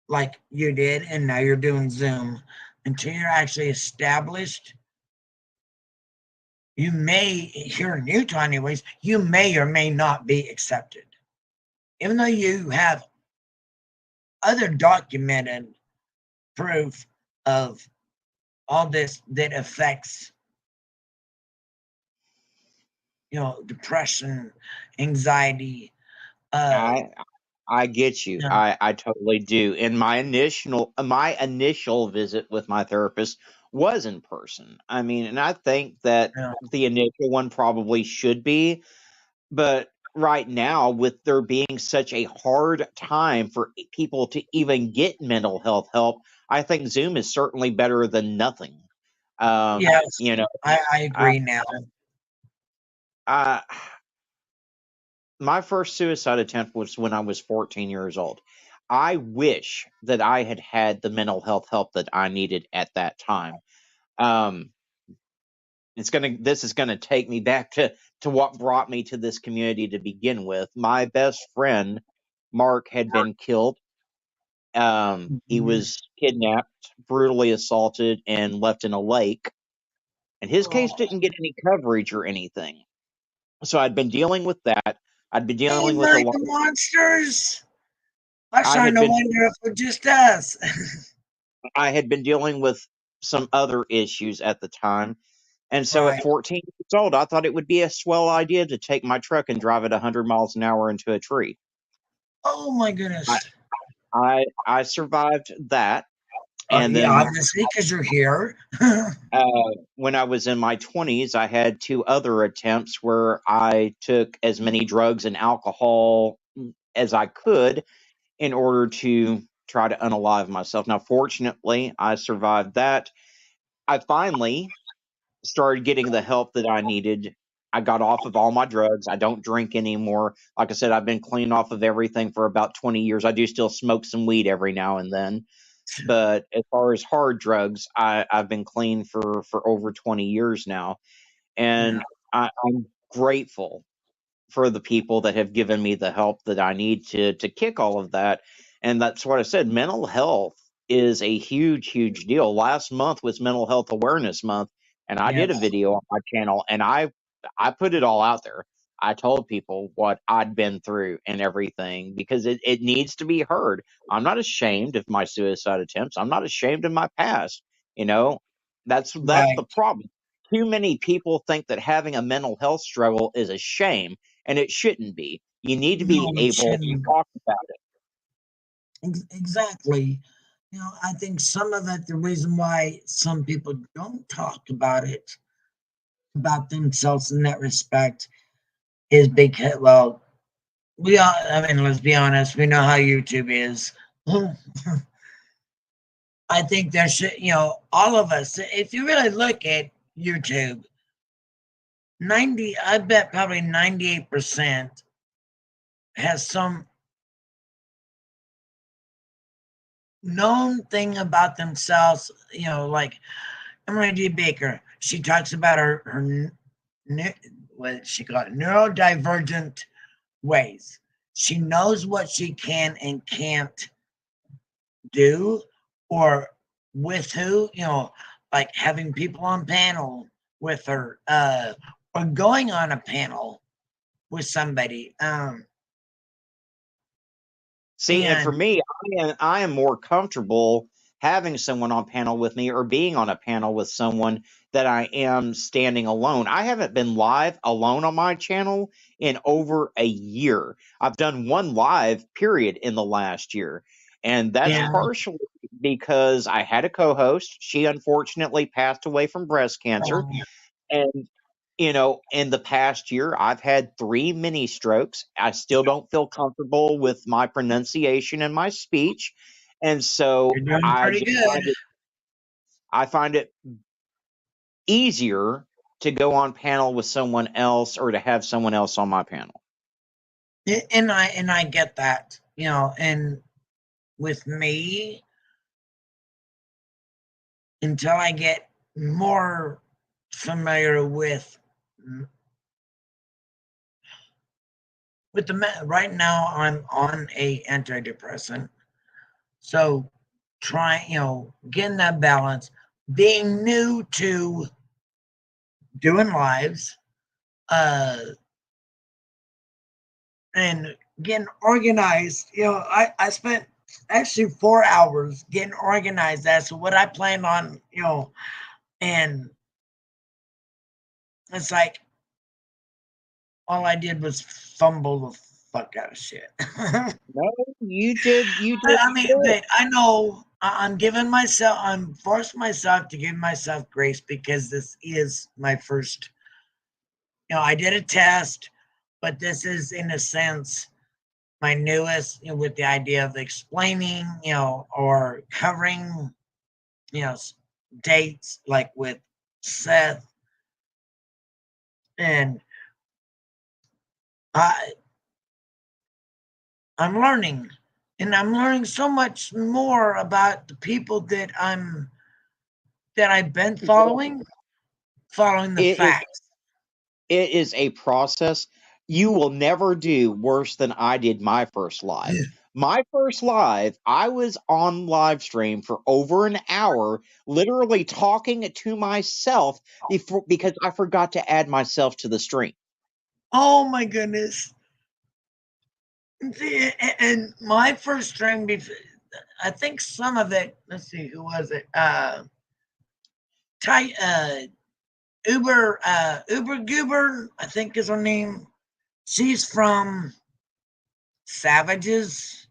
like you did, and now you're doing Zoom. Until you're actually established, you may, here in Utah, anyways, you may or may not be accepted, even though you have other documented proof of all this that affects, depression, anxiety. Uh, I I get you. you know, I totally do. And my initial visit with my therapist was in person. I mean, and I think that you know, the initial one probably should be, but right now with there being such a hard time for people to even get mental health help, I think Zoom is certainly better than nothing. yes, You know, I I, agree now. I my first suicide attempt was when I was 14 years old. I wish that I had had the mental health help that I needed at that time. Um, this is gonna take me back to what brought me to this community to begin with. My best friend, Mark, had been killed. He Mhm. was kidnapped, brutally assaulted, and left in a lake. And his case Oh, didn't get any coverage or anything. So I'd been dealing with that. I'd been hey, dealing with a like lot. the monsters. I was I trying had to been wonder if it just us. I had been dealing with some other issues at the time. And so at Right. 14 years old, I thought it would be a swell idea to take my truck and drive at 100 miles an hour into a tree. Oh my I goodness. I survived that. And Yeah, then obviously, because you're here. when I was in my 20s, I had 2 other attempts where I took as many drugs and alcohol as I could in order to try to unalive myself. Now, fortunately, I survived that. I finally started getting the help that I needed. I got off of all my drugs. I don't drink anymore. Like I said, I've been clean off of everything for about 20 years. I do still smoke some weed every now and then. But as far as hard drugs, I've been clean for over 20 years now. Yeah, And I'm grateful for the people that have given me the help that I need to kick all of that. And that's what I said. Mental health is a huge, huge deal. Last month was Mental Health Awareness Month, and I did a yes, video on my channel, and I put it all out there. I told people what I'd been through and everything because it needs to be heard. I'm not ashamed of my suicide attempts. I'm not ashamed of my past. You know, that's the right. problem. Too many people think that having a mental health struggle is a shame, and it shouldn't be. You need to be No, it able to shouldn't. talk about it. Exactly. I think some of it, the reason why some people don't talk about it, about themselves in that respect, is because, well, I mean, let's be honest, we know how YouTube is. I think there should, all of us, if you really look at YouTube, I bet probably 98% has some known thing about themselves, like Emily D. Baker. She talks about her what she called neurodivergent ways. She knows what she can and can't do, or with who, like having people on panel with her, or going on a panel with somebody. See, and for And me, I am more comfortable having someone on panel with me or being on a panel with someone that I am standing alone. I haven't been live alone on my channel in over a year. I've done one live period in the last year. And that's yeah, partially because I had a co-host. She unfortunately passed away from breast cancer. And, in the past year, I've had 3 mini strokes. I still don't feel comfortable with my pronunciation and my speech. And so you're doing I pretty just good. find it easier to go on panel with someone else or to have someone else on my panel. And I get that, and with me, until I get more familiar with right now, I'm on a antidepressant, so trying, getting that balance, being new to doing lives, uh, and getting organized. I spent actually 4 hours getting organized. That's what I planned on, and it's like all I did was fumble the fuck out of shit. No, you did I mean, good. but I know I'm forced myself to give myself grace because this is my first, I did a test, but this is in a sense my newest, with the idea of explaining, or covering, you know, dates like with Seth, and I, I'm learning, and I'm learning so much more about the people that I've been following the It is facts. it is a process. You will never do worse than I did my first live. My first live, I was on live stream for over an hour, literally talking to myself because I forgot to add myself to the stream. Oh my goodness! See, and my first string, I think some of it. Let's see, who was it? Ty, Uber Goober, I think is her name. She's from Savages.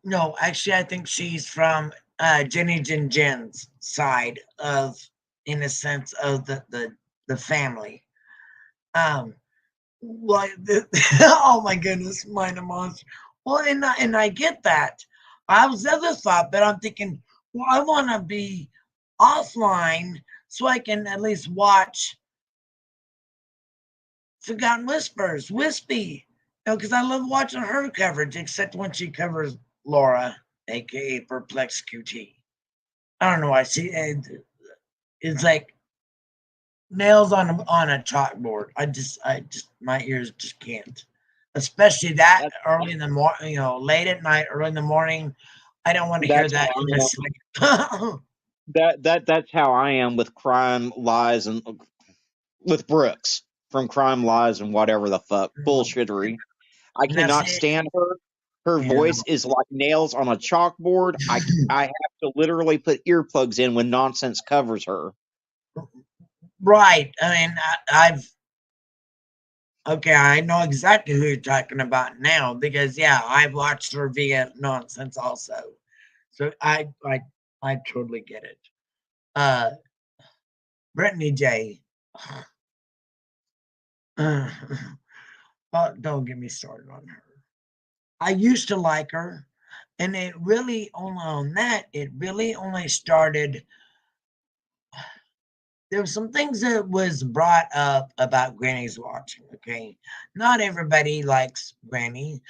No, actually, I think she's from Jenny Jin Jin's side of, in a sense, of the family. Um, like, oh my goodness, mind a monster. Well, and I get that. I was the other thought, but I'm thinking, well, I want to be offline so I can at least watch Forgotten Whispers, Wispy, because I love watching her coverage, except when she covers Laura, aka Perplex QT. I don't know why it's like nails on a chalkboard. I just my ears just can't. Especially that That, early in the morning, late at night, early in the morning. I don't want to hear that's that how in I the am. sleep. That's how I am with crime, lies, and with Brooks from Crime, Lies, and whatever the fuck bullshittery. I Now cannot see, stand her. Her yeah, voice is like nails on a chalkboard. I have to literally put earplugs in when nonsense covers her. right. I mean, I've okay. I know exactly who you're talking about now because yeah, I've watched her via nonsense also. So I totally get it. Uh, Brittany J. Oh, don't get me started on her. I used to like her, and it really only on that. It really only started there were some things that was brought up about Granny's watching. Okay, not everybody likes Granny.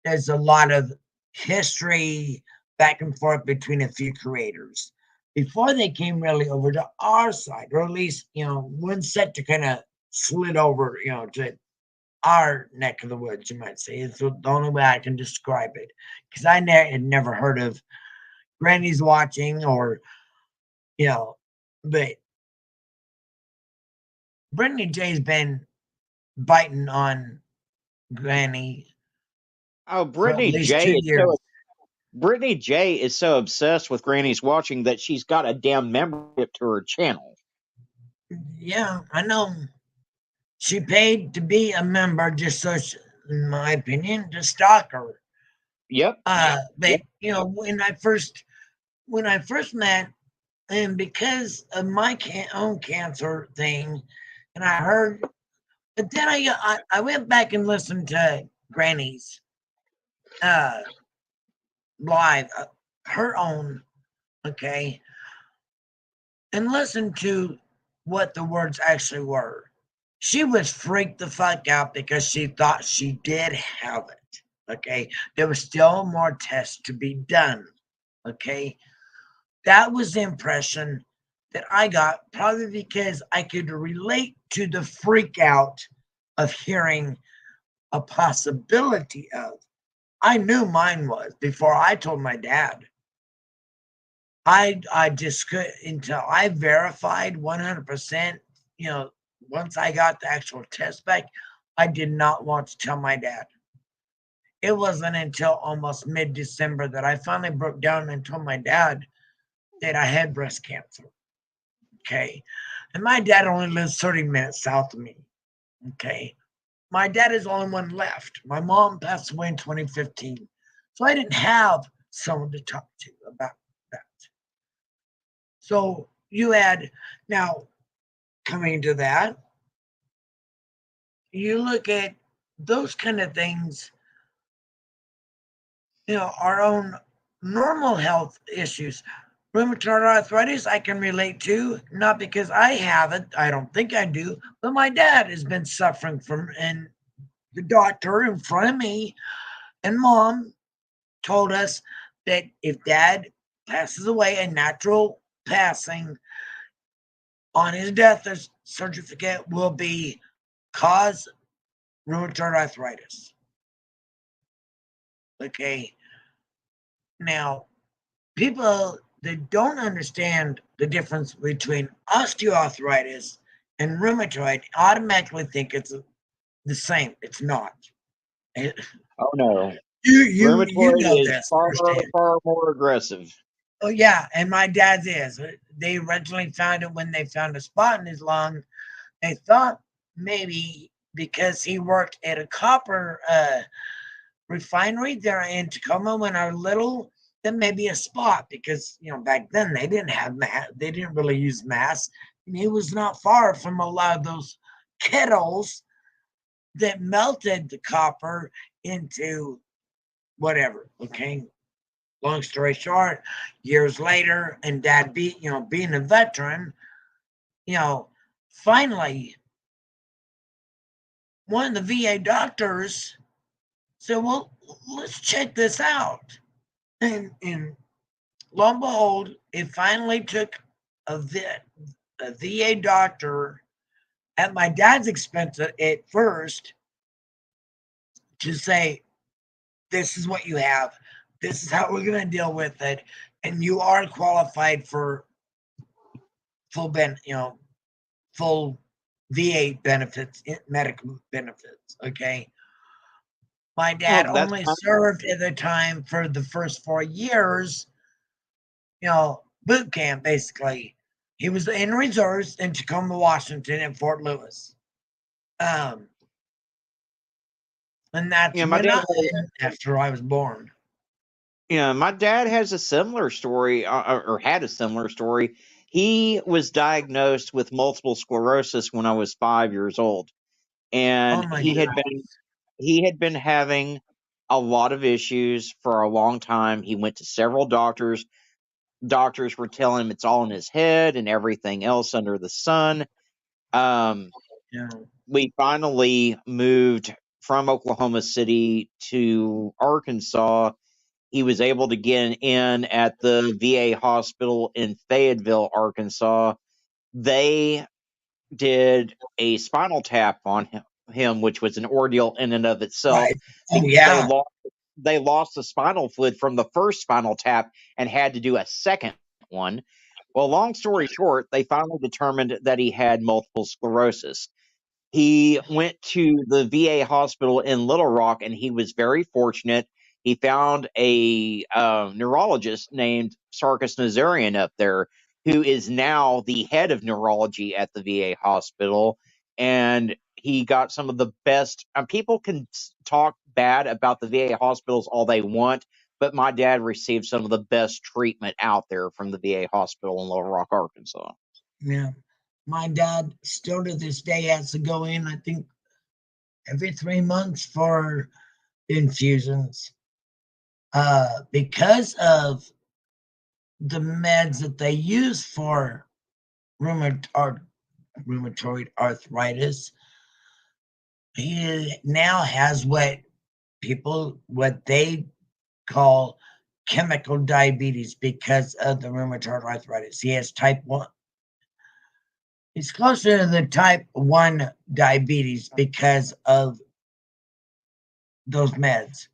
There's a lot of history back and forth between a few creators before they came really over to our side, or at least one sector kind of slid over, to our neck of the woods. You might say it's the only way I can describe it, because I had never heard of Granny's watching, or but Brittany J's been biting on Granny Oh, for at least 2 years. Brittany J is so obsessed with Granny's watching that she's got a damn membership to her channel. Yeah, I know. She paid to be a member just so, in my opinion, to stalk her. Yep. But when I first met, and because of my own cancer thing, and I heard, but then I went back and listened to Granny's live, her own, okay, and listened to what the words actually were. She was freaked the fuck out because she thought she did have it. Okay. There was still more tests to be done. Okay. That was the impression that I got, probably because I could relate to the freak out of hearing a possibility of. I knew mine was before I told my dad. I just could, until I verified 100%, once I got the actual test back, I did not want to tell my dad. It wasn't until almost mid-December that I finally broke down and told my dad that I had breast cancer. Okay. And my dad only lives 30 minutes south of me. Okay. My dad is the only one left. My mom passed away in 2015. So I didn't have someone to talk to about that. So you had, now coming to that, you look at those kind of things, our own normal health issues. Rheumatoid arthritis, I can relate to, not because I have it, I don't think I do, but my dad has been suffering from, and the doctor in front of me and mom told us that if dad passes away a natural passing, on his death certificate will be cause rheumatoid arthritis. Okay. Now, people that don't understand the difference between osteoarthritis and rheumatoid automatically think it's the same. It's not. Oh no. You Rheumatoid know is this far, firsthand. far more aggressive. Oh yeah, and my dad's is. They originally found it when they found a spot in his lung. They thought maybe because he worked at a copper refinery there in Tacoma when I was little, then maybe a spot, because back then they didn't have they didn't really use masks, and he was not far from a lot of those kettles that melted the copper into whatever. Okay, long story short, years later, and dad being a veteran, finally one of the VA doctors said, well, let's check this out. And lo and behold, it finally took a VA doctor at my dad's expense at first to say, this is what you have. This is how we're going to deal with it. And you are qualified for full VA benefits, medical benefits. Okay. My dad Well, that's only served at the time for the first 4 years, boot camp basically. He was in reserves in Tacoma, Washington, and Fort Lewis. And that's my when dad. after I was born. My dad has a similar story, or had a similar story. He was diagnosed with multiple sclerosis when I was 5 years old, Oh and my God. he had been having a lot of issues for a long time. He went to several doctors. doctors were telling him it's all in his head and everything else under the sun. Um, Yeah. we finally moved from Oklahoma City to Arkansas. He was able to get in at the VA hospital in Fayetteville, Arkansas. They did a spinal tap on him, which was an ordeal in and of itself Right. Oh because yeah. they lost the spinal fluid from the first spinal tap and had to do a second one. Well, long story short, they finally determined that he had multiple sclerosis. He went to the VA hospital in Little Rock, and he was very fortunate. He found a neurologist named Sarkis Nazarian up there, who is now the head of neurology at the VA hospital. And he got some of the best. People can talk bad about the VA hospitals all they want, but my dad received some of the best treatment out there from the VA hospital in Little Rock, Arkansas. Yeah. My dad still to this day has to go in, I think, every 3 months for infusions. Because of the meds that they use for rheumatoid arthritis, he now has what they call chemical diabetes because of the rheumatoid arthritis. He has type 1. He's closer to the type 1 diabetes because of those meds.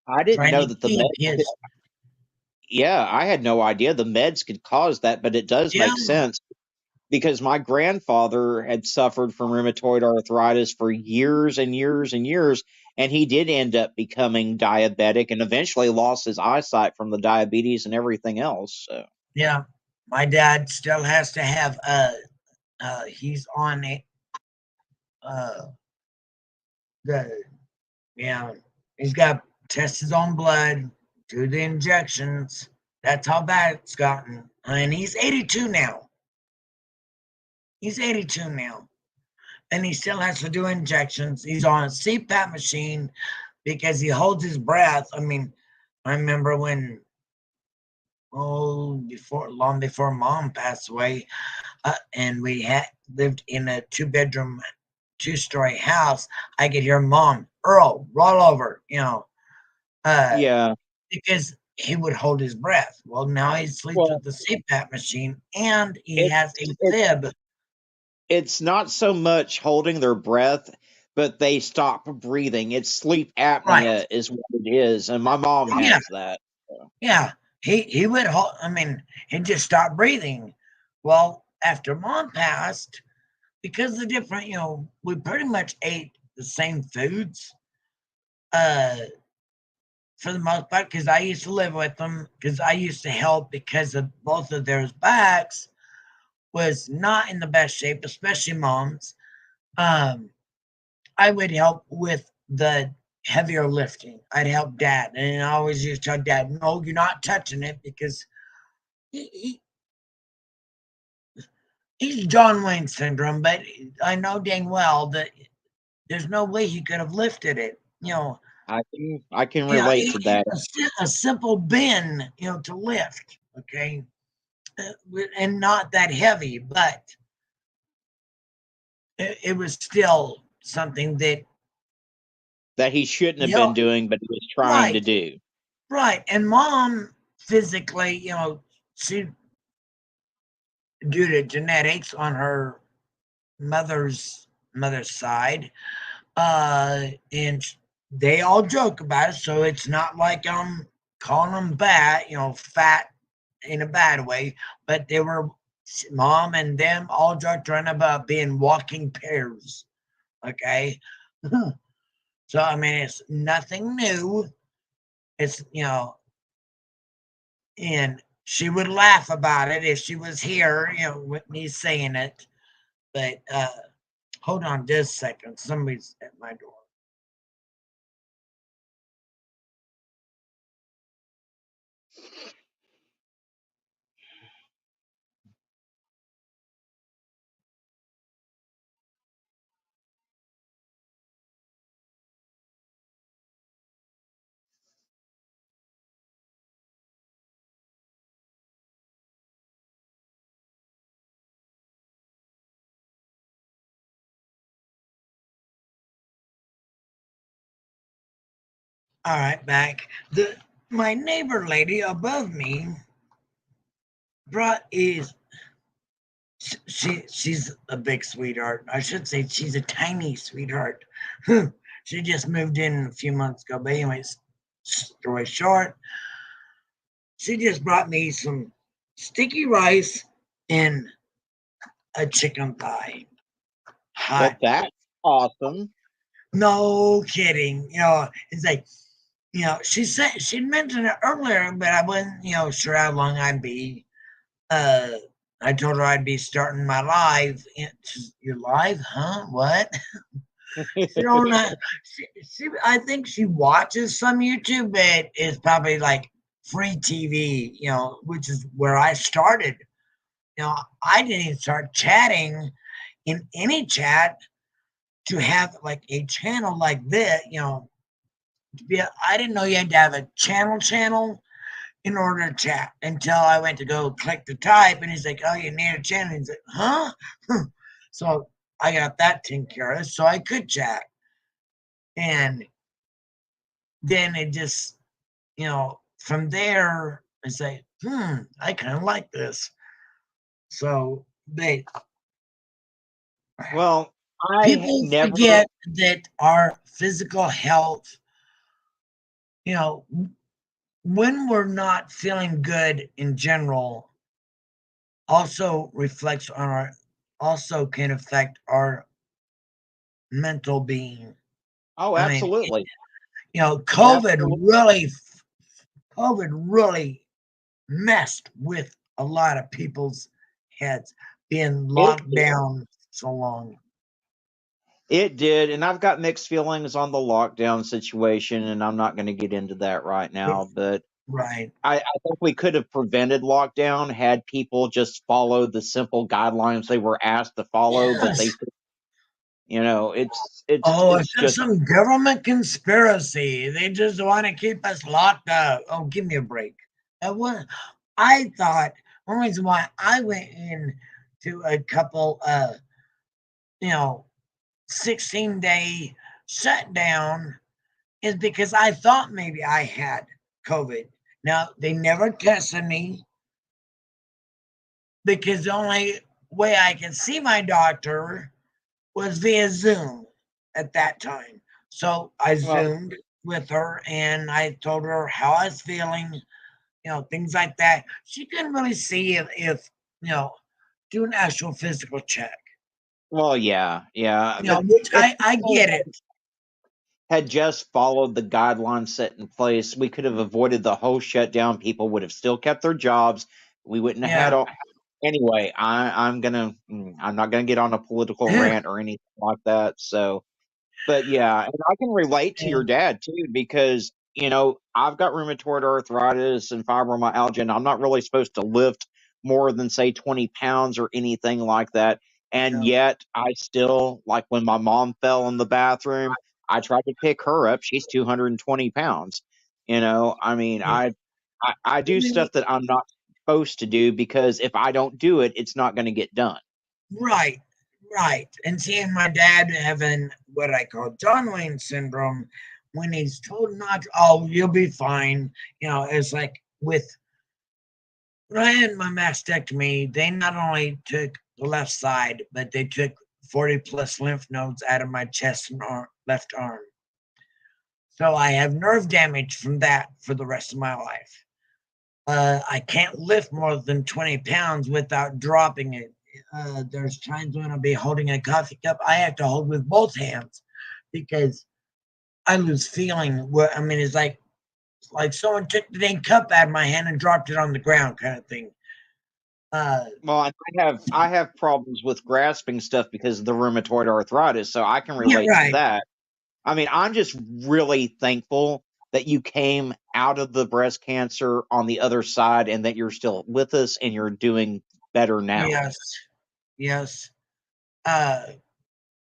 I didn't Trying know to that the keep meds. his Yeah, I had no idea the meds could cause that, but it does yeah, make sense because my grandfather had suffered from rheumatoid arthritis for years and years and years, and he did end up becoming diabetic and eventually lost his eyesight from the diabetes and everything else. So, yeah. My dad still has to have he's on uh the yeah, he's got test his own blood, do the injections. That's how bad it's gotten. And he's 82 now. He's 82 now. And he still has to do injections. He's on a CPAP machine because he holds his breath. I mean, I remember when long before mom passed away, and we had lived in a two-bedroom, two-story house. I could hear mom, Earl, roll over, uh, yeah. because he would hold his breath. Well, now he sleeps Well, with the CPAP machine and he it, has a it fib. it's not so much holding their breath, but they stop breathing. It's sleep Right. apnea is what it is, and my mom Yeah. has that. So, Yeah. He would hold, I mean, he just stopped breathing. Well, after mom passed, because the different, we pretty much ate the same foods. Uh, for the most part, because I used to live with them, because I used to help because of both of their backs was not in the best shape, especially mom's. Um, I would help with the heavier lifting. I'd help dad, and I always used to tell dad, "No, you're not touching it," because he, he he's John Wayne syndrome. But I know dang well that there's no way he could have lifted it. I can Yeah, relate to that. a simple bin, to lift. Okay, and not that heavy, but it was still something that That he shouldn't have you know, been doing, but he was trying to right, do. right. And mom physically, she due to genetics on her mother's side, and they all joke about it, so it's not like I'm calling them bad, fat in a bad way, but they were mom and them all joked around about being walking pears. Okay. So I mean it's nothing new. It's and she would laugh about it if she was here, with me saying it. But hold on just a second. Somebody's at my door. All right, back. My neighbor lady above me brought is she's a big sweetheart. I should say she's a tiny sweetheart. She just moved in a few months ago. But anyways, story short, she just brought me some sticky rice and a chicken thigh. Well, Hot. that's awesome. No kidding. It's like, she said she mentioned it earlier, but I wasn't, sure how long I'd be. Uh, I told her I'd be starting my live. Your live, huh? What? She don't know. I think she watches some YouTube, but it's probably like free TV. Which is where I started. I didn't even start chatting in any chat to have like a channel like this. I didn't know you had to have a channel in order to chat until I went to go click the type, and he's like, "Oh, you need a channel." He's like, "Huh?" So I got that taken care of, so I could chat, and then it just, from there, I say, I kind of like this. So Well, I people never. forget that our physical health, you know, when we're not feeling good in general, also reflects on also can affect our mental being. Oh, I mean, absolutely, you know, absolutely. COVID really messed with a lot of people's heads being It locked did. down so long. It did, and I've got mixed feelings on the lockdown situation, and I'm not going to get into that right now. But Right. I think we could have prevented lockdown had people just followed the simple guidelines they were asked to follow. But Yes. they, it's Oh, it's it's just just some government conspiracy. They just want to keep us locked up. Oh, give me a break. That was, I thought, one reason why I went in to a couple, you know, 16-day shutdown is because I thought maybe I had COVID. Now, they never tested me because the only way I could see my doctor was via Zoom at that time. So I well, Zoomed with her and I told her how I was feeling, things like that. She couldn't really see if do an actual physical check, well, yeah, yeah. But which if I people get it. had just followed the guidelines set in place, we could have avoided the whole shutdown. People would have still kept their jobs. We wouldn't have had Yeah. all. Anyway, I'm not gonna get on a political rant or anything like that. So, but yeah, and I can relate to Yeah. your dad too because I've got rheumatoid arthritis and fibromyalgia, and I'm not really supposed to lift more than say 20 pounds or anything like that. And Yeah. yet, I still like when my mom fell in the bathroom. I tried to pick her up. She's 220 pounds. I mean, Yeah. I I do mean, stuff that I'm not supposed to do because if I don't do it, it's not going to get done. right, right. And seeing my dad having what I call John Wayne syndrome, when he's told not to, oh, you'll be fine. It's like with when I had my mastectomy, they not only took the left side, but they took 40 plus lymph nodes out of my chest and left arm. So I have nerve damage from that for the rest of my life. I can't lift more than 20 pounds without dropping it. There's times when I'll be holding a coffee cup, I have to hold with both hands because I lose feeling. I mean, it's like someone took the dang cup out of my hand and dropped it on the ground, kind of thing. Uh, Well, I have problems with grasping stuff because of the rheumatoid arthritis, so I can yeah, relate to right. that. I mean, I'm just really thankful that you came out of the breast cancer on the other side and that you're still with us and you're doing better now. Yes, yes. Uh,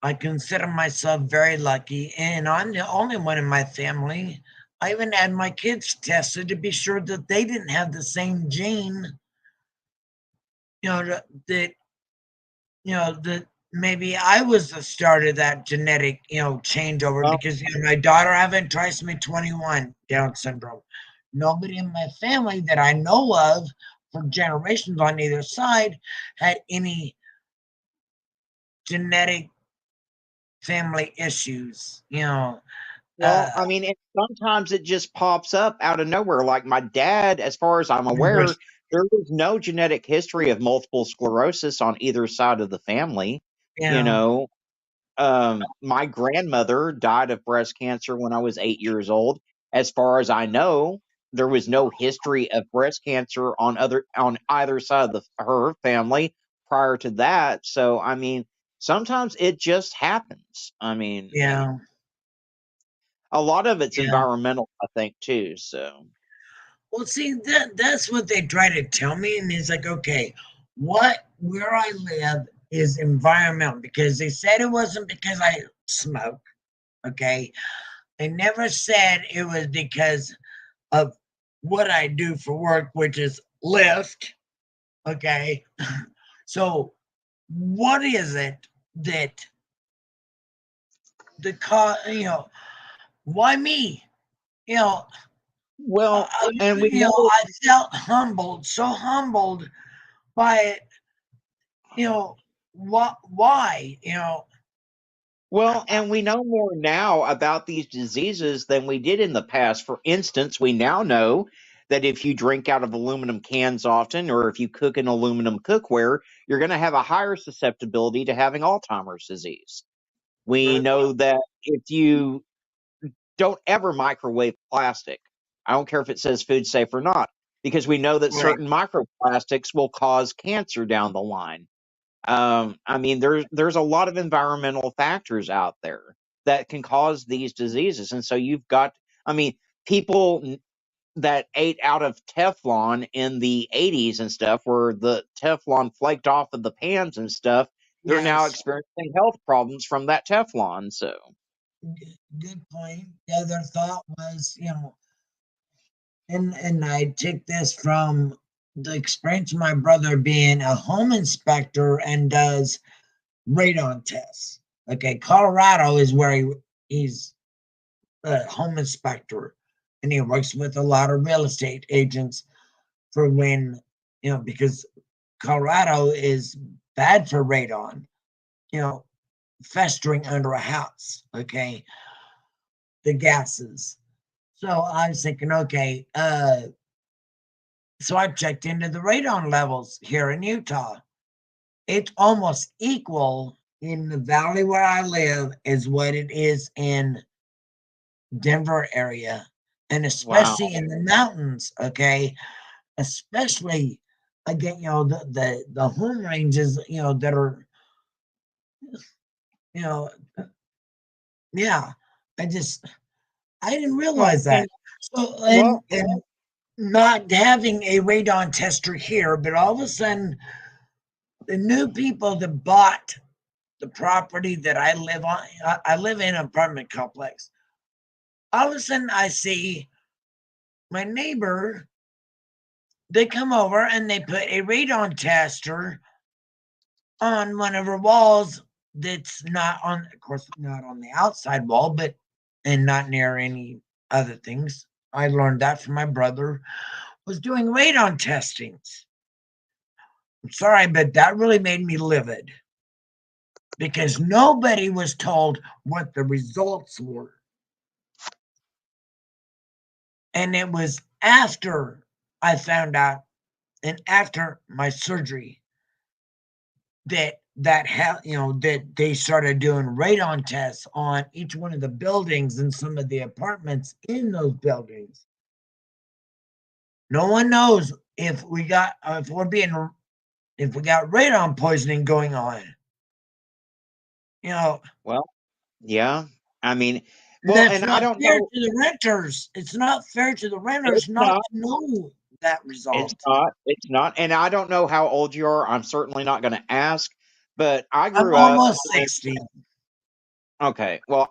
I consider myself very lucky, and I'm the only one in my family. I even had my kids tested to be sure that they didn't have the same gene, that maybe I was the start of that genetic, changeover Well, because my daughter having trisomy 21 Down syndrome. Nobody in my family that I know of for generations on either side had any genetic family issues. Uh, I mean, sometimes it just pops up out of nowhere. Like my dad, as far as I'm aware, was- there was no genetic history of multiple sclerosis on either side of the family. You yeah, know, my grandmother died of breast cancer when I was 8 years old. As far as I know, there was no history of breast cancer on either side of her family prior to that. So, I mean, sometimes it just happens. I mean, yeah, a lot of it's yeah. environmental, I think, too. So, Well, see, that's what they try to tell me, and it's like, okay, where I live is environmental because they said it wasn't because I smoke. Okay, they never said it was because of what I do for work, which is lift. Okay, so what is it that the why me? You know, well, and we know, I felt humbled, so humbled by it. Why? and we know more now about these diseases than we did in the past. For instance, we now know that if you drink out of aluminum cans often, or if you cook in aluminum cookware, you're going to have a higher susceptibility to having Alzheimer's disease. We know that if you don't ever microwave plastic, I don't care if it says food safe or not, because we know that Right. certain microplastics will cause cancer down the line. I mean, there's a lot of environmental factors out there that can cause these diseases, and so you've got, I mean, people that ate out of Teflon in the 80s and stuff, where the Teflon flaked off of the pans and stuff, they're now Yes. experiencing health problems from that Teflon. So, Good point. The other thought was, and I take this from the experience of my brother being a home inspector and does radon tests. Okay, Colorado is where he's a home inspector, and he works with a lot of real estate agents for when because Colorado is bad for radon, you know, festering under a house. Okay, the gases. So I was thinking, okay, so I checked into the radon levels here in Utah. It's almost equal in the valley where I live as what it is in Denver area, and wow. especially in the mountains. Okay, especially again, the home ranges, that are, you know, yeah. I just I didn't Well, realize that. and So well, and not having a radon tester here, but all of a sudden the new people that bought the property that I live on, I live in an apartment complex. All of a sudden I see my neighbor, they come over and they put a radon tester on one of her walls that's not on, of course, not on the outside wall, but and not near any other things. I learned that from my brother was doing radon testings. I'm sorry, but that really made me livid because nobody was told what the results were. And it was after I found out and after my surgery that they started doing radon tests on each one of the buildings and some of the apartments in those buildings. No one knows if we got radon poisoning going on. You know, well, yeah. I mean, that's and I not don't fair know. to the renters. It's not fair to the renters It's not not. to know that It's result. not. It's not. And I don't know how old you are. I'm certainly not going to ask. But I I'm grew up. almost 60. Okay. Well,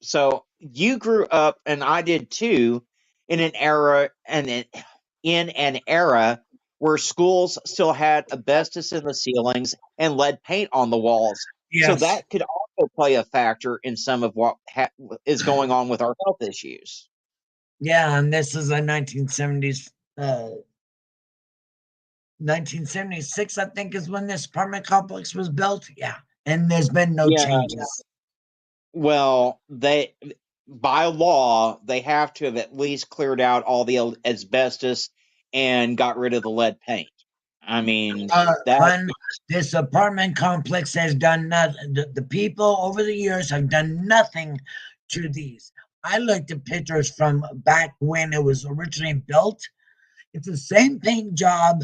so you grew up, and I did too, in an era, in an era where schools still had asbestos in the ceilings and lead paint on the walls. So Yes. that could also play a factor in some of what is going on with our health issues. Yeah, and this is a 1976, I think, is when this apartment complex was built. Yeah, and there's been no Yeah. changes. Well, by law, they have to have at least cleared out all the asbestos and got rid of the lead paint. I mean, that Hun, this apartment complex has done nothing. The people over the years have done nothing to these. I looked at pictures from back when it was originally built. It's the same paint job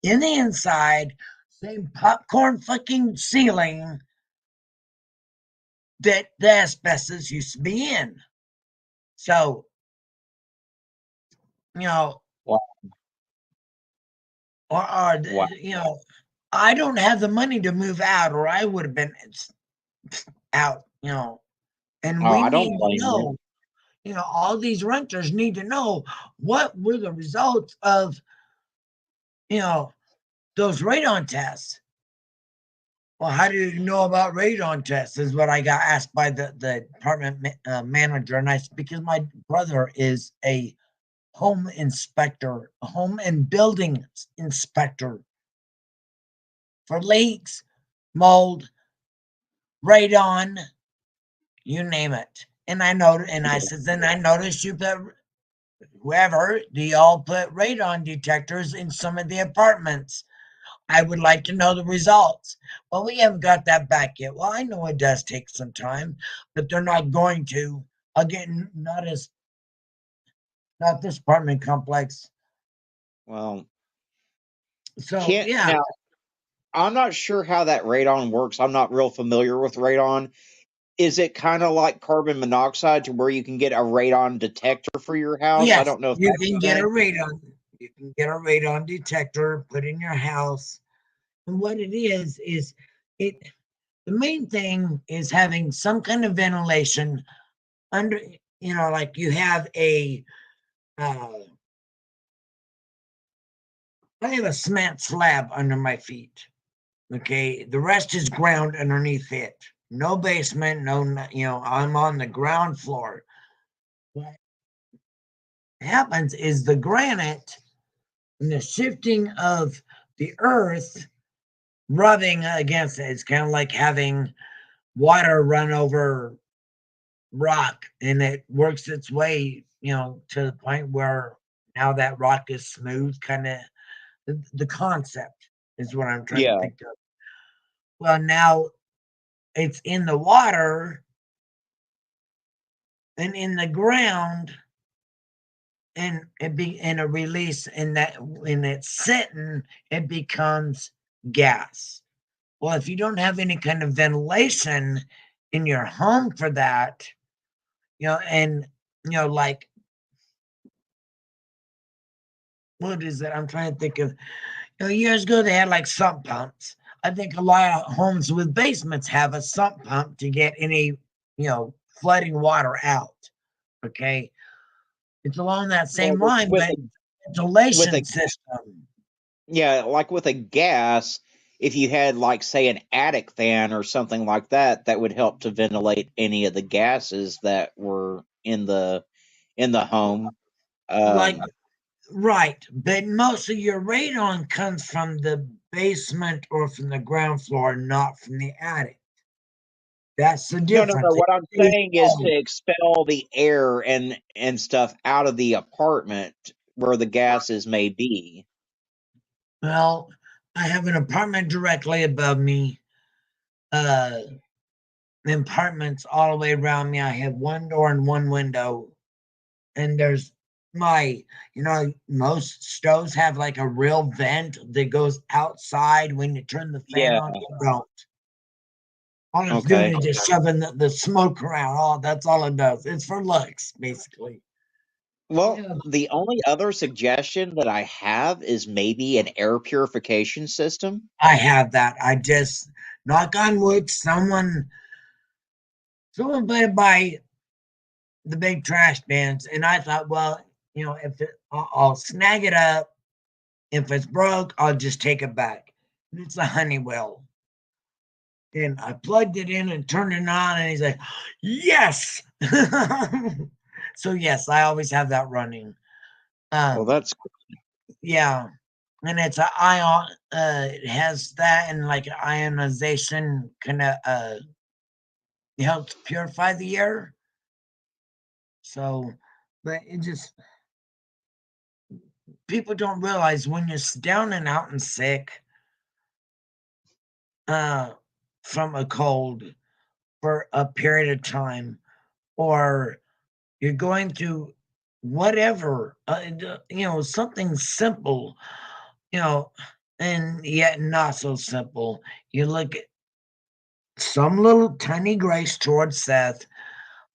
in the inside, same popcorn fucking ceiling that the asbestos used to be in. So, you know, wow, or wow. I don't have the money to move out, or I would have been out. And Oh, we I don't need to blame you. know. All these renters need to know what were the results of you know those radon tests. Well, how do you know about radon tests? Is what I got asked by the department manager, and because my brother is a home inspector, a home and building inspector for leaks, mold, radon, you name it. And I know, and I said, then I noticed you put whoever, do y'all put radon detectors in some of the apartments? I would like to know the results. Well, we haven't got that back yet. Well, I know it does take some time, but they're not going to. Again, not this apartment complex. Well, So can't yeah, now. I'm not sure how that radon works. I'm not real familiar with radon. Is it kind of like carbon monoxide to where you can get a radon detector for your house? I yes, don't know if you that's can the get a thing. radon. You can get a radon detector put in your house. And what it is it the main thing is having some kind of ventilation under, like you have uh, I have a cement slab under my feet. Okay. The rest is ground underneath it. No basement, I'm on the ground floor. What happens is the granite and the shifting of the earth rubbing against it. It's kind of like having water run over rock, and it works its way, to the point where now that rock is smooth, kind of the concept is what I'm trying to Yeah. think of. Well, now it's in the water and in the ground, and it be in a release, in that when it's sitting, it becomes gas. Well, if you don't have any kind of ventilation in your home for that, and like, what is it? I'm trying to think of. Years ago they had like sump pumps. I think a lot of homes with basements have a sump pump to get any, flooding water out. Okay. It's along that Well, same line, with but with ventilation a system. yeah, like with a gas, if you had like say an attic fan or something like that, that would help to ventilate any of the gases that were in the home. Like, Um, right. But most of your radon comes from the basement or from the ground floor, not from the attic. That's the no, no, difference. no. What I'm saying is to expel the air and stuff out of the apartment where the gases may be. Well, I have an apartment directly above me. Uh, Apartments all the way around me. I have one door and one window, and there's most stoves have like a real vent that goes outside when you turn the fan Yeah. on. It don't. All it's doing Okay. is just shoving the smoke around. Oh, that's all it does. It's for looks, basically. Well, Yeah, the only other suggestion that I have is maybe an air purification system. I have that. I just knock on wood. Someone put it by the big trash bins, and I thought, well, if I'll snag it up. If it's broke, I'll just take it back. It's a Honeywell. And I plugged it in and turned it on, and he's like, "Yes." So yes, I always have that running. Well, Um, that's yeah, and it's a ion. It has that and like ionization kind of helps purify the air. So, but it just people don't realize when you're down and out and sick uh, from a cold for a period of time, or you're going through whatever, something simple, you know, and yet not so simple. You look at some little tiny grace towards Seth.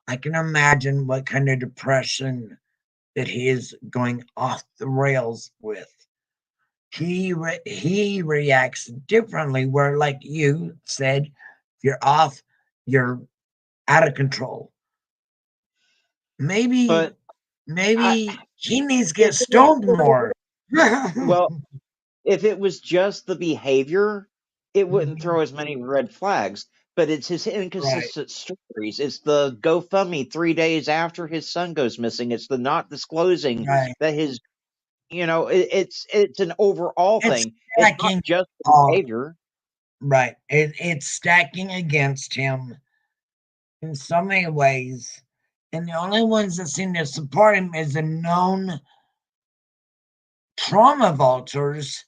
I can imagine what kind of depression that he is going off the rails with. He reacts differently. Where, like you said, if you're off, you're out of control. Maybe but I maybe he needs to get if it, stoned more. well, if it was just the behavior, it wouldn't Mhm. throw as many red flags. But it's his Right, inconsistent stories. It's the GoFundMe 3 days after his son goes missing. It's the not disclosing right. that his, it's an overall It's thing. It's not stacking just the all behavior. right. It's stacking against him in so many ways. And the only ones that seem to support him is the known trauma vultures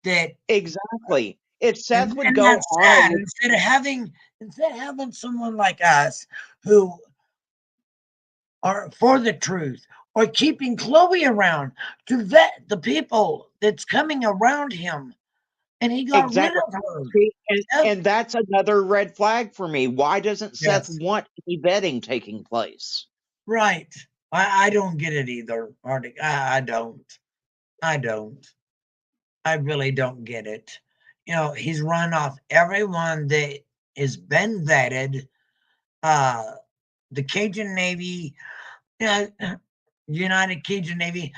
that Exactly. If Seth would and go that's on a sad. Instead of having someone like us who are for the truth or keeping Chloe around to vet the people that's coming around him, and he got rid exactly. of her. See, and, Yep. and that's another red flag for me. Why doesn't Seth Yes, want any vetting taking place? right. I don't get it either, Arctic. I don't. I don't. I really don't get it. He's run off everyone that has been vetted. Uh, the Cajun Navy, uh, United Cajun Navy.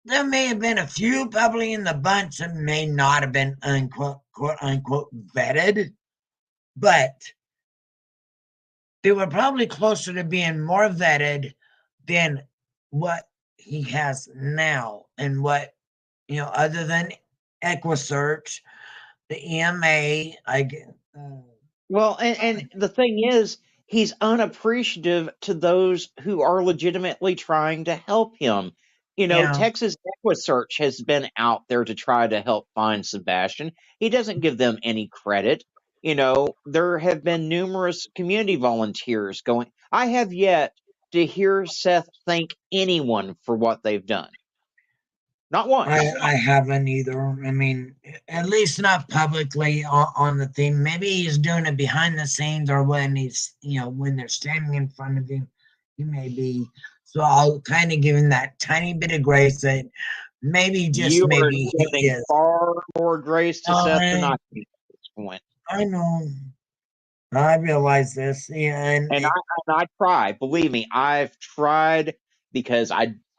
There may have been a few probably in the bunch that may not have been unquote quote unquote vetted, but they were probably closer to being more vetted than what he has now, and what other than EquiSearch, the EMA. Uh, Well, and the thing is, he's unappreciative to those who are legitimately trying to help him. yeah, Texas EquiSearch has been out there to try to help find Sebastian. He doesn't give them any credit. There have been numerous community volunteers going. I have yet to hear Seth thank anyone for what they've done. Not once. I haven't either. I mean, at least not publicly on the thing. Maybe he's doing it behind the scenes, or when when they're standing in front of him, he may be. So I'll kind of give him that tiny bit of grace that maybe, just You are maybe, he giving is. far more grace to Seth than I I can at this point. I know. I realize this. Yeah, and And I try. Believe me, I've tried because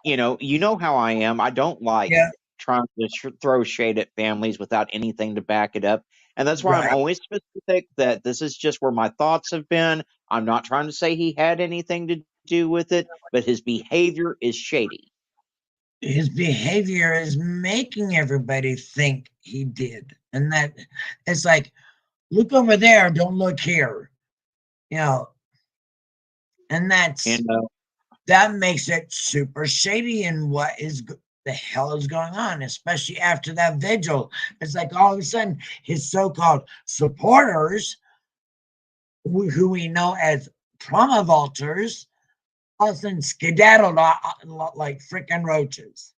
you know how I am. I don't like yeah, trying to throw shade at families without anything to back it up, and that's why I'm right. always specific that this is just where my thoughts have been. I'm not trying to say he had anything to do with it, but his behavior is shady. His behavior is making everybody think he did, and that it's like, look over there, don't look here. You know, and You that's know, that makes it super shady. And what is the hell is going on, especially after that vigil? It's like all of a sudden his so-called supporters, who we know as trauma vultures, all of a sudden skedaddled like freaking roaches.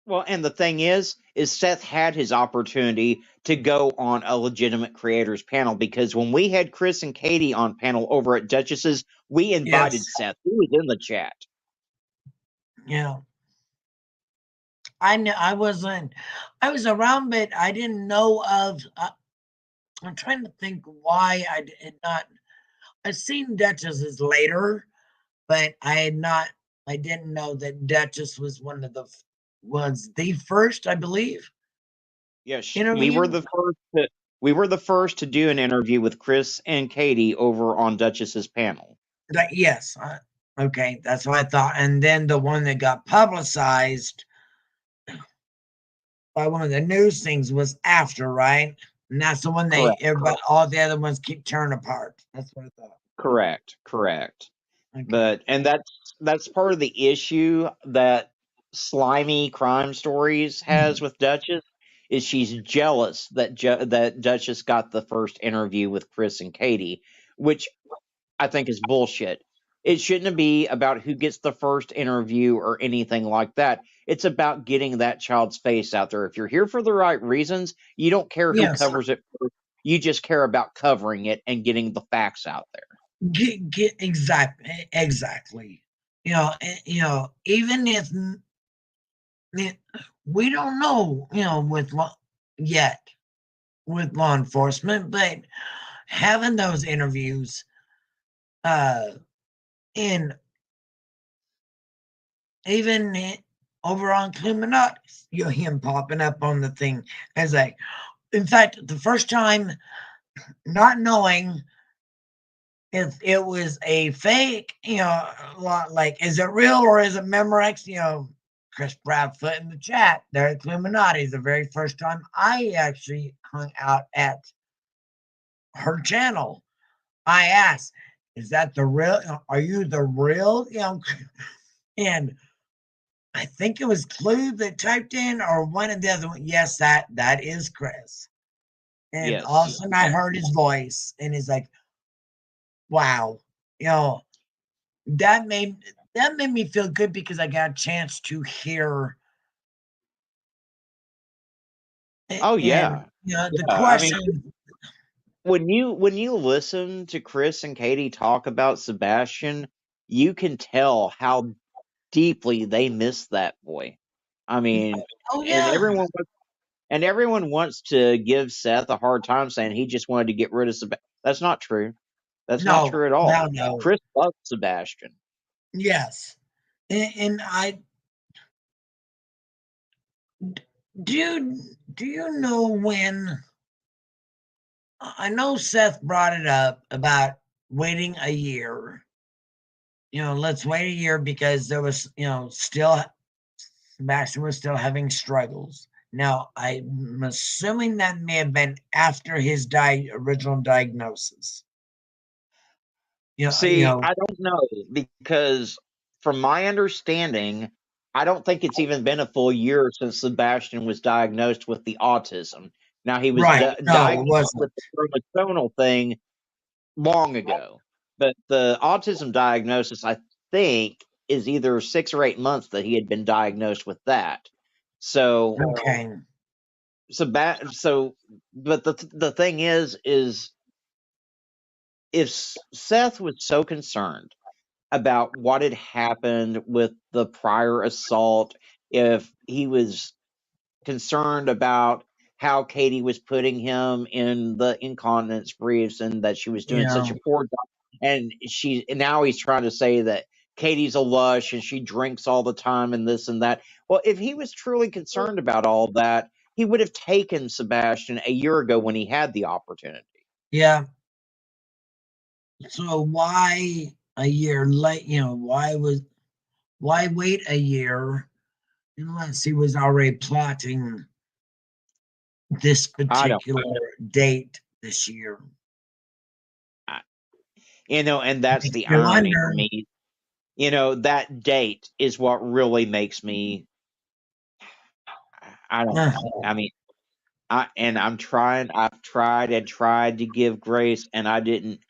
well, and the thing is Seth had his opportunity to go on a legitimate creators panel because when we had Chris and Katie on panel over at Duchess's, we Yes, invited Seth. He was in the chat. you know, I know I wasn't. I was around, but I didn't know of. I'm trying to think why I did not. I've seen Duchess's later, but I had not. I didn't know that Duchess was was the first, I believe, Yes, we were interview. the first. We were the first to do an interview with Chris and Katie over on Duchess's panel. Yes. Okay, that's what I thought. And then the one that got publicized by one of the news things was after, right? And that's the one everybody, all the other ones keep tearing apart. That's what I thought. Correct. Okay. But and that's part of the issue that Slimy Crime Stories has with Duchess is she's jealous that that Duchess got the first interview with Chris and Katie, which I think is bullshit. It shouldn't be about who gets the first interview or anything like that. It's about getting that child's face out there. If you're here for the right reasons, you don't care who covers it first. You just care about covering it and getting the facts out there. Get exactly. Even if we don't know, yet with law enforcement, but having those interviews, in even over on Illuminati, him popping up on the thing as in fact, the first time, not knowing if it was a fake, like, is it real or is it Memorex? Chris Bradfoot in the chat there at Illuminati, the very first time I actually hung out at her channel. I asked, is that the real, are you the real, and I think it was Clue that typed in, or one of the other one. Yes, that is Chris. And Yes. all of a sudden I heard his voice, and he's like, wow, that made me feel good because I got a chance to hear. Oh yeah. The question. I mean, when you listen to Chris and Katie talk about Sebastian, you can tell how deeply they miss that boy. I mean, Oh yeah. and everyone wants to give Seth a hard time saying he just wanted to get rid of Sebastian. That's not true. That's not true at all. No. Chris loves Sebastian. Yes. And I do you know when, I know Seth brought it up about waiting a year. Let's wait a year because there was, still Sebastian was still having struggles. Now, I'm assuming that may have been after his original diagnosis. See, I don't know because from my understanding, I don't think it's even been a full year since Sebastian was diagnosed with the autism. Now he was diagnosed with the chromosomal thing long ago, but the autism diagnosis, I think, is either 6 or 8 months that he had been diagnosed with that. So, okay. But the thing is if Seth was so concerned about what had happened with the prior assault, if he was concerned about how Katie was putting him in the incontinence briefs and that she was doing such a poor job, and now he's trying to say that Katie's a lush and she drinks all the time and this and that. Well, if he was truly concerned about all that, he would have taken Sebastian a year ago when he had the opportunity. Yeah. So why a year late? Why wait a year unless he was already plotting this particular date this year? And that's the irony for me. That date is what really makes me. I don't know. I mean, I've tried and tried to give grace, and I didn't.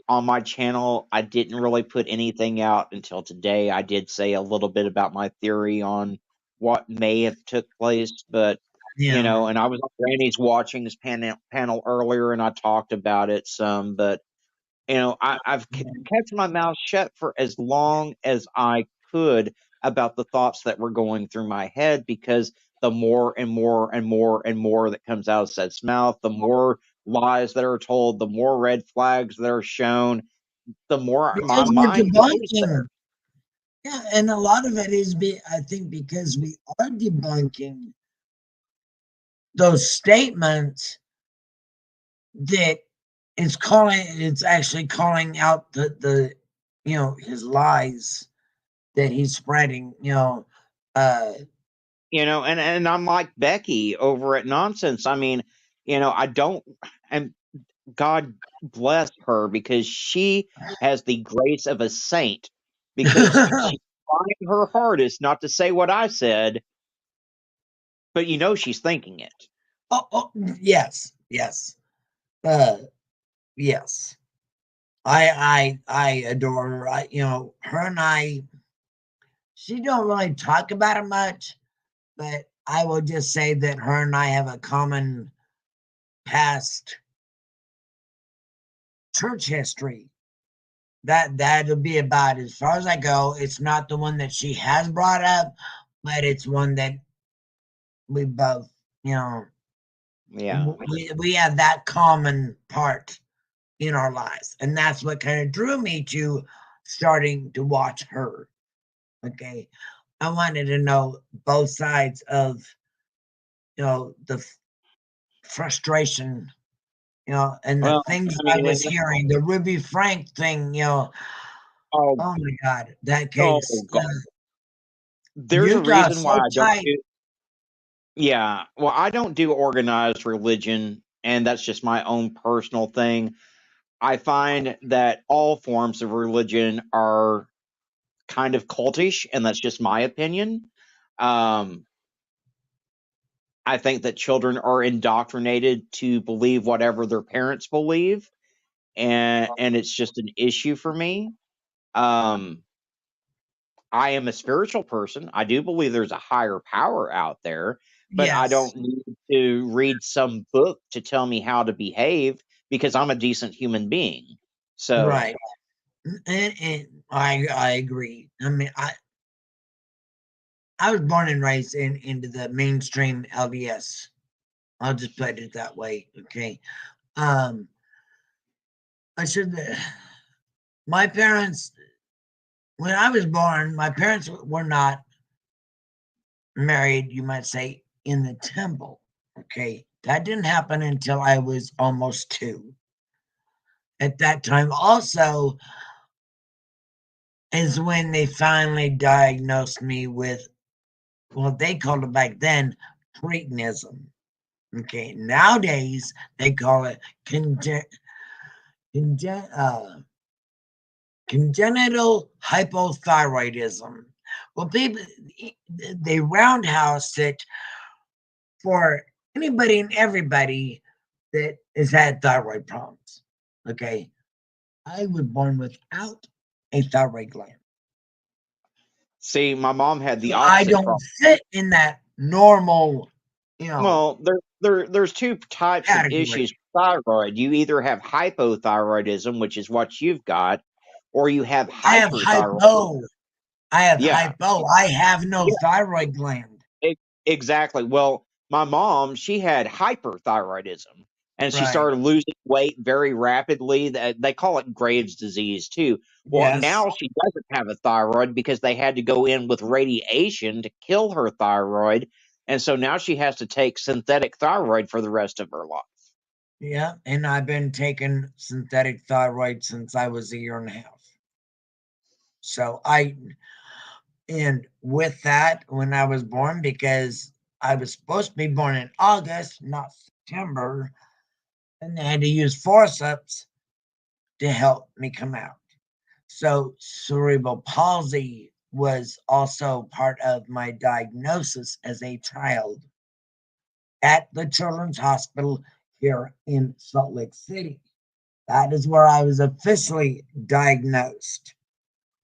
On my channel, I didn't really put anything out until today. I did say a little bit about my theory on what may have took place, but and I was on Randy's watching this panel earlier, and I talked about it some, but I've kept my mouth shut for as long as I could about the thoughts that were going through my head because the more and more and more and more that comes out of Seth's mouth, the more lies that are told, the more red flags that are shown, the more my mind goes there. Yeah, and a lot of it is, I think, because we are debunking those statements that it's actually calling out the his lies that he's spreading, and I'm like Becky over at Nonsense. I mean, I don't, and God bless her because she has the grace of a saint because she's trying her hardest not to say what I said, but she's thinking it. oh, yes, yes, uh, yes. I adore her. Her and I. She don't really talk about it much, but I will just say that her and I have a common past church history. That'll be about as far as I go. It's not the one that she has brought up, but it's one that we both, Yeah. we have that common part in our lives, and that's what kind of drew me to starting to watch her. Okay, I wanted to know both sides of the frustration, and the Well, things I I mean, was hearing, the Ruby Frank thing, oh, oh my God, that oh case, God, there's a Utah reason so why I don't tight. do. Yeah, well, I don't do organized religion, and that's just my own personal thing. I find that all forms of religion are kind of cultish, and that's just my opinion. Um, I think that children are indoctrinated to believe whatever their parents believe, and it's just an issue for me. Um, I am a spiritual person. I do believe there's a higher power out there, but I Yes, don't need to read some book to tell me how to behave because I'm a decent human being. right. So, And I agree. I mean, I was born and raised into the mainstream LDS. I'll just put it that way. Okay. Um, I should. My parents, when I was born, my parents were not married. You might say in the temple. Okay, that didn't happen until I was almost 2. At that time, also is when they finally diagnosed me with what they called it back then cretinism. Okay, nowadays they call it congen- uh, congenital hypothyroidism. Well, people they roundhouse it for anybody and everybody that has had thyroid problems. Okay, I was born without a thyroid gland, see, my mom had the so I opposite don't problem. fit in that normal, Well, there's two types of issues category. with thyroid. You either have hypothyroidism, which is what you've got, or you have I have hyperthyroidism. hypo. I have Yeah, hypo. I have no yeah, thyroid gland. exactly. Well, my mom, she had hyperthyroidism, and she Right. started losing weight very rapidly. They call it Graves' disease too. Well, Yes. now she doesn't have a thyroid because they had to go in with radiation to kill her thyroid, and so now she has to take synthetic thyroid for the rest of her life. Yeah. And I've been taking synthetic thyroid since I was a year and a half. So and with that, when I was born, because I was supposed to be born in August, not September, and they had to use forceps to help me come out. So cerebral palsy was also part of my diagnosis as a child at the Children's Hospital here in Salt Lake City. That is where I was officially diagnosed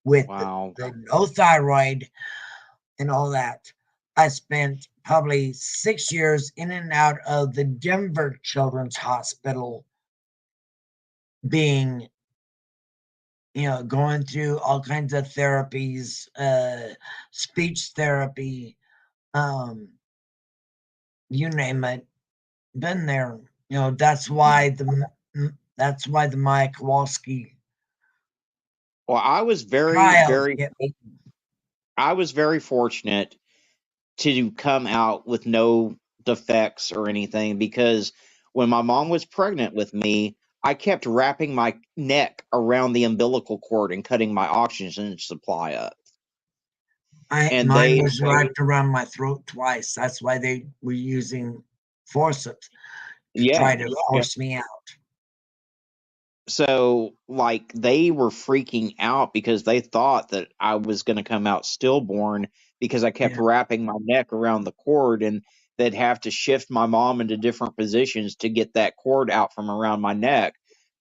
with Wow. the no thyroid and all that. I spent probably 6 years in and out of the Denver Children's Hospital, being, going through all kinds of therapies, speech therapy, um, you name it, been there. That's why the Maya Kowalski Well, trial hit me. I was very fortunate to come out with no defects or anything because When my mom was pregnant with me, I kept wrapping my neck around the umbilical cord and cutting my oxygen supply up. And Mine they was wrapped around my throat twice. That's why they were using forceps to try yeah, to yeah. force me out. So like they were freaking out because they thought that I was going to come out stillborn because I kept Yeah, wrapping my neck around the cord, and they'd have to shift my mom into different positions to get that cord out from around my neck.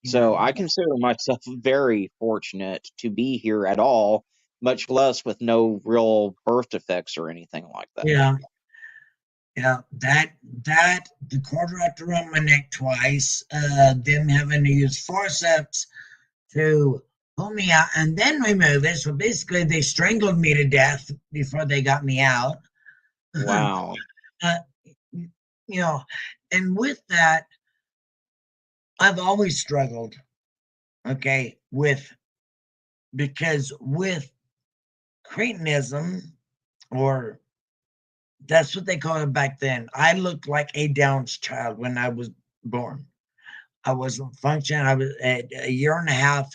yeah, So I consider myself very fortunate to be here at all, much less with no real birth defects or anything like that. yeah, yeah. That the cord wrapped around my neck twice. Them having to use forceps to pull me out and then remove it. So basically, they strangled me to death before they got me out. Wow. uh, you know, and with that, I've always struggled. Okay, with because with cretinism, or that's what they called it back then. I looked like a Down's child when I was born. I wasn't functioning. I was at a year and a half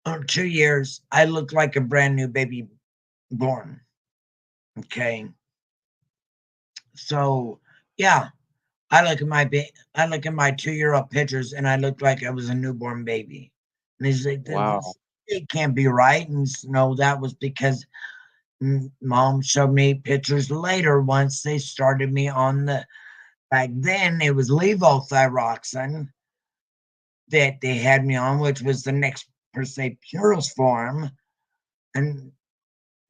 or 2 years. I looked like a brand new baby born. Okay, so yeah, I look at my 2-year-old pictures, and I look like I was a newborn baby. And he's like, Wow. it can't be right." And no, that was because mom showed me pictures later once they started me on the. Back then, it was levothyroxine that they had me on, which was the next per se purest form, and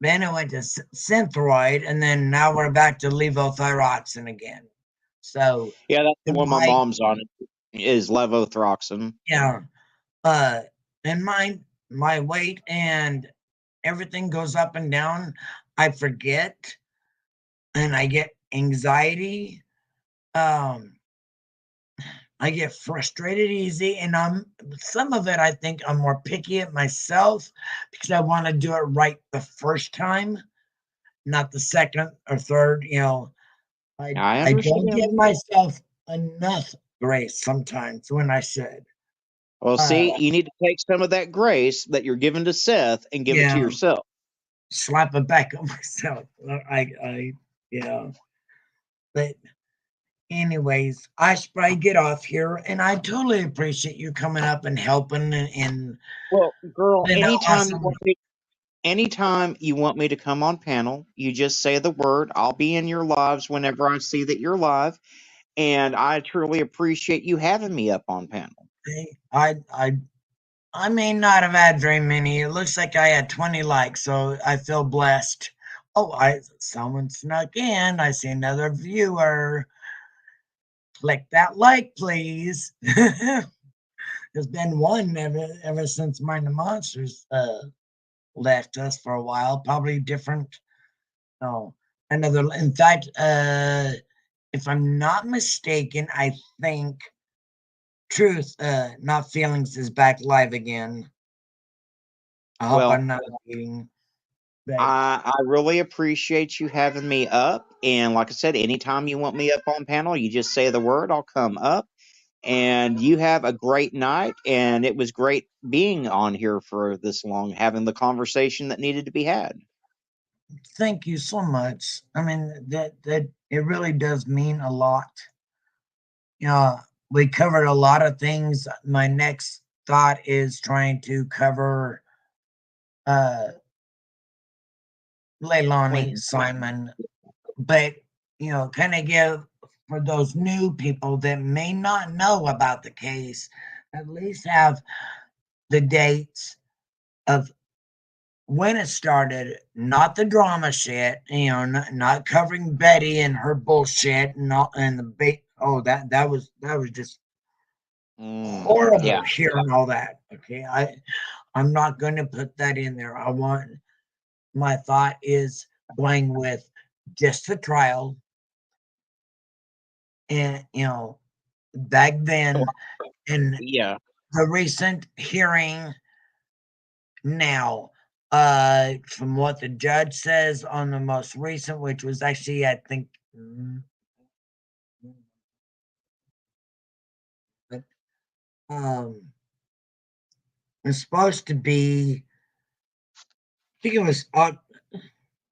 then it went to Synthroid, and then now we're back to levothyroxine again. So, Yeah, that's the and one my my mom's on is levothyroxine. yeah, uh, and my weight and everything goes up and down. I forget, and I get anxiety. Um, I get frustrated easy, and some of it I think I'm more picky at myself because I want to do it right the first time, not the second or third. I I don't understand. give myself enough grace sometimes when I should. Well, Uh, see, you need to take some of that grace that you're giving to Seth and give it to yeah, yourself. slap it back on myself. Yeah, but anyways, I should probably get off here, and I totally appreciate you coming up and helping and Well, girl, been awesome. anytime you want me to come on panel, you just say the word. I'll be in your lives whenever I see that you're live, and I truly appreciate you having me up on panel. I may not have had very many. It looks like I had 20 likes, so I feel blessed. Oh, I someone snuck in. I see another viewer. Click that like, please. There's been one ever since Mind the Monsters left us for a while. Probably different. No, another. In fact, if I'm not mistaken, I think Truth, not Feelings, is back live again. I hope Well, I'm not reading. But I really appreciate you having me up, and like I said, anytime you want me up on panel, you just say the word. I'll come up. And you have a great night. And it was great being on here for this long, having the conversation that needed to be had. thank you so much. I mean, that it really does mean a lot. We covered a lot of things. My next thought is trying to cover uh When, Leilani Simon, but kind of give for those new people that may not know about the case, at least have the dates of when it started, not the drama shit, not covering Betty and her bullshit and all, and the bait. Oh, that was just horrible yeah. hearing all that. Okay, I'm not going to put that in there. My thought is going with just the trial, and back then, and Yeah. the recent hearing now. From what the judge says on the most recent, which was actually, I think, was supposed to be, I think it was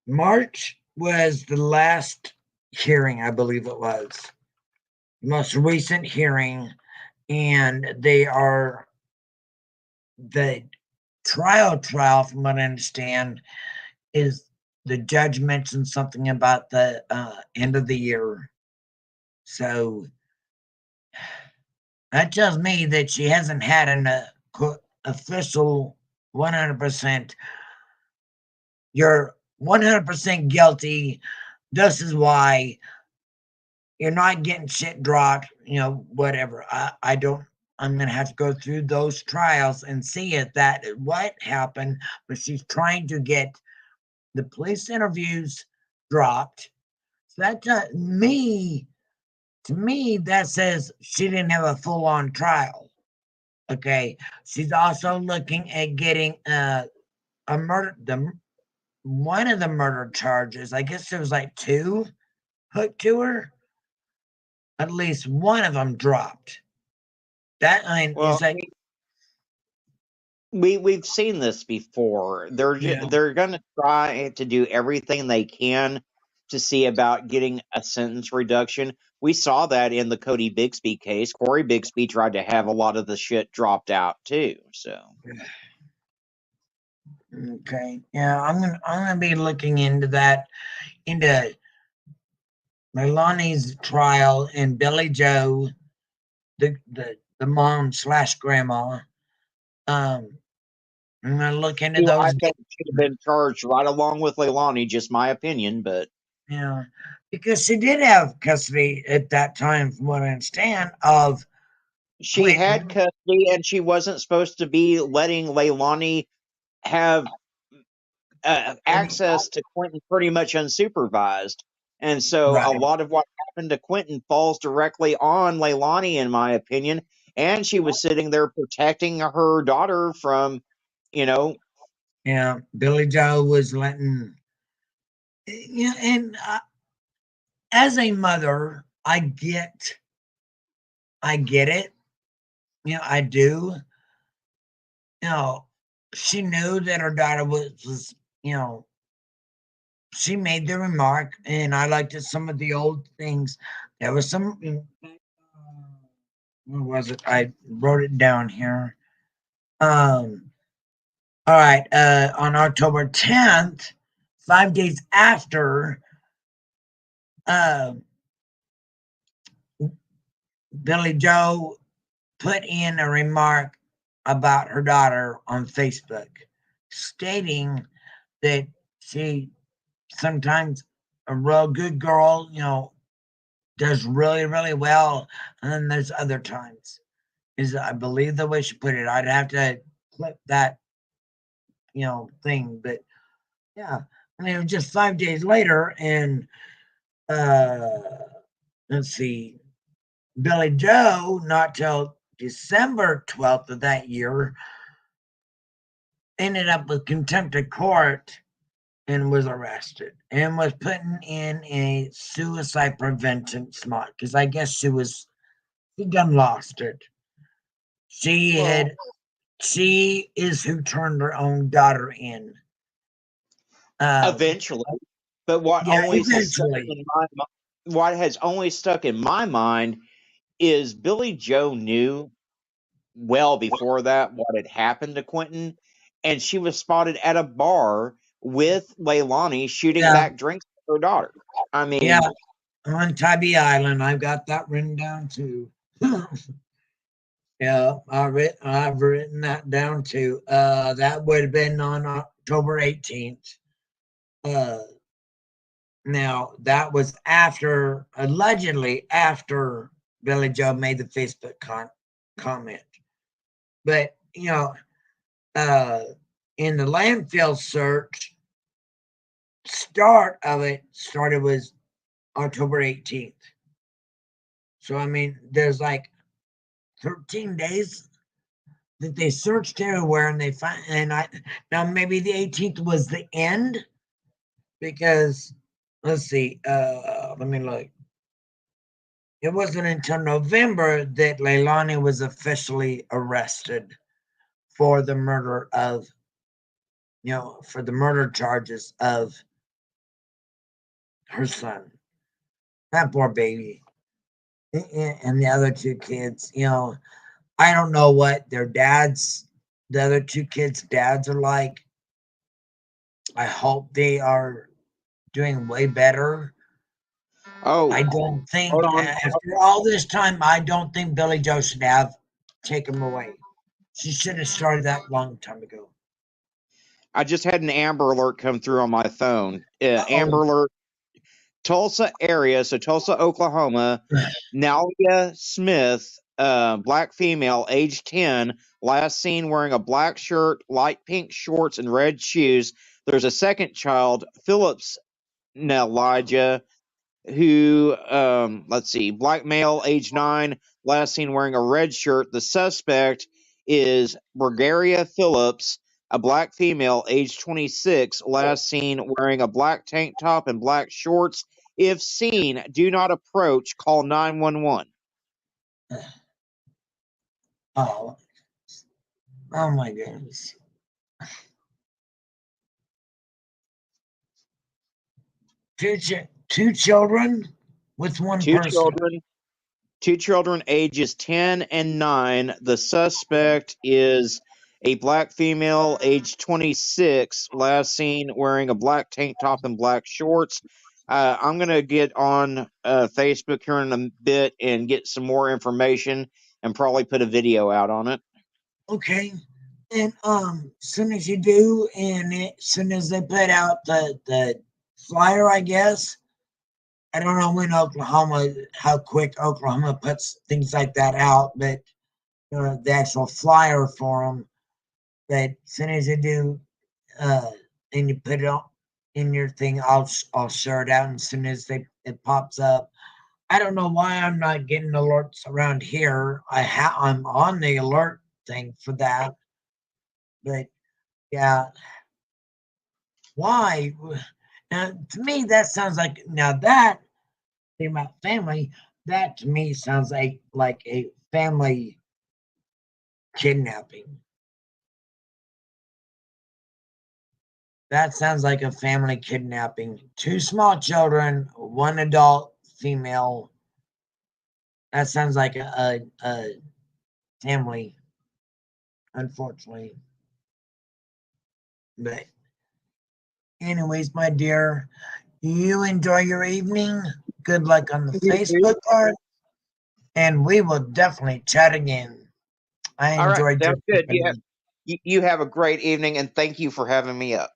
March was the last hearing, I believe it was. Most recent hearing, and they are the trial, from what I understand, is the judge mentioned something about the end of the year. So that tells me that she hasn't had an official 100%. You're 100% guilty. This is why you're not getting shit dropped, whatever. I don't, I'm going to have to go through those trials and see if that what happened, but she's trying to get the police interviews dropped. So that to me, that says she didn't have a full on trial. Okay. She's also looking at getting a murder, one of the murder charges. I guess there was like two hooked to her. At least one of them dropped. That I mean, Well, it's like, we've seen this before. yeah, They're going to try to do everything they can to see about getting a sentence reduction. We saw that in the Cody Bixby case. Corey Bixby tried to have a lot of the shit dropped out too. So okay, yeah, I'm gonna be looking into that, into Milani's trial and Billy Joe, the mom slash grandma. Um, I'm gonna look into who I those. think should have been charged right along with Leilani, just my opinion, but Yeah, because she did have custody at that time, from what I understand, of she had Quentin. custody and she wasn't supposed to be letting Leilani have Any, access to Quentin pretty much unsupervised. And so a right? lot of what happened to Quentin falls directly on Leilani, in my opinion. And she was sitting there protecting her daughter from, you know, Yeah, Billy Joe was letting. Yeah, and as a mother, I get it. I do. You know, she knew that her daughter was you know, she made the remark, and I liked it, some of the old things. There was some, what was it? I wrote it down here. All right, on October 10th, 5 days after, uh, Billy Joe put in a remark about her daughter on Facebook, stating that she sometimes a real good girl, does really, really well. And then there's other times. Is I believe the way she put it. I'd have to clip that, thing. But yeah, I mean, it was just 5 days later, and uh, let's see, Billy Joe, not till December 12th of that year, ended up with contempt of court and was arrested and was put in a suicide prevention slot because I guess she done lost it. She well, had she is who turned her own daughter in. Uh, eventually. But yeah, eventually. what has only stuck in my mind is Billy Joe knew well before that what had happened to Quentin, and she was spotted at a bar with Leilani shooting Yeah, back drinks with her daughter. I yeah. mean, On Tybee Island, I've got that written down too. Yeah, I've written that down too. That would have been on October 18th. Uh, Now that was after, allegedly after Billy Joe made the Facebook comment. But uh, in the landfill search, start of it started was October 18th. So I mean, there's like 13 days that they searched everywhere, and they find, and I now maybe the 18th was the end, because let's see, let me look. it wasn't until November that Leilani was officially arrested for the murder of, for the murder charges of her son. That poor baby. And the other two kids, I don't know what their dads, the other two kids' dads are like. I hope they are doing way better. Oh, I don't think, hold on. after all this time, I don't think Billy Joe should have taken him away. She should have started that long time ago. I just had an Amber Alert come through on my phone. Oh, Amber Alert, Tulsa area, so Tulsa, Oklahoma. Nalia Smith, black female, age 10, last seen wearing a black shirt, light pink shorts, and red shoes. There's a second child, Phillips Elijah, who, let's see, black male, age 9, last seen wearing a red shirt. The suspect is Brigaria Phillips, a black female, age 26, last seen wearing a black tank top and black shorts. If seen, do not approach, call 911. oh, oh my goodness. Two children with one Two person. children, two children ages 10 and 9. The suspect is a black female, age 26, last seen wearing a black tank top and black shorts. I'm going to get on Facebook here in a bit and get some more information and probably put a video out on it. Okay. And soon as you do, and soon as they put out the flyer, I guess. I don't know when how quick Oklahoma puts things like that out, but the actual flyer for them. But as soon as you do, uh, and you put it on in your thing, I'll share it out. And as soon as it pops up, I don't know why I'm not getting alerts around here. I'm on the alert thing for that, but yeah, why? Now, to me, that sounds like that thing about family. That to me sounds like a family kidnapping. That sounds like a family kidnapping. Two small children, one adult female. That sounds like a family, unfortunately. But anyways, my dear, you enjoy your evening. Good luck on the Facebook part, and we will definitely chat again. I All right, enjoyed your sounds good. company. You have a great evening, and thank you for having me up.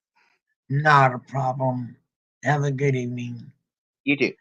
Not a problem. Have a good evening. You too.